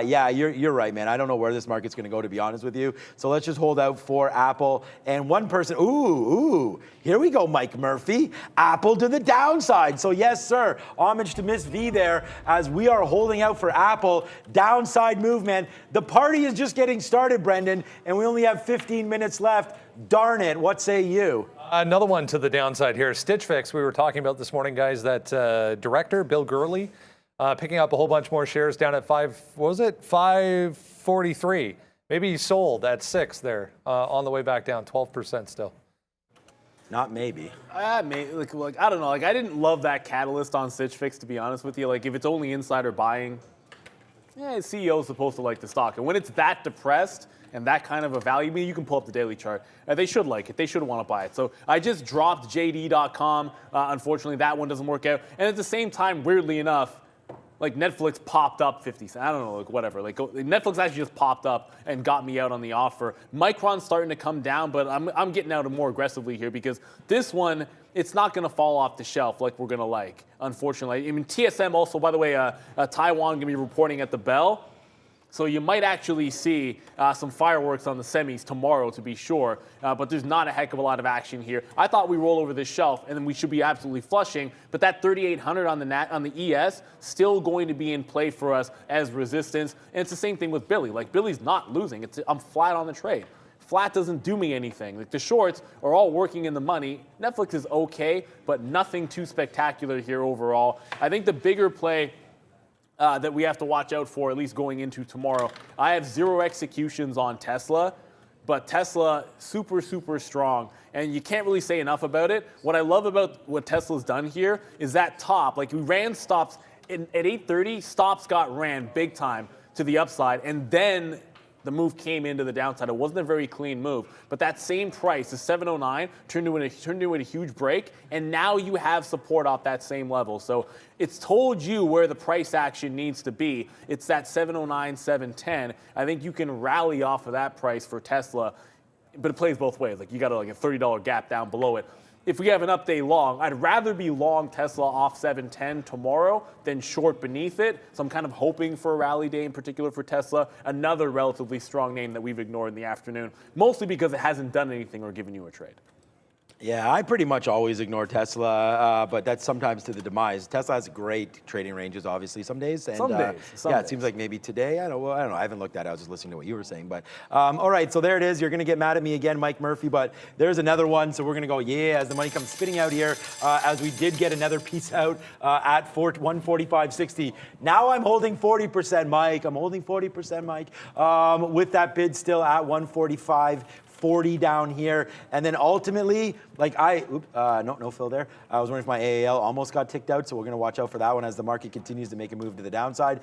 yeah, you're right, man. I don't know where this market's going to go, to be honest with you. So let's just hold out for Apple. And one person, ooh, here we go, Mike Murphy. Apple to the downside. So yes, sir. Homage to Miss V there, as we are holding out for Apple. Downside move, man. The party is just getting started, Brendan, and we only have 15 minutes left. Darn it, what say you? Another one to the downside here. Stitch Fix, we were talking about this morning, guys, that director, Bill Gurley, picking up a whole bunch more shares down at 543. Maybe he sold at 6 there on the way back down, 12% still. Not maybe. I don't know. I didn't love that catalyst on Stitch Fix, to be honest with you. If it's only insider buying, CEO is supposed to like the stock. And when it's that depressed and that kind of a value, you can pull up the daily chart. They should like it. They should want to buy it. So I just dropped JD.com. Unfortunately, that one doesn't work out. And at the same time, weirdly enough, Netflix popped up 50 cents. I don't know, whatever. Netflix actually just popped up and got me out on the offer. Micron's starting to come down, but I'm getting out more aggressively here because this one, it's not going to fall off the shelf like we're going to like, unfortunately. TSM also, by the way, Taiwan going to be reporting at the bell. So you might actually see some fireworks on the semis tomorrow, to be sure. But there's not a heck of a lot of action here. I thought we roll over this shelf and then we should be absolutely flushing. But that 3,800 on the ES still going to be in play for us as resistance. And it's the same thing with Billy. Billy's not losing. I'm flat on the trade. Flat doesn't do me anything. The shorts are all working in the money. Netflix is okay, but nothing too spectacular here overall. I think the bigger play that we have to watch out for, at least going into tomorrow, I have 0 executions on Tesla, but Tesla super, super strong. And you can't really say enough about it. What I love about what Tesla's done here is that top. We ran stops at 8:30, stops got ran big time to the upside, and then the move came into the downside. It wasn't a very clean move, but that same price, the 709, turned into a huge break, and now you have support off that same level. So it's told you where the price action needs to be. It's that 709, 710. I think you can rally off of that price for Tesla, but it plays both ways. You got a $30 gap down below it. If we have an update long, I'd rather be long Tesla off 710 tomorrow than short beneath it. So I'm kind of hoping for a rally day in particular for Tesla, another relatively strong name that we've ignored in the afternoon, mostly because it hasn't done anything or given you a trade. Yeah, I pretty much always ignore Tesla, but that's sometimes to the demise. Tesla has great trading ranges, obviously, some days. And, Some days. It seems like maybe today. I don't know. I haven't looked at it. I was just listening to what you were saying. But all right, so there it is. You're going to get mad at me again, Mike Murphy, but there's another one. So we're going to go, yeah, as the money comes spitting out here, as we did get another piece out at 145.60. Now I'm holding 40%, Mike. I'm holding 40%, Mike, with that bid still at 145.40 down here. And then ultimately, like no fill there. I was wondering if my AAL almost got ticked out, so we're going to watch out for that one as the market continues to make a move to the downside.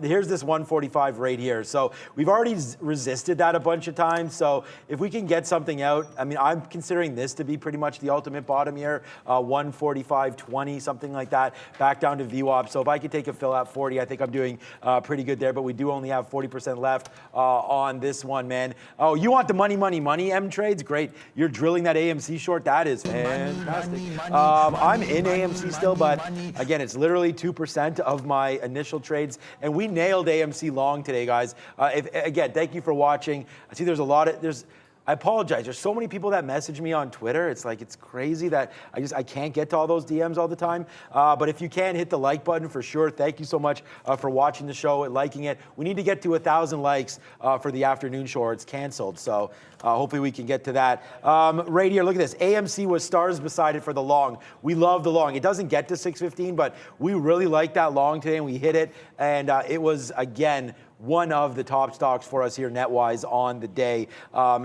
Here's this 145 right here. So we've already resisted that a bunch of times. So if we can get something out, I mean, I'm considering this to be pretty much the ultimate bottom here, 145.20, something like that, back down to VWAP. So if I could take a fill at 40, I think I'm doing pretty good there, but we do only have 40% left on this one, man. Oh, you want the money, M trades? Great. You're drilling that AMC short. That is fantastic. I'm in AMC still, but again, it's literally 2% of my initial trades, and we nailed AMC long today, guys. Again, thank you for watching. I see there's a lot of I apologize. There's so many people that message me on Twitter. It's like, it's crazy that I can't get to all those DMs all the time. But if you can, hit the like button for sure. Thank you so much for watching the show and liking it. We need to get to 1,000 likes for the afternoon show, or it's canceled. So hopefully we can get to that. Right here, look at this. AMC was stars beside it for the long. We love the long. It doesn't get to 615, but we really like that long today, and we hit it. And it was, again, one of the top stocks for us here net-wise on the day.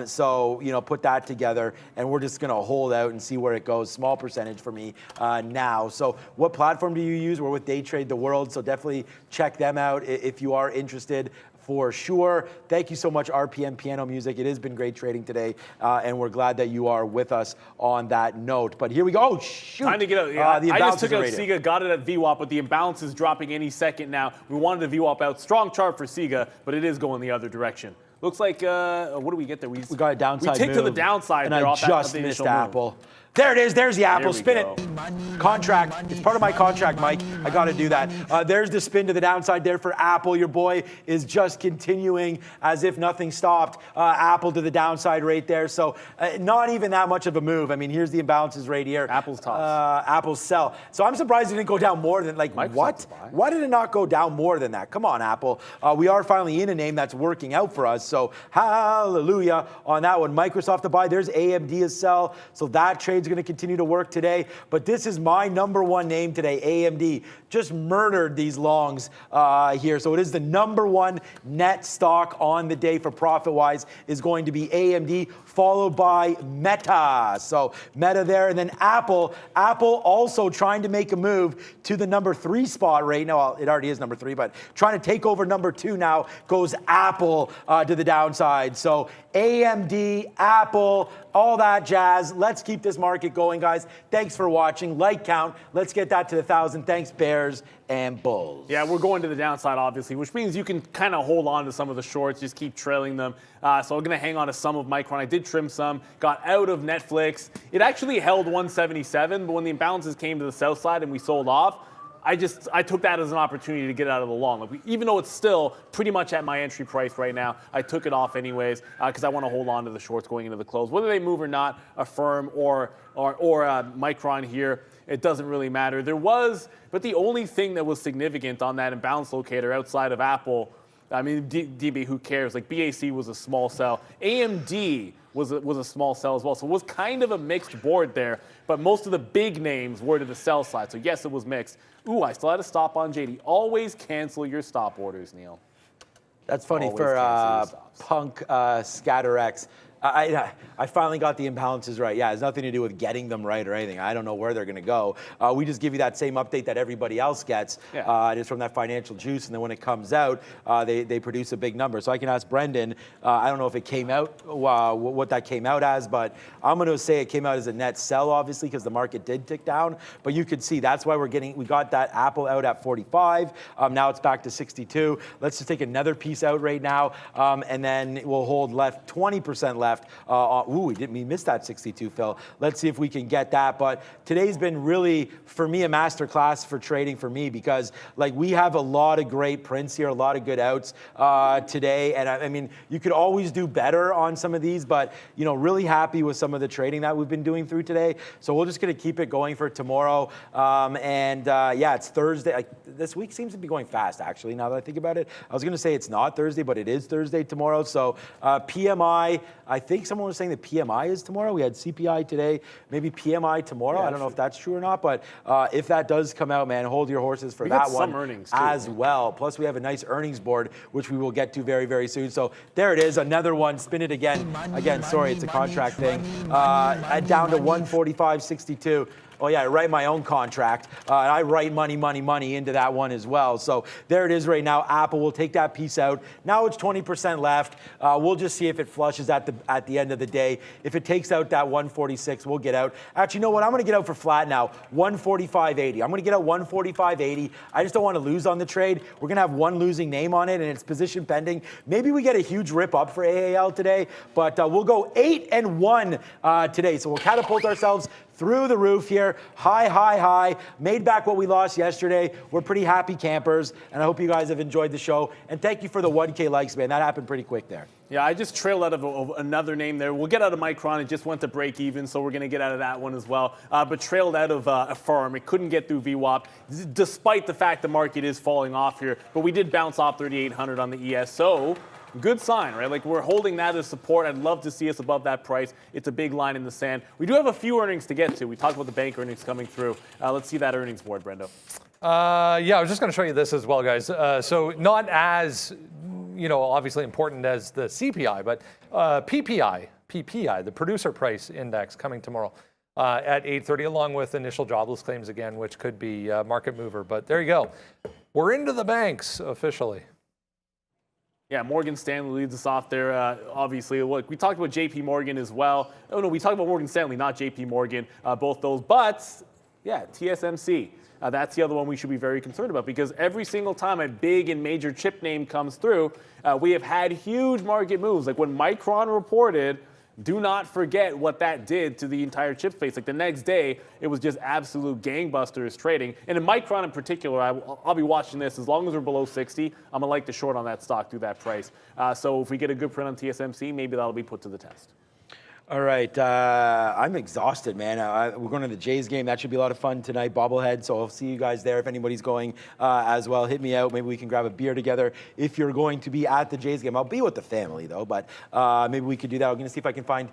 So, put that together, and we're just going to hold out and see where it goes. Small percentage for me now. So what platform do you use? We're with Day Trade the World, so definitely check them out if you are interested. For sure. Thank you so much, RPM Piano Music. It has been great trading today, and we're glad that you are with us on that note. But here we go. Oh, shoot. Time to get out. Yeah, I just took out Sega, got it at VWAP, but the imbalance is dropping any second now. We wanted to VWAP out. Strong chart for Sega, but it is going the other direction. Looks like, what do we get there? We got a downside We ticked to the downside and there I off just that missed initial Apple. move. There it is. There's the Apple. Spin go. it. Contract. It's part of my contract, Mike. I got to do that. There's the spin to the downside there for Apple. Your boy is just continuing as if nothing stopped. Apple to the downside right there. So not even that much of a move. I mean, here's the imbalances right here. Apple's tops. Apple's sell. So I'm surprised it didn't go down more than, like, what? Why did it not go down more than that? Come on, Apple. We are finally in a name that's working out for us. So hallelujah on that one. Microsoft to buy. There's AMD as sell. So that trade's going to continue to work today. But this is my number one name today, AMD. Just murdered these longs here. So it is the number one net stock on the day for profit-wise is going to be AMD, followed by Meta. So Meta there, and then Apple. Apple also trying to make a move to the number 3 spot right now. Well, it already is number 3, but trying to take over number 2 now goes Apple to the downside. So AMD, Apple, all that jazz. Let's keep this market going, guys. Thanks for watching. Like count. Let's get that to 1,000. Thanks, Bears and Bulls. Yeah, we're going to the downside, obviously, which means you can kind of hold on to some of the shorts, just keep trailing them. So I'm going to hang on to some of Micron. I did trim some, got out of Netflix. It actually held 177, but when the imbalances came to the south side and we sold off, I took that as an opportunity to get out of the long. Like, even though it's still pretty much at my entry price right now, I took it off anyways because I want to hold on to the shorts going into the close. Whether they move or not, Affirm or Micron here, it doesn't really matter. But the only thing that was significant on that imbalance locator outside of Apple, I mean, DB, who cares? Like, BAC was a small sell. AMD was a small sell as well. So it was kind of a mixed board there. But most of the big names were to the sell side. So yes, it was mixed. Ooh, I still had a stop on JD. Always cancel your stop orders, Neil. That's funny. Always For Punk ScatterX. I finally got the imbalances right. Yeah, it has nothing to do with getting them right or anything. I don't know where they're going to go. We just give you that same update that everybody else gets. Yeah. Just from that financial juice, and then when it comes out, they produce a big number. So I can ask Brendan. I don't know if it came out, what that came out as, but I'm going to say it came out as a net sell, obviously, because the market did tick down. But you could see that's why we got that Apple out at 45. Now it's back to 62. Let's just take another piece out right now, and then we'll hold left 20% left left. We missed that 62, Phil. Let's see if we can get that. But today's been really, for me, a masterclass for trading for me, because like we have a lot of great prints here, a lot of good outs today. And I mean, you could always do better on some of these, but you know, really happy with some of the trading that we've been doing through today. So we're just going to keep it going for tomorrow. Yeah, it's Thursday. This week seems to be going fast, actually, now that I think about it. I was going to say it's not Thursday, but it is Thursday tomorrow. So PMI, I think someone was saying that PMI is tomorrow. We had CPI today, maybe PMI tomorrow. Yeah, I don't know if that's true or not, but if that does come out, man, hold your horses for we that got one some earnings too, as well. Plus, we have a nice earnings board, which we will get to very, very soon. So there it is, another one. Spin it again. Again, sorry, it's a contract thing. Down to 145.62. Oh yeah, I write my own contract. And I write money into that one as well. So there it is right now. Apple will take that piece out. Now it's 20% left. We'll just see if it flushes at the end of the day. If it takes out that 146, we'll get out. Actually, you know what? I'm going to get out for flat now. 145.80. I'm going to get out 145.80. I just don't want to lose on the trade. We're going to have one losing name on it, and it's position pending. Maybe we get a huge rip up for AAL today, but we'll go 8-1 today. So we'll catapult ourselves through the roof here. High. Made back what we lost yesterday. We're pretty happy campers, and I hope you guys have enjoyed the show. And thank you for the 1K likes, man. That happened pretty quick there. Yeah, I just trailed out of another name there. We'll get out of Micron. It just went to break even, so we're going to get out of that one as well. But trailed out of a firm. It couldn't get through VWAP, despite the fact the market is falling off here. But we did bounce off 3,800 on the ES. So good sign, right? Like, we're holding that as support. I'd love to see us above that price. It's a big line in the sand. We do have a few earnings to get to. We talked about the bank earnings coming through. Let's see that earnings board, Brendo. Yeah, I was just going to show you this as well, guys. So not as, obviously important as the CPI, but PPI, the producer price index, coming tomorrow at 8:30, along with initial jobless claims again, which could be a market mover. But there you go. We're into the banks officially. Yeah, Morgan Stanley leads us off there. Obviously, look, we talked about JP Morgan as well. Oh, no, we talked about Morgan Stanley, not JP Morgan, both those. But, yeah, TSMC. That's the other one we should be very concerned about, because every single time a big and major chip name comes through, we have had huge market moves. Like when Micron reported, do not forget what that did to the entire chip space. Like the next day, it was just absolute gangbusters trading. And in Micron in particular, I'll be watching this. As long as we're below 60, I'm going to like the short on that stock through that price. So if we get a good print on TSMC, maybe that'll be put to the test. All right, I'm exhausted, man. We're going to the Jays game. That should be a lot of fun tonight, bobblehead. So I'll see you guys there. If anybody's going as well, hit me out. Maybe we can grab a beer together if you're going to be at the Jays game. I'll be with the family, though, but maybe we could do that. I'm going to see if I can find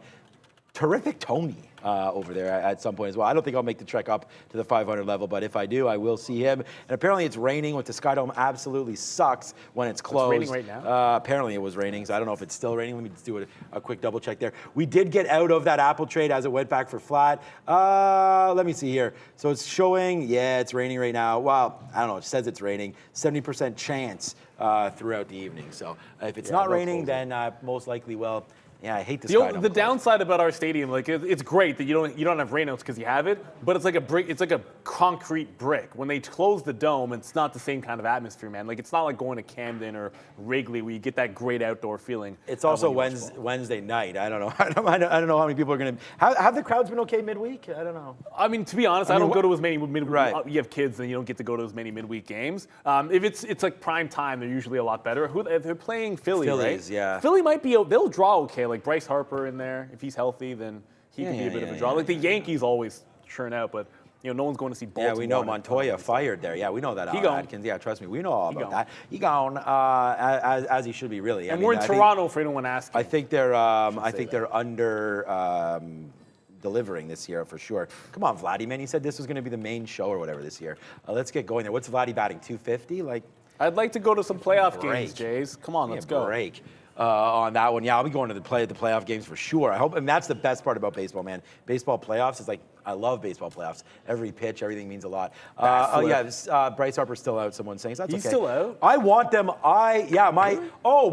terrific Tony over there at some point as well. I don't think I'll make the trek up to the 500 level, but if I do, I will see him. And apparently it's raining, with the Sky Dome absolutely sucks when it's closed. It's raining right now? Apparently it was raining, so I don't know if it's still raining. Let me just do a quick double check there. We did get out of that Apple trade as it went back for flat. Let me see here. So it's showing, yeah, it's raining right now. Well, I don't know, it says it's raining. 70% chance throughout the evening. So if it's not raining, then most likely, well, yeah, I hate this. The downside about our stadium, like it's great that you don't have rainouts because you have it, but it's like a brick. It's like a concrete brick. When they close the dome, it's not the same kind of atmosphere, man. Like it's not like going to Camden or Wrigley where you get that great outdoor feeling. It's also Wednesday night. I don't know. I don't know how many people are going to. Have the crowds been okay midweek? I don't know. I mean, to be honest, I don't go to as many midweek. Right. You have kids, and you don't get to go to as many midweek games. If it's like prime time, they're usually a lot better. If they're playing Phillies, right? Yeah. Philly might be. They'll draw okay. Like Bryce Harper in there, if he's healthy, then he can be a bit of a draw. Like the Yankees always churn out, but no one's going to see Baltimore. Yeah, we know Montoya fired there. Yeah, we know that. He gone. Atkins. Yeah, trust me, we know all about that. He gone as he should be, really. And we're in Toronto for anyone asking. I think they're under delivering this year for sure. Come on, Vladdy, man. You said this was going to be the main show or whatever this year. Let's get going there. What's Vladdy batting? 250? Like. I'd like to go to some playoff games, Jays. Come on, let's go. Break. On that one, yeah, I'll be going to the playoff games for sure. I hope, and that's the best part about baseball, man. Baseball playoffs is like I love baseball playoffs. Every pitch, everything means a lot. Oh yeah, Bryce Harper's still out. Someone's saying so that's He's okay. still out? I want them.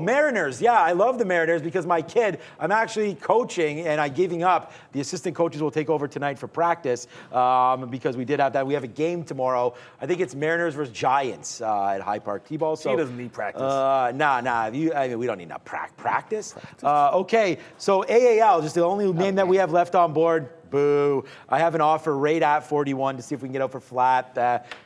Mariners. Yeah, I love the Mariners because my kid. I'm actually coaching and I'm giving up. The assistant coaches will take over tonight for practice because we did have that. We have a game tomorrow. I think it's Mariners versus Giants at High Park T-ball. So He doesn't need practice. Nah. We don't need no practice. Okay, so AAL, just the only name that we have left on board. Boo. I have an offer right at 41 to see if we can get out for flat.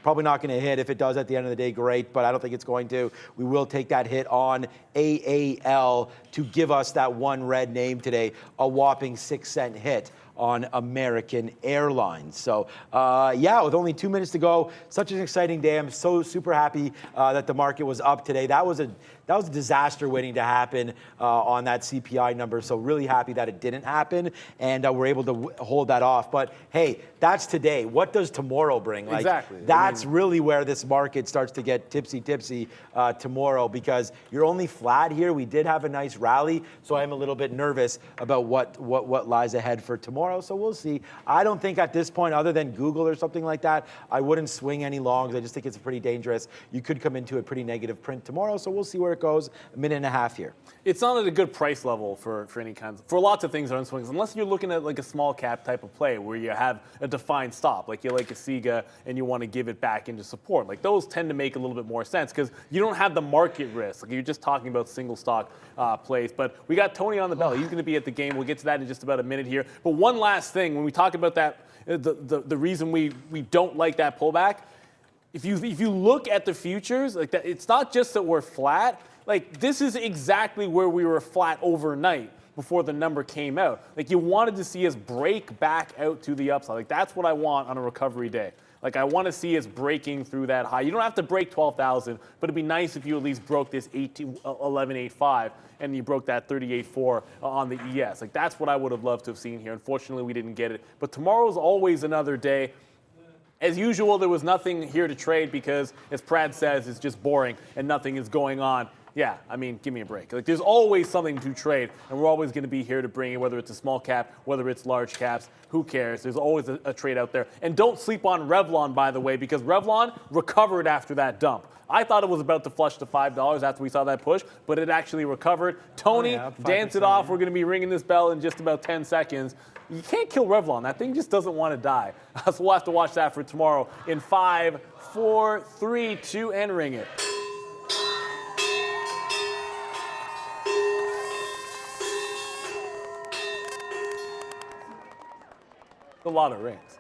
Probably not going to hit. If it does at the end of the day, great, but I don't think it's going to. We will take that hit on AAL to give us that one red name today, a whopping 6-cent hit on American Airlines. So, with only 2 minutes to go, such an exciting day. I'm so super happy that the market was up today. That was a disaster waiting to happen on that CPI number. So really happy that it didn't happen and we're able to hold that off. But hey, that's today. What does tomorrow bring? Like, exactly. That's really where this market starts to get tipsy tomorrow because you're only flat here. We did have a nice rally, so I'm a little bit nervous about what lies ahead for tomorrow. So we'll see. I don't think at this point, other than Google or something like that, I wouldn't swing any longs. I just think it's pretty dangerous. You could come into a pretty negative print tomorrow. So we'll see where it goes. A minute and a half here. It's not at a good price level for any kinds, for lots of things on swings, unless you're looking at like a small cap type of play where you have a defined stop, like you're like a SIGA and you want to give it back into support. Like those tend to make a little bit more sense because you don't have the market risk. Like you're just talking about single stock plays. But we got Tony on the bell. He's going to be at the game. We'll get to that in just about a minute here. But one last thing, when we talk about that, the reason we don't like that pullback, if you look at the futures, like that, it's not just that we're flat. Like, this is exactly where we were flat overnight before the number came out. Like, you wanted to see us break back out to the upside. Like, that's what I want on a recovery day. Like, I want to see us breaking through that high. You don't have to break 12,000, but it'd be nice if you at least broke this 11.85 and you broke that 38.4 on the ES. Like, that's what I would have loved to have seen here. Unfortunately, we didn't get it. But tomorrow's always another day. As usual, there was nothing here to trade because, as Prad says, it's just boring and nothing is going on. Yeah, I mean, give me a break. Like, there's always something to trade, and we're always going to be here to bring it, whether it's a small cap, whether it's large caps. Who cares? There's always a trade out there. And don't sleep on Revlon, by the way, because Revlon recovered after that dump. I thought it was about to flush to $5 after we saw that push, but it actually recovered. Tony, dance it off. We're going to be ringing this bell in just about 10 seconds. You can't kill Revlon. That thing just doesn't want to die. So we'll have to watch that for tomorrow in 5, 4, 3, 2, and ring it. A lot of rings.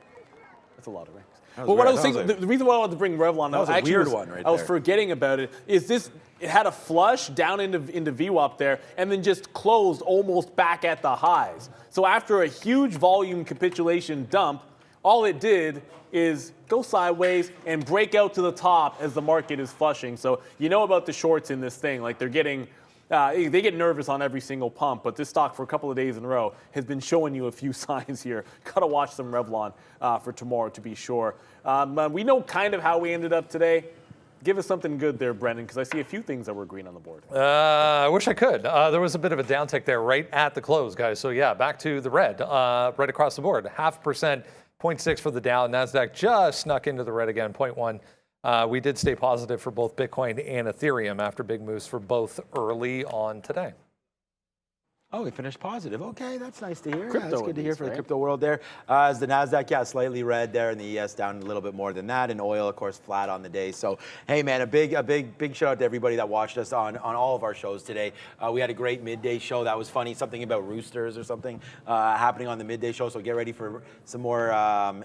That's a lot of rings. But what I was thinking, the reason why I wanted to bring Revlon, I was forgetting about it. Is this? It had a flush down into VWAP there, and then just closed almost back at the highs. So after a huge volume capitulation dump, all it did is go sideways and break out to the top as the market is flushing. So you know about the shorts in this thing, like they're getting. They get nervous on every single pump, but this stock for a couple of days in a row has been showing you a few signs here. Got to watch some Revlon for tomorrow to be sure. We know kind of how we ended up today. Give us something good there, Brendan, because I see a few things that were green on the board. I wish I could. There was a bit of a downtick there right at the close, guys. So yeah, back to the red, right across the board. 0.5%, 0.6 for the Dow. NASDAQ just snuck into the red again, 0.1. We did stay positive for both Bitcoin and Ethereum after big moves for both early on today. Oh, we finished positive. Okay, that's nice to hear. Crypto, yeah, that's good to hear for the right? crypto world there. As the NASDAQ, slightly red there, and the ES down a little bit more than that, and oil, of course, flat on the day. So, hey, man, a big shout out to everybody that watched us on all of our shows today. We had a great midday show. That was funny. Something about roosters or something happening on the midday show. So get ready for some more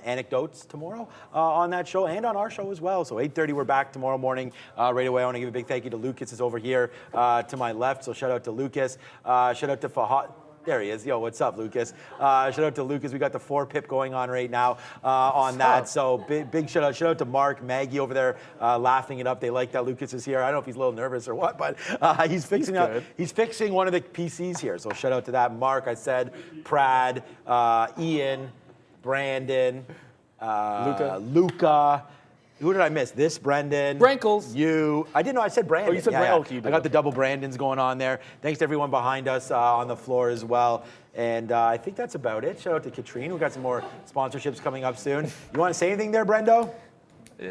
anecdotes tomorrow on that show and on our show as well. So 8:30, we're back tomorrow morning right away. I want to give a big thank you to Lucas is over here to my left. So shout out to Lucas. Shout out to Fahad. There he is. Yo, what's up, Lucas? Shout out to Lucas. We got the 4 pip going on right now on that. So big shout out. Shout out to Mark, Maggie over there laughing it up. They like that Lucas is here. I don't know if he's a little nervous or what, but he's fixing he's fixing one of the PCs here. So shout out to that. Mark, I said, Prad, Ian, Brandon, Luca. Who did I miss? This Brendan. Brankles. You. I didn't know. I said Brandon. Oh, you said yeah, Brandon. yeah. Okay, you did. I got the double Brandons going on there. Thanks to everyone behind us on the floor as well. And I think that's about it. Shout out to Katrine. We've got some more sponsorships coming up soon. You want to say anything there, Brendo?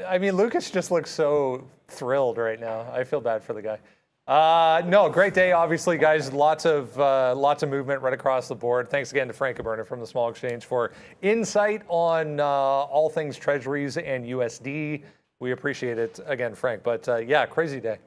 I mean, Lucas just looks so thrilled right now. I feel bad for the guy. No, great day, obviously, guys. Lots of movement right across the board. Thanks again to Frank Caberna from the Small Exchange for insight on all things treasuries and USD. We appreciate it again, Frank. But yeah, crazy day.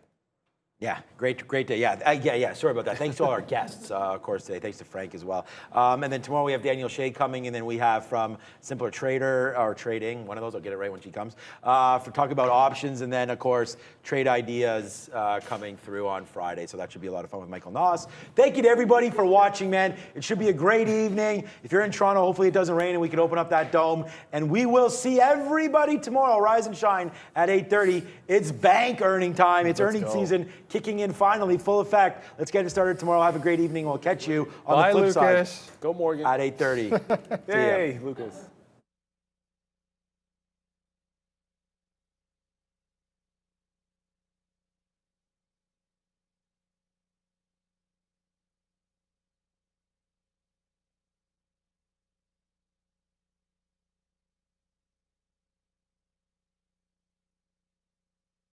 Yeah, great day. Yeah. Sorry about that. Thanks to all our guests, of course, today. Thanks to Frank as well. And then tomorrow we have Daniel Shea coming, and then we have from Simpler Trader or Trading. One of those, I'll get it right when she comes. For talk about options, and then of course trade ideas coming through on Friday. So that should be a lot of fun with Michael Noss. Thank you to everybody for watching, man. It should be a great evening. If you're in Toronto, hopefully it doesn't rain and we can open up that dome. And we will see everybody tomorrow. Rise and shine at 8:30. It's bank earning time. It's earning season. Kicking in finally, full effect. Let's get it started tomorrow. Have a great evening. We'll catch you on the flip Lucas. side. Go Morgan. At 8:30. Hey, Lucas.